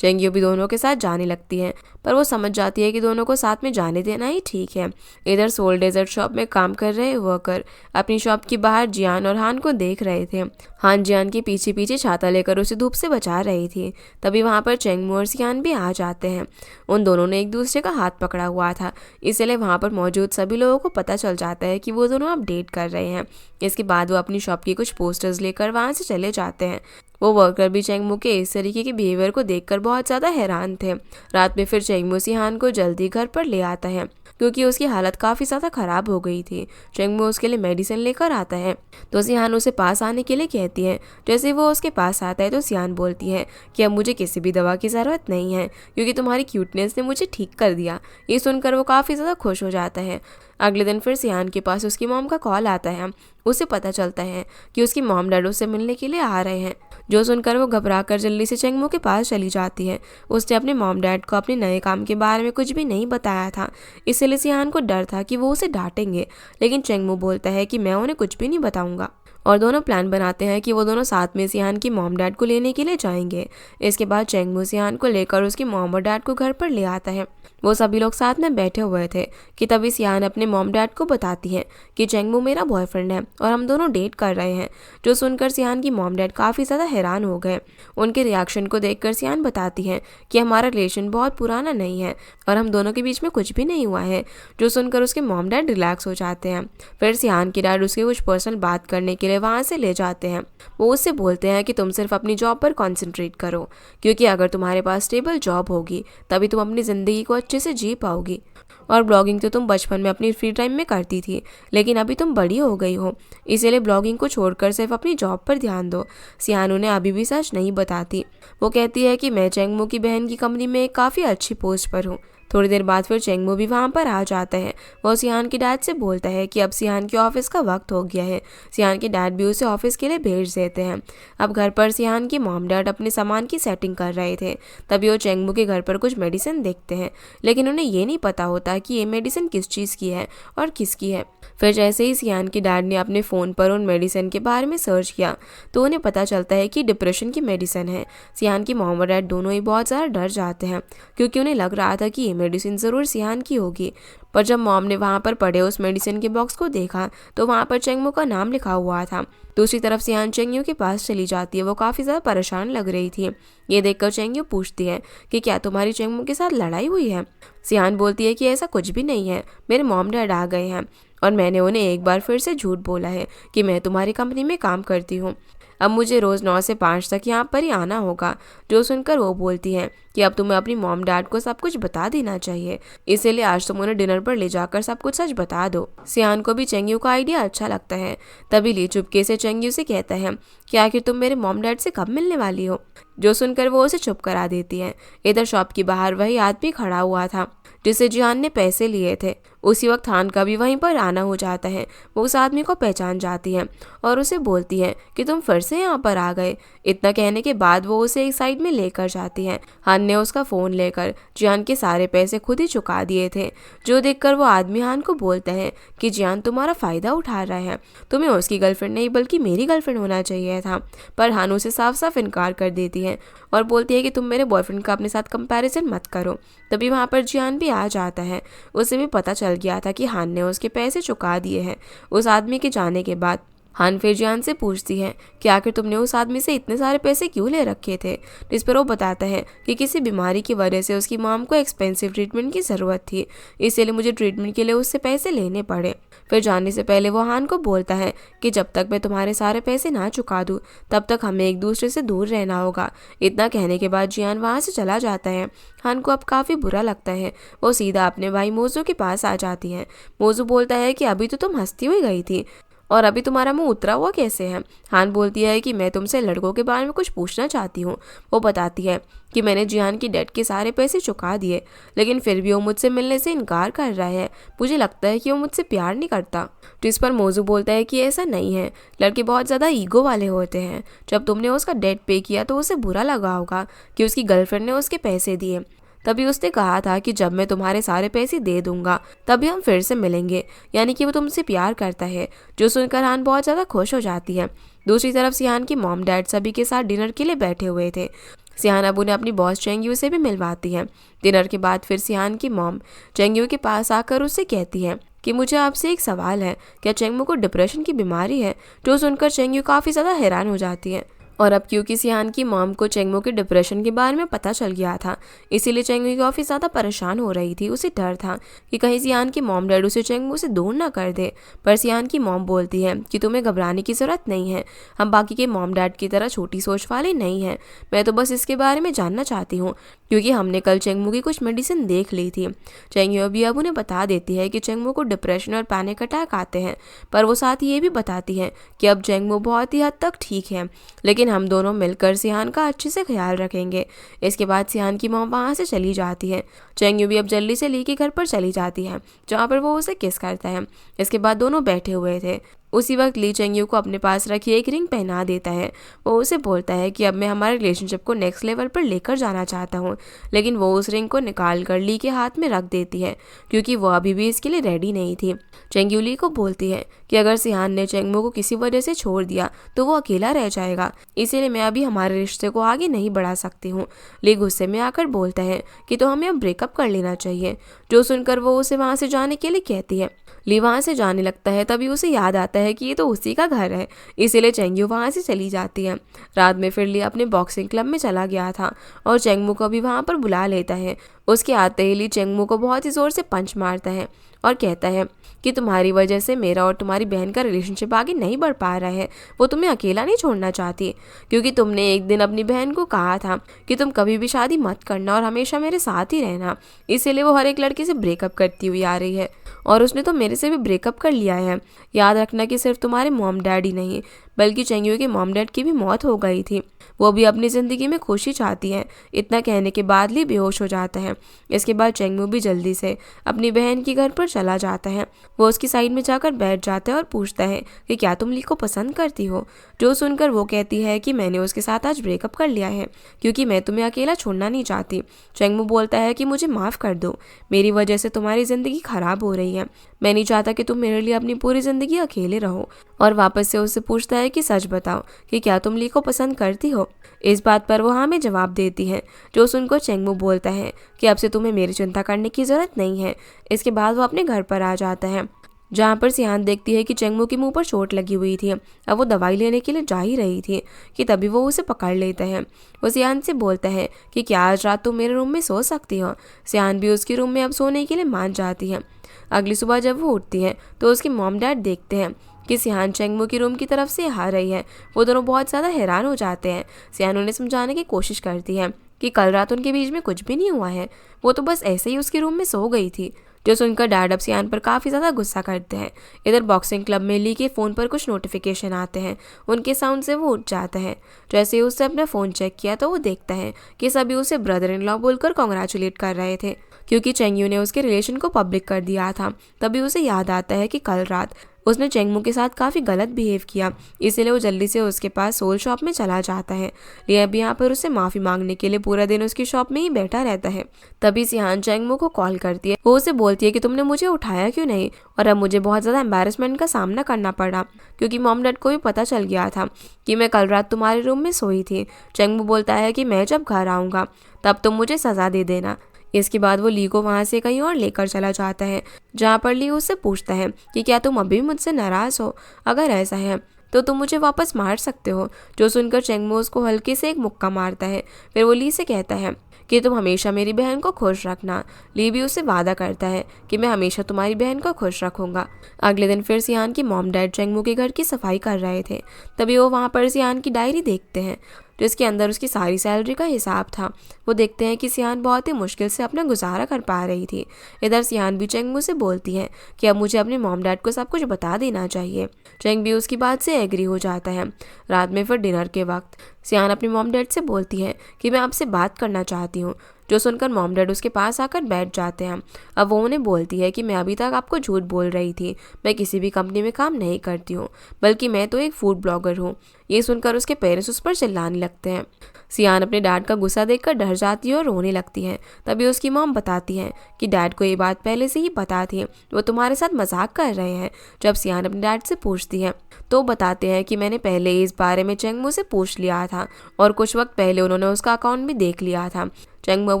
चेंगयू भी दोनों के साथ जाने लगती है, पर वो समझ जाती है कि दोनों को साथ में जाने देना ही ठीक है। इधर सोल डेजर्ट शॉप में काम कर रहे वर्कर अपनी शॉप के बाहर जियान और हान को देख रहे थे। हान जियान के पीछे पीछे छाता लेकर उसे धूप से बचा रही थी। तभी वहाँ पर चेंगमू और सियान भी आ जाते हैं। उन दोनों ने एक दूसरे का हाथ पकड़ा हुआ था, इसलिए वहाँ पर मौजूद सभी लोगों को पता चल जाता है कि वो दोनों अब डेट कर रहे हैं। इसके बाद वो अपनी शॉप की कुछ पोस्टर्स लेकर वहाँ से चले जाते हैं। वो वर्कर भी चेंगमू के इस तरीके के बिहेवियर को देखकर बहुत ज़्यादा हैरान थे। रात में फिर चेंगमू सिहान को जल्दी घर पर ले आता है, क्योंकि उसकी हालत काफ़ी ज़्यादा ख़राब हो गई थी। चेंगमू उसके लिए मेडिसिन लेकर आता है, तो सिहान उसे पास आने के लिए कहती है। जैसे वो उसके पास आता है तो सिहान बोलती है कि अब मुझे किसी भी दवा की ज़रूरत नहीं है, क्योंकि तुम्हारी क्यूटनेस ने मुझे ठीक कर दिया। ये सुनकर वो काफ़ी ज़्यादा खुश हो जाता है। अगले दिन फिर सिहान के पास उसकी मॉम का कॉल आता है। उसे पता चलता है कि उसकी मॉम डैड उससे मिलने के लिए आ रहे हैं, जो सुनकर वो घबराकर जल्दी से चेंगमू के पास चली जाती है। उसने अपने मॉम डैड को अपने नए काम के बारे में कुछ भी नहीं बताया था, इसलिए सिहान को डर था कि वो उसे डांटेंगे, लेकिन चेंगमू बोलता है कि मैं उन्हें कुछ भी नहीं बताऊंगा, और दोनों प्लान बनाते हैं कि वो दोनों साथ में सियान की मॉम डैड को लेने के लिए जाएंगे। इसके बाद चेंगमू सियान को लेकर उसकी मॉम और डैड को घर पर ले आता है। वो सभी लोग साथ में बैठे हुए थे कि तभी सियान अपने मॉम डैड को बताती है कि चेंगमू मेरा बॉयफ्रेंड है और हम दोनों डेट कर रहे हैं। जो सुनकर सियान की मॉम डैड काफ़ी ज़्यादा हैरान हो गए। उनके रिएक्शन को देखकर सियान बताती है कि हमारा रिलेशन बहुत पुराना नहीं है और हम दोनों के बीच में कुछ भी नहीं हुआ है। जो सुनकर उसके मॉम डैड रिलैक्स हो जाते हैं। फिर सियान के डैड उसके कुछ पर्सनल बात करने के लिए वहाँ से ले जाते हैं। वो उससे बोलते हैं कि तुम सिर्फ अपनी जॉब पर कॉन्सेंट्रेट करो, क्योंकि अगर तुम्हारे पास स्टेबल जॉब होगी तभी तुम अपनी ज़िंदगी को अच्छे से जी पाओगी। और ब्लॉगिंग तो तुम बचपन में अपनी फ्री टाइम में करती थी, लेकिन अभी तुम बड़ी हो गई हो, इसीलिए ब्लॉगिंग को छोड़कर सिर्फ अपनी जॉब पर ध्यान दो। सियान उन्हें अभी भी सच नहीं बताती। वो कहती है कि मैं चेंगमू की बहन की कंपनी में एक काफ़ी अच्छी पोस्ट पर हूँ। थोड़ी देर बाद फिर चेंगमू भी वहाँ पर आ जाता है। वो सियान के डैड से बोलता है कि अब सियान के ऑफिस का वक्त हो गया है। सियान के डैड भी उसे ऑफिस के लिए भेज देते हैं। अब घर पर सियान की मॉम डैड अपने सामान की सेटिंग कर रहे थे। तभी वो चेंगमू के घर पर कुछ मेडिसिन देखते हैं, लेकिन उन्हें ये नहीं पता होता कि ये मेडिसिन किस चीज़ की है और किसकी है। फिर जैसे ही सियान के डैड ने अपने फ़ोन पर उन मेडिसिन के बारे में सर्च किया तो उन्हें पता चलता है कि डिप्रेशन की मेडिसिन है। सियान की मॉम और डैड दोनों ही बहुत ज़्यादा डर जाते हैं, क्योंकि उन्हें लग रहा था कि ये मेडिसिन ज़रूर सियान की होगी। पर जब मॉम ने वहाँ पर पड़े उस मेडिसिन के बॉक्स को देखा तो वहाँ पर चेंगमू का नाम लिखा हुआ था। दूसरी तरफ सियान चेंगयू के पास चली जाती है। वो काफ़ी ज़्यादा परेशान लग रही थी। ये देखकर चेंगयू पूछती है कि क्या तुम्हारी चेंगमू के साथ लड़ाई हुई है। सियान बोलती है कि ऐसा कुछ भी नहीं है, मेरे मॉम डैड आ गए हैं और मैंने उन्हें एक बार फिर से झूठ बोला है कि मैं तुम्हारी कंपनी में काम करती हूँ। अब मुझे रोज़ 9 से 5 तक यहाँ पर ही आना होगा। जो सुनकर वो बोलती है कि अब तुम्हें अपनी मॉम डैड को सब कुछ बता देना चाहिए, इसीलिए आज तुम उन्हें डिनर पर ले जाकर सब कुछ सच बता दो। सियान को भी चेंगयू का आइडिया अच्छा लगता है। तभी ली चुपके से चेंगयू से कहता है कि आखिर तुम मेरे मॉम डैड से कब मिलने वाली हो। जो सुनकर वो उसे चुप करा देती है। इधर शॉप के बाहर वही आदमी खड़ा हुआ था जिसे जियान ने पैसे लिए थे। उसी वक्त हान का भी वहीं पर आना हो जाता है। वो उस आदमी को पहचान जाती है और उसे बोलती है कि तुम फिर से यहाँ पर आ गए। इतना कहने के बाद वो उसे एक साइड में लेकर जाती है। हान ने उसका फ़ोन लेकर जियान के सारे पैसे खुद ही चुका दिए थे। जो देखकर वो आदमी हान को बोलता है कि जियान तुम्हारा फ़ायदा उठा रहा है, तुम्हें उसकी गर्लफ्रेंड नहीं बल्कि मेरी गर्लफ्रेंड होना चाहिए था। पर हान उसे साफ साफ इनकार कर देती है और बोलती है कि तुम मेरे बॉयफ्रेंड का अपने साथ कंपैरिजन मत करो। तभी वहाँ पर जियान भी आ जाता है। उसे भी पता चल गया था कि हान ने उसके पैसे चुका दिए हैं। उस आदमी के जाने के बाद हान फिर जियान से पूछती है कि आखिर तुमने उस आदमी से इतने सारे पैसे क्यों ले रखे थे। जिस पर वो बताता है कि किसी बीमारी की वजह से उसकी मॉम को एक्सपेंसिव ट्रीटमेंट की ज़रूरत थी, इसीलिए मुझे ट्रीटमेंट के लिए उससे पैसे लेने पड़े। फिर जाने से पहले वो हान को बोलता है कि जब तक मैं तुम्हारे सारे पैसे ना चुका दूँ तब तक हमें एक दूसरे से दूर रहना होगा। इतना कहने के बाद जियान वहाँ से चला जाता है। हान को अब काफ़ी बुरा लगता है। वो सीधा अपने भाई मोजू के पास आ जाती है। मोजू बोलता है कि अभी तो तुम हंसती हुई गई थी और अभी तुम्हारा मुंह उतरा हुआ कैसे है। हान बोलती है कि मैं तुमसे लड़कों के बारे में कुछ पूछना चाहती हूँ। वो बताती है कि मैंने जियान की डेट के सारे पैसे चुका दिए, लेकिन फिर भी वो मुझसे मिलने से इनकार कर रहा है। मुझे लगता है कि वो मुझसे प्यार नहीं करता। जिस पर मोजू बोलता है कि ऐसा नहीं है, लड़के बहुत ज़्यादा ईगो वाले होते हैं। जब तुमने उसका डेट पे किया तो उसे बुरा लगा होगा कि उसकी गर्लफ्रेंड ने उसके पैसे दिए। तभी उसने कहा था कि जब मैं तुम्हारे सारे पैसे दे दूंगा तभी हम फिर से मिलेंगे, यानी कि वो तुमसे प्यार करता है। जो सुनकर हान बहुत ज़्यादा खुश हो जाती है। दूसरी तरफ सियान की मॉम डैड सभी के साथ डिनर के लिए बैठे हुए थे। सियान अब उन्हें अपनी बॉस चेंगयू से भी मिलवाती है। डिनर के बाद फिर सियान की मॉम चेंगयू के पास आकर उससे कहती है कि मुझे आपसे एक सवाल है, क्या चेंगमू को डिप्रेशन की बीमारी है। जो सुनकर चेंगयू काफ़ी ज़्यादा हैरान हो जाती है। और अब क्योंकि सियान की मॉम को चेंगमू के डिप्रेशन के बारे में पता चल गया था, इसीलिए चेंगमू काफ़ी ज़्यादा परेशान हो रही थी। उसे डर था कि कहीं सियान की मॉम डैड उसे चेंगमू से दूर ना कर दे। पर सियान की मॉम बोलती है कि तुम्हें घबराने की ज़रूरत नहीं है, हम बाकी के मॉम डैड की तरह छोटी सोच वाले नहीं हैं। मैं तो बस इसके बारे में जानना चाहती हूँ क्योंकि हमने कल चेंगमू की कुछ मेडिसिन देख ली थी। चेंगयू भी अब उन्हें बता देती है कि चेंगमू को डिप्रेशन और पैनिक अटैक आते हैं, पर वो साथ ये भी बताती है कि अब चेंगमू बहुत ही हद तक ठीक है, लेकिन हम दोनों मिलकर सियान का अच्छे से ख्याल रखेंगे। इसके बाद सियान की मॉम वहाँ से चली जाती है। चेंगयू भी अब जल्दी से ली के घर पर चली जाती है, जहाँ पर वो उसे किस करता है। इसके बाद दोनों बैठे हुए थे। उसी वक्त ली चेंगयू को अपने पास रखी एक रिंग पहना देता है। वो उसे बोलता है कि अब मैं हमारे रिलेशनशिप को नेक्स्ट लेवल पर लेकर जाना चाहता हूँ, लेकिन वो उस रिंग को निकाल कर ली के हाथ में रख देती है क्योंकि वो अभी भी इसके लिए रेडी नहीं थी। चेंगयू ली को बोलती है कि अगर सिहान ने चेंगमो को किसी वजह से छोड़ दिया तो वो अकेला रह जाएगा, इसीलिए मैं अभी हमारे रिश्ते को आगे नहीं बढ़ा सकती हूँ। ली गुस्से में आकर बोलता है कि तो हमें अब ब्रेकअप कर लेना चाहिए, जो सुनकर वो उसे वहाँ से जाने के लिए कहती है। ली वहाँ से जाने लगता है, तभी उसे याद आता है कि ये तो उसी का घर है, इसीलिए चेंगयू वहाँ से चली जाती है। रात में फिर ली अपने बॉक्सिंग क्लब में चला गया था और चेंगमू को भी वहाँ पर बुला लेता है। उसके आते ही ली चेंगमू को बहुत ही ज़ोर से पंच मारता है और कहता है कि तुम्हारी वजह से मेरा और तुम्हारी बहन का रिलेशनशिप आगे नहीं बढ़ पा रहा है। वो तुम्हें अकेला नहीं छोड़ना चाहती क्योंकि तुमने एक दिन अपनी बहन को कहा था कि तुम कभी भी शादी मत करना और हमेशा मेरे साथ ही रहना, इसीलिए वो हर एक लड़के से ब्रेकअप करती हुई आ रही है और उसने तो मेरे से भी ब्रेकअप कर लिया है। याद रखना कि सिर्फ तुम्हारे मॉम डैडी नहीं बल्कि चेंगयू के मॉम डैड की भी मौत हो गई थी, वो भी अपनी ज़िंदगी में खुशी चाहती है। इतना कहने के बाद ली बेहोश हो जाता है। इसके बाद चेंगमू भी जल्दी से अपनी बहन के घर पर चला जाता है। वो उसकी साइड में जाकर बैठ जाता है और पूछता है कि क्या तुम ली को पसंद करती हो, जो सुनकर वो कहती है कि मैंने उसके साथ आज ब्रेकअप कर लिया है क्योंकि मैं तुम्हें अकेला छोड़ना नहीं चाहती। चेंगमू बोलता है कि मुझे माफ़ कर दो, मेरी वजह से तुम्हारी ज़िंदगी ख़राब हो रही है, मैं नहीं चाहता कि तुम मेरे लिए अपनी पूरी ज़िंदगी अकेले रहो। और वापस से उससे पूछता है कि सच बताओ कि क्या तुम ली को पसंद करती हो। इस बात पर वो हाँ में जवाब देती है, जो सुनकर चेंगमू बोलता है कि अब से तुम्हें मेरी चिंता करने की ज़रूरत नहीं है। इसके बाद वो अपने घर पर आ जाता है, जहाँ पर सिहान देखती है कि चेंगमू के मुंह पर चोट लगी हुई थी। अब वो दवाई लेने के लिए जा ही रही थी कि तभी वो उसे पकड़ लेता है। वो सिहान से बोलता है कि क्या आज रात तुम मेरे रूम में सो सकती हो। सिहान भी उसके रूम में अब सोने के लिए मान जाती है। अगली सुबह जब वो उठती है तो उसके मॉम डैड देखते हैं कि सिहान चेंगमू की रूम की तरफ से आ रही है। वो दोनों बहुत ज़्यादा हैरान हो जाते हैं। सिहान उन्हें समझाने की कोशिश करती है कि कल रात उनके बीच में कुछ भी नहीं हुआ है, वो तो बस ऐसे ही उसके रूम में सो गई थी, जो सुनकर डैड अब सियान पर काफ़ी ज़्यादा गुस्सा करते हैं। इधर बॉक्सिंग क्लब में ली के फ़ोन पर कुछ नोटिफिकेशन आते हैं, उनके साउंड से वो उठ जाता है। जैसे ही उसने अपना फ़ोन चेक किया तो वो देखता है कि सभी उसे ब्रदर इन लॉ बोलकर कॉन्ग्रेचुलेट कर रहे थे क्योंकि चेंगयू ने उसके रिलेशन को पब्लिक कर दिया था। तभी उसे याद आता है कि कल रात उसने चेंगमू के साथ काफ़ी गलत बिहेव किया, इसीलिए वो जल्दी से उसके पास सोल शॉप में चला जाता है। लिया भी यहाँ पर उससे माफ़ी मांगने के लिए पूरा दिन उसकी शॉप में ही बैठा रहता है। तभी सिहान चेंगमू को कॉल करती है। वो उसे बोलती है कि तुमने मुझे उठाया क्यों नहीं, और अब मुझे बहुत ज़्यादा एम्बैरेसमेंट का सामना करना पड़ा क्योंकि मॉम डैड को भी पता चल गया था कि मैं कल रात तुम्हारे रूम में सोई थी। चेंगमू बोलता है कि मैं जब घर आऊँगा तब तुम मुझे सज़ा दे देना। इसके बाद वो ली को वहाँ से कहीं और लेकर चला जाता है, जहाँ पर ली उससे पूछता है कि क्या तुम अभी भी मुझसे नाराज़ हो, अगर ऐसा है तो तुम मुझे वापस मार सकते हो। जो सुनकर चेंगमू उसको हल्के से एक मुक्का मारता है। फिर वो ली से कहता है कि तुम हमेशा मेरी बहन को खुश रखना। ली भी उससे वादा करता है कि मैं हमेशा तुम्हारी बहन को खुश रखूंगा। अगले दिन फिर सियान की मॉम डैड चेंगमू के घर की सफाई कर रहे थे। तभी वो वहाँ पर सियान की डायरी देखते हैं, जिसके अंदर उसकी सारी सैलरी का हिसाब था। वो देखते हैं कि सियान बहुत ही मुश्किल से अपना गुजारा कर पा रही थी। इधर सियान भी चेंगमू से बोलती है कि अब मुझे अपने मॉम डैड को सब कुछ बता देना चाहिए। चेंग भी उसकी बात से एग्री हो जाता है। रात में फिर डिनर के वक्त सियान अपनी मॉम डैड से बोलती है कि मैं आपसे बात करना चाहती हूँ। जो सुनकर मॉम डैड उसके पास आकर बैठ जाते हैं। अब वो उन्हें बोलती है कि मैं अभी तक आपको झूठ बोल रही थी, मैं किसी भी कंपनी में काम नहीं करती हूँ, बल्कि मैं तो एक फूड ब्लॉगर हूँ। ये सुनकर उसके पेरेंट्स उस पर चिल्लाने लगते हैं। सियान अपने डैड का गुस्सा देखकर डर जाती है और रोने लगती है। तभी उसकी मॉम बताती है कि डैड को ये बात पहले से ही पता थी, वो तुम्हारे साथ मजाक कर रहे हैं। जब सियान अपने डैड से पूछती है तो बताते हैं कि मैंने पहले इस बारे में चेंगमू से पूछ लिया था और कुछ वक्त पहले उन्होंने उसका अकाउंट भी देख लिया था। चेंगमू अब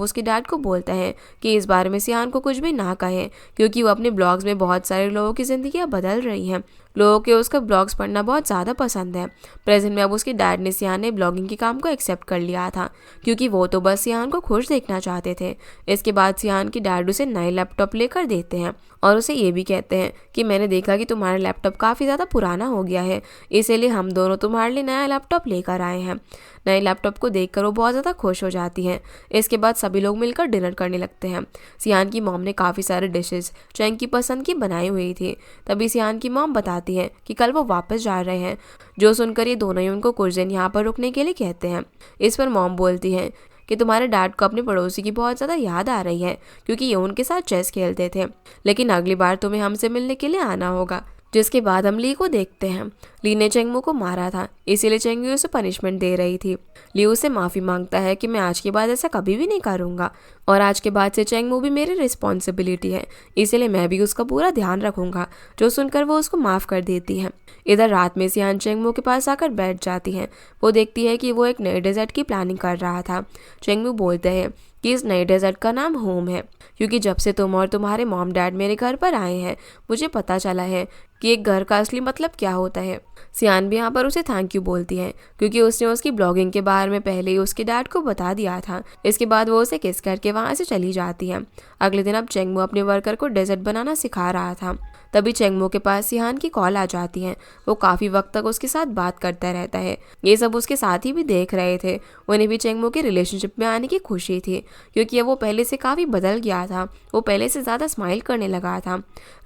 उसके डैड को बोलता है कि इस बारे में सियान को कुछ भी ना कहे, क्योंकि वो अपने ब्लॉग्स में बहुत सारे लोगों की ज़िंदगियाँ बदल रही हैं। लोगों के उसका ब्लॉग्स पढ़ना बहुत ज़्यादा पसंद है। प्रेजेंट में अब उसके डैड ने सियान ने ब्लॉगिंग के काम को एक्सेप्ट कर लिया था, क्योंकि वो तो बस सियान को खुश देखना चाहते थे। इसके बाद सियान की डैड उसे नए लैपटॉप लेकर देते हैं और उसे ये भी कहते हैं कि मैंने देखा कि तुम्हारा लैपटॉप काफ़ी ज़्यादा पुराना हो गया है, इसीलिए हम दोनों तुम्हारे लिए नया लैपटॉप लेकर आए हैं। नए लैपटॉप को देखकर वो बहुत ज़्यादा खुश हो जाती हैं। इसके बाद सभी लोग मिलकर डिनर करने लगते हैं। सियान की मॉम ने काफ़ी सारे डिशेस चेंग की पसंद की बनाई हुई थी। तभी सियान की मॉम बताती है कि कल वो वापस जा रहे हैं। जो सुनकर ये दोनों ही उनको कुछ दिन यहाँ पर रुकने के लिए कहते हैं। इस पर मॉम बोलती है कि तुम्हारे डैड को अपने पड़ोसी की बहुत ज़्यादा याद आ रही है, क्योंकि ये उनके साथ चेस खेलते थे, लेकिन अगली बार तुम्हें हमसे मिलने के लिए आना होगा। जिसके बाद हम ली को देखते हैं। ली ने चेंगमू को मारा था, इसीलिए चेंगमू उसे पनिशमेंट दे रही थी। ली उसे माफ़ी मांगता है कि मैं आज के बाद ऐसा कभी भी नहीं करूँगा और आज के बाद से चेंगमू भी मेरी रिस्पॉन्सिबिलिटी है, इसीलिए मैं भी उसका पूरा ध्यान रखूँगा। जो सुनकर वो उसको माफ़ कर देती है। इधर रात में सियान चेंगमू के पास आकर बैठ जाती है। वो देखती है कि वो एक नए डेजर्ट की प्लानिंग कर रहा था। चेंगमू बोलते हैं कि इस नए डेजर्ट का नाम होम है, क्योंकि जब से तुम और तुम्हारे मॉम डैड मेरे घर पर आए हैं मुझे पता चला है कि एक घर का असली मतलब क्या होता है। सियान भी यहाँ पर उसे थैंक यू बोलती है, क्योंकि उसने उसकी ब्लॉगिंग के बारे में पहले ही उसके डैड को बता दिया था। इसके बाद वो उसे किस करके वहाँ से चली जाती है। अगले दिन अब चेंगमू अपने वर्कर को डेजर्ट बनाना सिखा रहा था। तभी चेंगमू के पास सियान की कॉल आ जाती है। वो काफ़ी वक्त तक उसके साथ बात करता रहता है। ये सब उसके साथी भी देख रहे थे। उन्हें भी चेंगमू के रिलेशनशिप में आने की खुशी थी, क्योंकि अब वो पहले से काफ़ी बदल गया था। वो पहले से ज़्यादा स्माइल करने लगा था।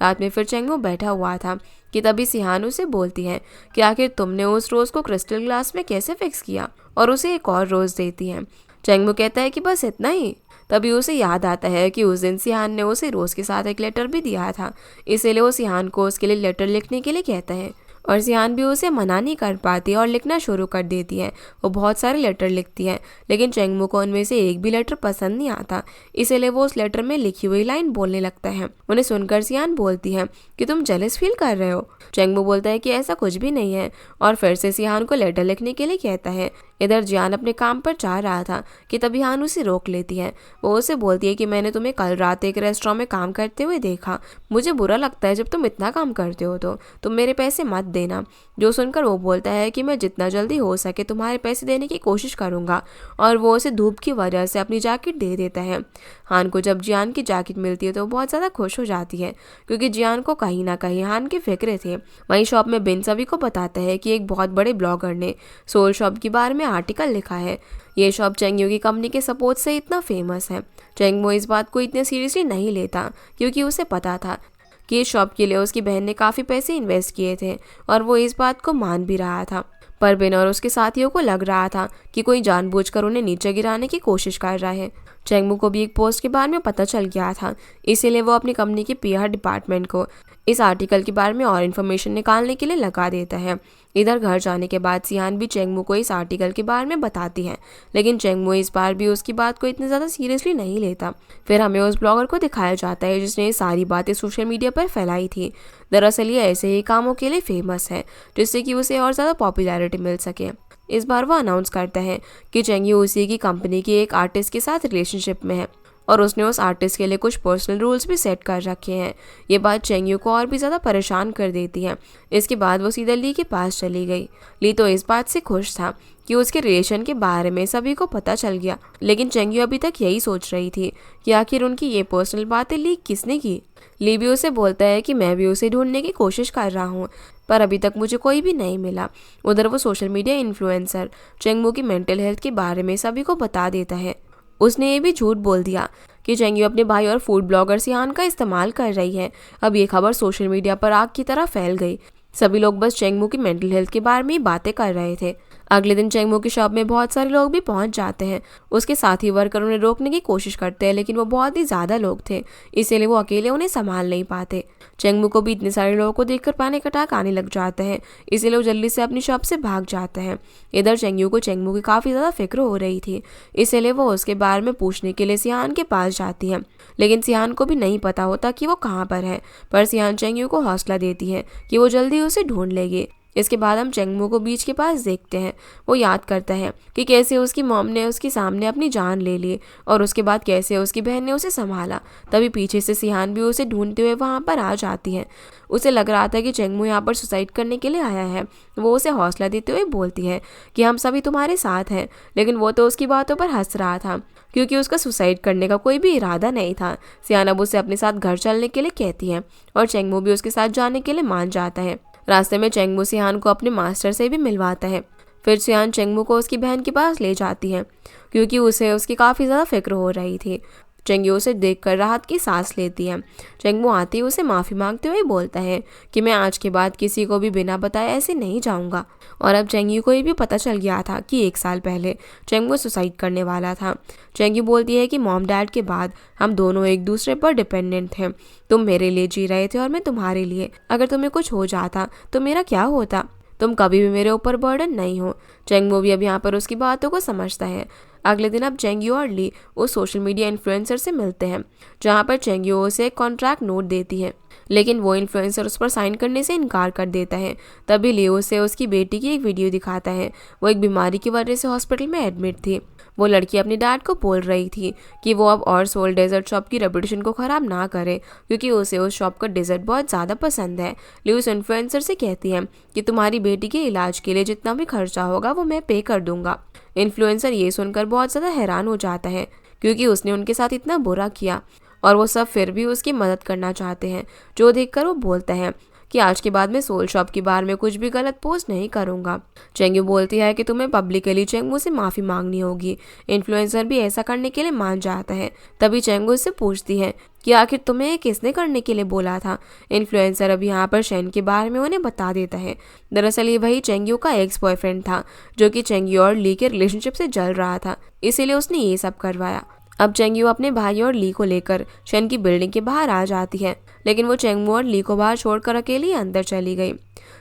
रात में फिर चेंगमू बैठा हुआ था कि तभी सियान उसे बोलती है कि आखिर तुमने उस रोज़ को क्रिस्टल ग्लास में कैसे फिक्स किया, और उसे एक और रोज़ देती है। चेंगमू कहता है कि बस इतना ही। तभी उसे याद आता है कि उस दिन सियान ने उसे रोज़ के साथ एक लेटर भी दिया था, इसीलिए वो सियान को उसके लिए लेटर लिखने के लिए कहता है और सियान भी उसे मना नहीं कर पाती और लिखना शुरू कर देती है। वो बहुत सारे लेटर लिखती है, लेकिन चेंगमू को उनमें से एक भी लेटर पसंद नहीं आता, इसीलिए वो उस लेटर में लिखी हुई लाइन बोलने लगता है। उन्हें सुनकर सियान बोलती है कि तुम जेलस फील कर रहे हो। चेंगमू बोलता है कि ऐसा कुछ भी नहीं है और फिर से सियान को लेटर लिखने के लिए कहता है। इधर जियान अपने काम पर जा रहा था कि तभी हान उसे रोक लेती है। वो उसे बोलती है कि मैंने तुम्हें कल रात एक रेस्टोरेंट में काम करते हुए देखा। मुझे बुरा लगता है जब तुम इतना काम करते हो तो तुम मेरे पैसे मत देना। जो सुनकर वो बोलता है कि मैं जितना जल्दी हो सके तुम्हारे पैसे देने की कोशिश करूँगा, और वो उसे धूप की वजह से अपनी जैकेट दे देता है। हान को जब जियान की जैकेट मिलती है तो वो बहुत ज़्यादा खुश हो जाती है, क्योंकि जियान को कहीं ना कहीं हान की फिक्र थे। वहीं शॉप में बिन सभी को बताता है कि एक बहुत बड़े ब्लॉगर ने सोल शॉप के बारे में आर्टिकल लिखा है। ये शॉप चेंगमू की कंपनी के सपोर्ट से इतना फेमस है। चेंगमू इस बात को इतने सीरियसली नहीं लेता, क्योंकि उसे पता था कि इस शॉप के लिए उसकी बहन ने काफ़ी पैसे इन्वेस्ट किए थे और वो इस बात को मान भी रहा था। पर बिन और उसके साथियों को लग रहा था कि कोई जानबूझकर उन्हें नीचे गिराने की कोशिश कर रहा है। चेंगमू को भी एक पोस्ट के बारे में पता चल गया था, इसीलिए वो अपनी कंपनी के पीआर डिपार्टमेंट को इस आर्टिकल के बारे में और इन्फॉर्मेशन निकालने के लिए लगा देता है। इधर घर जाने के बाद सियान भी चेंगमू को इस आर्टिकल के बारे में बताती है, लेकिन चेंगमू इस बार भी उसकी बात को इतनी ज़्यादा सीरियसली नहीं लेता। फिर हमें उस ब्लॉगर को दिखाया जाता है जिसने ये सारी बातें सोशल मीडिया पर फैलाई थी। दरअसल ये ऐसे ही कामों के लिए फेमस है, जिससे कि उसे और ज़्यादा पॉपुलैरिटी मिल सके। इस बार वो अनाउंस करता है कि चेंगमू उसी की कंपनी के एक आर्टिस्ट के साथ रिलेशनशिप में है और उसने उस आर्टिस्ट के लिए कुछ पर्सनल रूल्स भी सेट कर रखे हैं। ये बात चेंगमू को और भी ज़्यादा परेशान कर देती है। इसके बाद वो सीधा ली के पास चली गई। ली तो इस बात से खुश था कि उसके रिलेशन के बारे में सभी को पता चल गया, लेकिन चेंगमू अभी तक यही सोच रही थी कि आखिर उनकी ये पर्सनल बातें लीक किसने की। ली भी उसे बोलता है कि मैं भी उसे ढूंढने की कोशिश कर रहा हूँ, पर अभी तक मुझे कोई भी नहीं मिला। उधर वो सोशल मीडिया इन्फ्लुएंसर चेंगमू की मेंटल हेल्थ के बारे में सभी को बता देता है। उसने ये भी झूठ बोल दिया कि चेंगमू अपने भाई और फूड ब्लॉगर सियान का इस्तेमाल कर रही है। अब ये खबर सोशल मीडिया पर आग की तरह फैल गई। सभी लोग बस चेंगमू की मेंटल हेल्थ के बारे में ही बातें कर रहे थे। अगले दिन चेंगमू की शॉप में बहुत सारे लोग भी पहुंच जाते हैं। उसके साथी वर्कर उन्हें रोकने की कोशिश करते हैं, लेकिन वो बहुत ही ज़्यादा लोग थे, इसीलिए वो अकेले उन्हें संभाल नहीं पाते। चेंगमू को भी इतने सारे लोगों को देखकर पैनिक अटैक आने लग जाता है, इसीलिए वो जल्दी से अपनी शॉप से भाग जाता है। इधर चेंगमू की काफ़ी ज़्यादा फिक्र हो रही थी, इसीलिए वो उसके बारे में पूछने के लिए सियान के पास जाती है, लेकिन सियान को भी नहीं पता होता कि वो कहाँ पर है। पर सियान चेंगमू को हौसला देती है कि वो जल्दी उसे ढूंढ लेगी। इसके बाद हम चेंगमू को बीच के पास देखते हैं। वो याद करता है कि कैसे उसकी मॉम ने उसके सामने अपनी जान ले ली और उसके बाद कैसे उसकी बहन ने उसे संभाला। तभी पीछे से सियान भी उसे ढूंढते हुए वहाँ पर आ जाती है। उसे लग रहा था कि चेंगमू यहाँ पर सुसाइड करने के लिए आया है। वो उसे हौसला देते हुए बोलती है कि हम सभी तुम्हारे साथ हैं, लेकिन वो तो उसकी बातों पर हंस रहा था, क्योंकि उसका सुसाइड करने का कोई भी इरादा नहीं था। सियान अब उसे अपने साथ घर चलने के लिए कहती है और चेंगमू भी उसके साथ जाने के लिए मान जाता है। रास्ते में चेंगमू सियान को अपने मास्टर से भी मिलवाता है। फिर सियान चेंगमू को उसकी बहन के पास ले जाती है, क्योंकि उसे उसकी काफ़ी ज़्यादा फिक्र हो रही थी। चेंगयू उसे देखकर राहत की सांस लेती है। चेंगमू आते ही उसे माफ़ी मांगते हुए बोलता है कि मैं आज के बाद किसी को भी बिना बताए ऐसे नहीं जाऊंगा। और अब चेंगयू को ये भी पता चल गया था कि 1 साल पहले चेंगमू सुसाइड करने वाला था। चेंगयू बोलती है कि मॉम डैड के बाद हम दोनों एक दूसरे पर डिपेंडेंट थे। तुम मेरे लिए जी रहे थे और मैं तुम्हारे लिए। अगर तुम्हें कुछ हो जाता तो मेरा क्या होता? तुम कभी भी मेरे ऊपर बर्डन नहीं हो। चेंगमू भी अब यहाँ पर उसकी बातों को समझता है। अगले दिन अब चेंगयू और ली उस सोशल मीडिया इन्फ्लुएंसर से मिलते हैं, जहाँ पर चेंगयू उसे एक कॉन्ट्रैक्ट नोट देती है, लेकिन वो इन्फ्लुएंसर उस पर साइन करने से इनकार कर देता है। तभी लियो उसे उसकी बेटी की एक वीडियो दिखाता है। वो एक बीमारी की वजह से हॉस्पिटल में एडमिट थी। वो लड़की अपने डैड को बोल रही थी कि वो अब और सोल डेजर्ट शॉप की रेपुटेशन को ख़राब ना करे, क्योंकि उसे उस शॉप का डेजर्ट बहुत ज़्यादा पसंद है। लियो उस इन्फ्लुएंसर से कहती है कि तुम्हारी बेटी के इलाज के लिए जितना भी खर्चा होगा वो मैं पे कर दूंगा। इन्फ्लुएंसर ये सुनकर बहुत ज़्यादा हैरान हो जाता है, क्योंकि उसने उनके साथ इतना बुरा किया और वो सब फिर भी उसकी मदद करना चाहते हैं। जो देखकर वो बोलता है कि आज के बाद मैं सोल शॉप के बारे में कुछ भी गलत पोस्ट नहीं करूंगा। चेंगयू बोलती है कि तुम्हें पब्लिकली चेंगमू से माफ़ी मांगनी होगी। इन्फ्लुएंसर भी ऐसा करने के लिए मान जाता है। तभी चेंगमू से पूछती है कि आखिर तुम्हें किसने करने के लिए बोला था। इन्फ्लुएंसर अब यहाँ पर शेन के बारे में उन्हें बता देता है। दरअसल ये वही चेंगयू का एक्स बॉयफ्रेंड था, जो कि चेंगयू और ली के रिलेशनशिप से जल रहा था, इसीलिए उसने ये सब करवाया। अब चेंगयू अपने भाई और ली को लेकर शेन की बिल्डिंग के बाहर आ जाती है, लेकिन वो चेंगमू और ली को बाहर छोड़कर अकेली अंदर चली गई।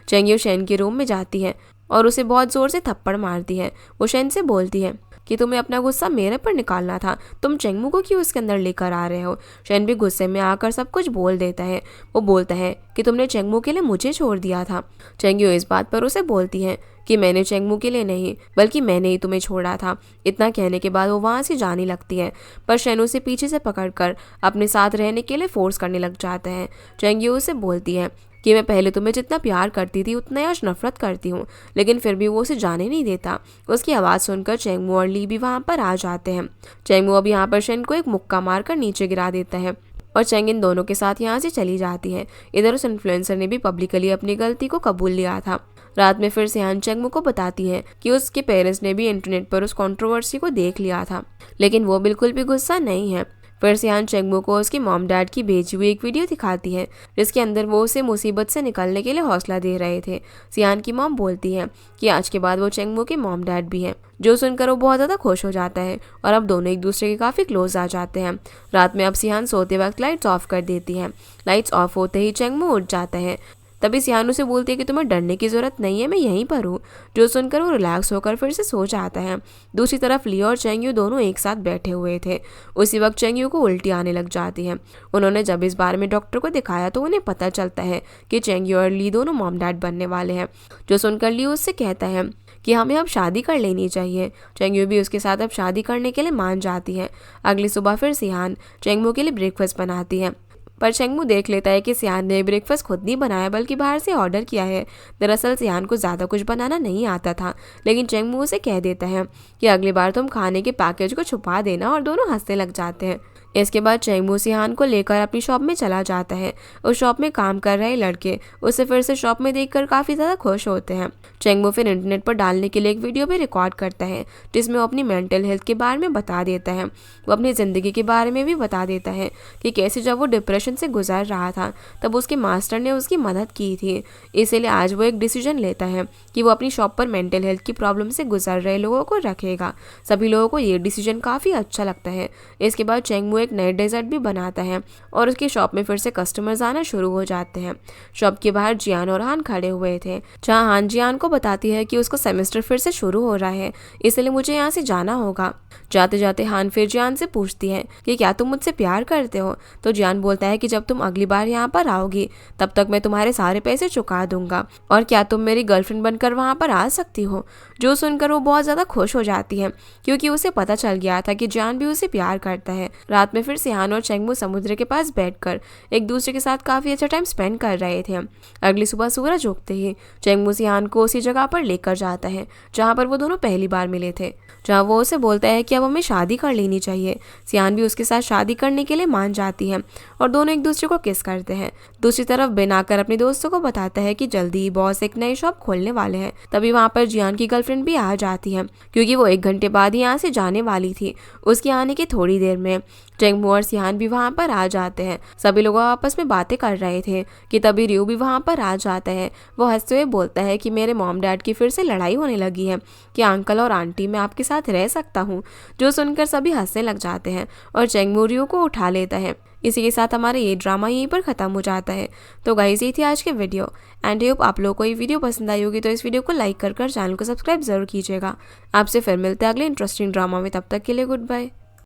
चेंगयू शेन के रूम में जाती है और उसे बहुत जोर से थप्पड़ मारती है। वो शेन से बोलती है कि तुम्हें अपना गुस्सा मेरे पर निकालना था, तुम चेंगमू को क्यों उसके अंदर लेकर आ रहे हो। शेन भी गुस्से में आकर सब कुछ बोल देता है। वो बोलता है कि तुमने चेंगमू के लिए मुझे छोड़ दिया था। चेंगयू इस बात पर उसे बोलती है कि मैंने चेंगमू के लिए नहीं, बल्कि मैंने ही तुम्हें छोड़ा था। इतना कहने के बाद वो वहाँ से जाने लगती है, पर शेन उसे पीछे से पकड़कर अपने साथ रहने के लिए फोर्स करने लग जाता है। चेंगयू उसे बोलती है कि मैं पहले तुम्हें जितना प्यार करती थी उतना ही आज नफरत करती हूँ, लेकिन फिर भी वो उसे जाने नहीं देता। उसकी आवाज़ सुनकर चेंगमू और ली भी वहाँ पर आ जाते हैं। चेंगमू अब यहाँ पर शेन को एक मुक्का मारकर नीचे गिरा देता है और चेंग इन दोनों के साथ यहाँ से चली जाती है। इधर उस इन्फ्लुएंसर ने भी पब्लिकली अपनी गलती को कबूल लिया था। रात में फिर से हान चेंगमू को बताती है कि उसके पेरेंट्स ने भी इंटरनेट पर उस कंट्रोवर्सी को देख लिया था, लेकिन वो बिल्कुल भी गुस्सा नहीं है। फिर सियान चेंगमू को उसकी मॉम डैड की भेजी हुई एक वीडियो दिखाती है, जिसके अंदर वो उसे मुसीबत से निकलने के लिए हौसला दे रहे थे। सियान की मॉम बोलती है कि आज के बाद वो चेंगमू के मॉम डैड भी हैं, जो सुनकर वो बहुत ज़्यादा खुश हो जाता है और अब दोनों एक दूसरे के काफ़ी क्लोज आ जाते हैं। रात में अब सियान सोते वक्त लाइट्स ऑफ कर देती है। लाइट्स ऑफ होते ही चेंगमू उठ जाता है। तभी सियान उसे बोलती है कि तुम्हें डरने की ज़रूरत नहीं है, मैं यहीं पर हूँ। जो सुनकर वो रिलैक्स होकर फिर से सो जाता है। दूसरी तरफ लियो और चेंगयू दोनों एक साथ बैठे हुए थे। उसी वक्त चेंगयू को उल्टी आने लग जाती है। उन्होंने जब इस बारे में डॉक्टर को दिखाया तो उन्हें पता चलता है कि चेंगयू और ली दोनों मॉम डैड बनने वाले हैं। जो सुनकर लियो उससे कहता है कि हमें अब शादी कर लेनी चाहिए। चेंगयू भी उसके साथ अब शादी करने के लिए मान जाती है। अगली सुबह फिर सियान चेंगमू के लिए ब्रेकफास्ट बनाती है, पर चेंगमू देख लेता है कि सियान ने ब्रेकफास्ट खुद नहीं बनाया बल्कि बाहर से ऑर्डर किया है। दरअसल सियान को ज़्यादा कुछ बनाना नहीं आता था, लेकिन चेंगमू उसे कह देता है कि अगली बार तुम खाने के पैकेज को छुपा देना, और दोनों हंसने लग जाते हैं। इसके बाद चेंगमू सियान को लेकर अपनी शॉप में चला जाता है। उस शॉप में काम कर रहे लड़के उसे फिर से शॉप में देखकर काफ़ी ज़्यादा खुश होते हैं। चेंगमू फिर इंटरनेट पर डालने के लिए एक वीडियो भी रिकॉर्ड करता है, जिसमें वो अपनी मेंटल हेल्थ के बारे में बता देता है। वो अपनी ज़िंदगी के बारे में भी बता देता है कि कैसे जब वो डिप्रेशन से गुजर रहा था तब उसके मास्टर ने उसकी मदद की थी। इसीलिए आज वो एक डिसीजन लेता है कि वो अपनी शॉप पर मेंटल हेल्थ की प्रॉब्लम से गुजर रहे लोगों को रखेगा। सभी लोगों को ये डिसीजन काफ़ी अच्छा लगता है। इसके बाद चेंगमू एक नए डेजर्ट भी बनाता है और उसकी शॉप में फिर से कस्टमर्स आना शुरू हो जाते हैं। शॉप के बाहर जियान और हान खड़े हुए थे, जहां हान जियान को बताती है कि उसका सेमेस्टर फिर से शुरू हो रहा है, इसलिए मुझे यहाँ से जाना होगा। जाते जाते हान फिर जियान से पूछती है कि क्या तुम मुझसे प्यार करते हो, तो जियान बोलता है कि जब तुम अगली बार यहाँ पर आओगी तब तक मैं तुम्हारे सारे पैसे चुका दूंगा, और क्या तुम मेरी गर्लफ्रेंड बनकर वहाँ पर आ सकती हो। जो सुनकर वो बहुत ज़्यादा खुश हो जाती है, क्योंकि उसे पता चल गया था कि जियान भी उसे प्यार करता है। रात में फिर सियान और चेंगमू समुद्र के पास बैठकर एक दूसरे के साथ काफ़ी अच्छा टाइम स्पेंड कर रहे थे। अगली सुबह सूरज उगते ही चेंगमू सियान को उसी जगह पर लेकर जाता है जहाँ पर वो दोनों पहली बार मिले थे, जहाँ वो उसे बोलता है कि अब हमें शादी कर लेनी चाहिए। सियान भी उसके साथ शादी करने के लिए मान जाती है और दोनों एक दूसरे को किस करते हैं। दूसरी तरफ बेन आकर अपने दोस्तों को बताता है कि जल्दी ही बॉस एक नई शॉप खोलने वाले हैं। तभी वहाँ पर जियान की गर्लफ्रेंड भी आ जाती है, क्योंकि वो 1 घंटे बाद ही यहाँ से जाने वाली थी। उसके आने की थोड़ी देर में चेंगमू और सिहान भी वहाँ पर आ जाते हैं। सभी लोग आपस में बातें कर रहे थे कि तभी रियो भी वहाँ पर आ जाता है। वो हंसते हुए बोलता है कि मेरे मॉम डैड की फिर से लड़ाई होने लगी है कि अंकल और आंटी मैं आपके साथ रह सकता हूँ। जो सुनकर सभी हंसने लग जाते हैं और चेंगमू रियो को उठा लेता है। इसी के साथ हमारा ये ड्रामा यहीं पर ख़त्म हो जाता है। तो गाइस, ये थी आज के वीडियो एंड होप आप लोगों को ये वीडियो पसंद आई होगी। तो इस वीडियो को लाइक कर चैनल को सब्सक्राइब जरूर कीजिएगा। आपसे फिर मिलते हैं अगले इंटरेस्टिंग ड्रामा में। तब तक के लिए गुड बाय।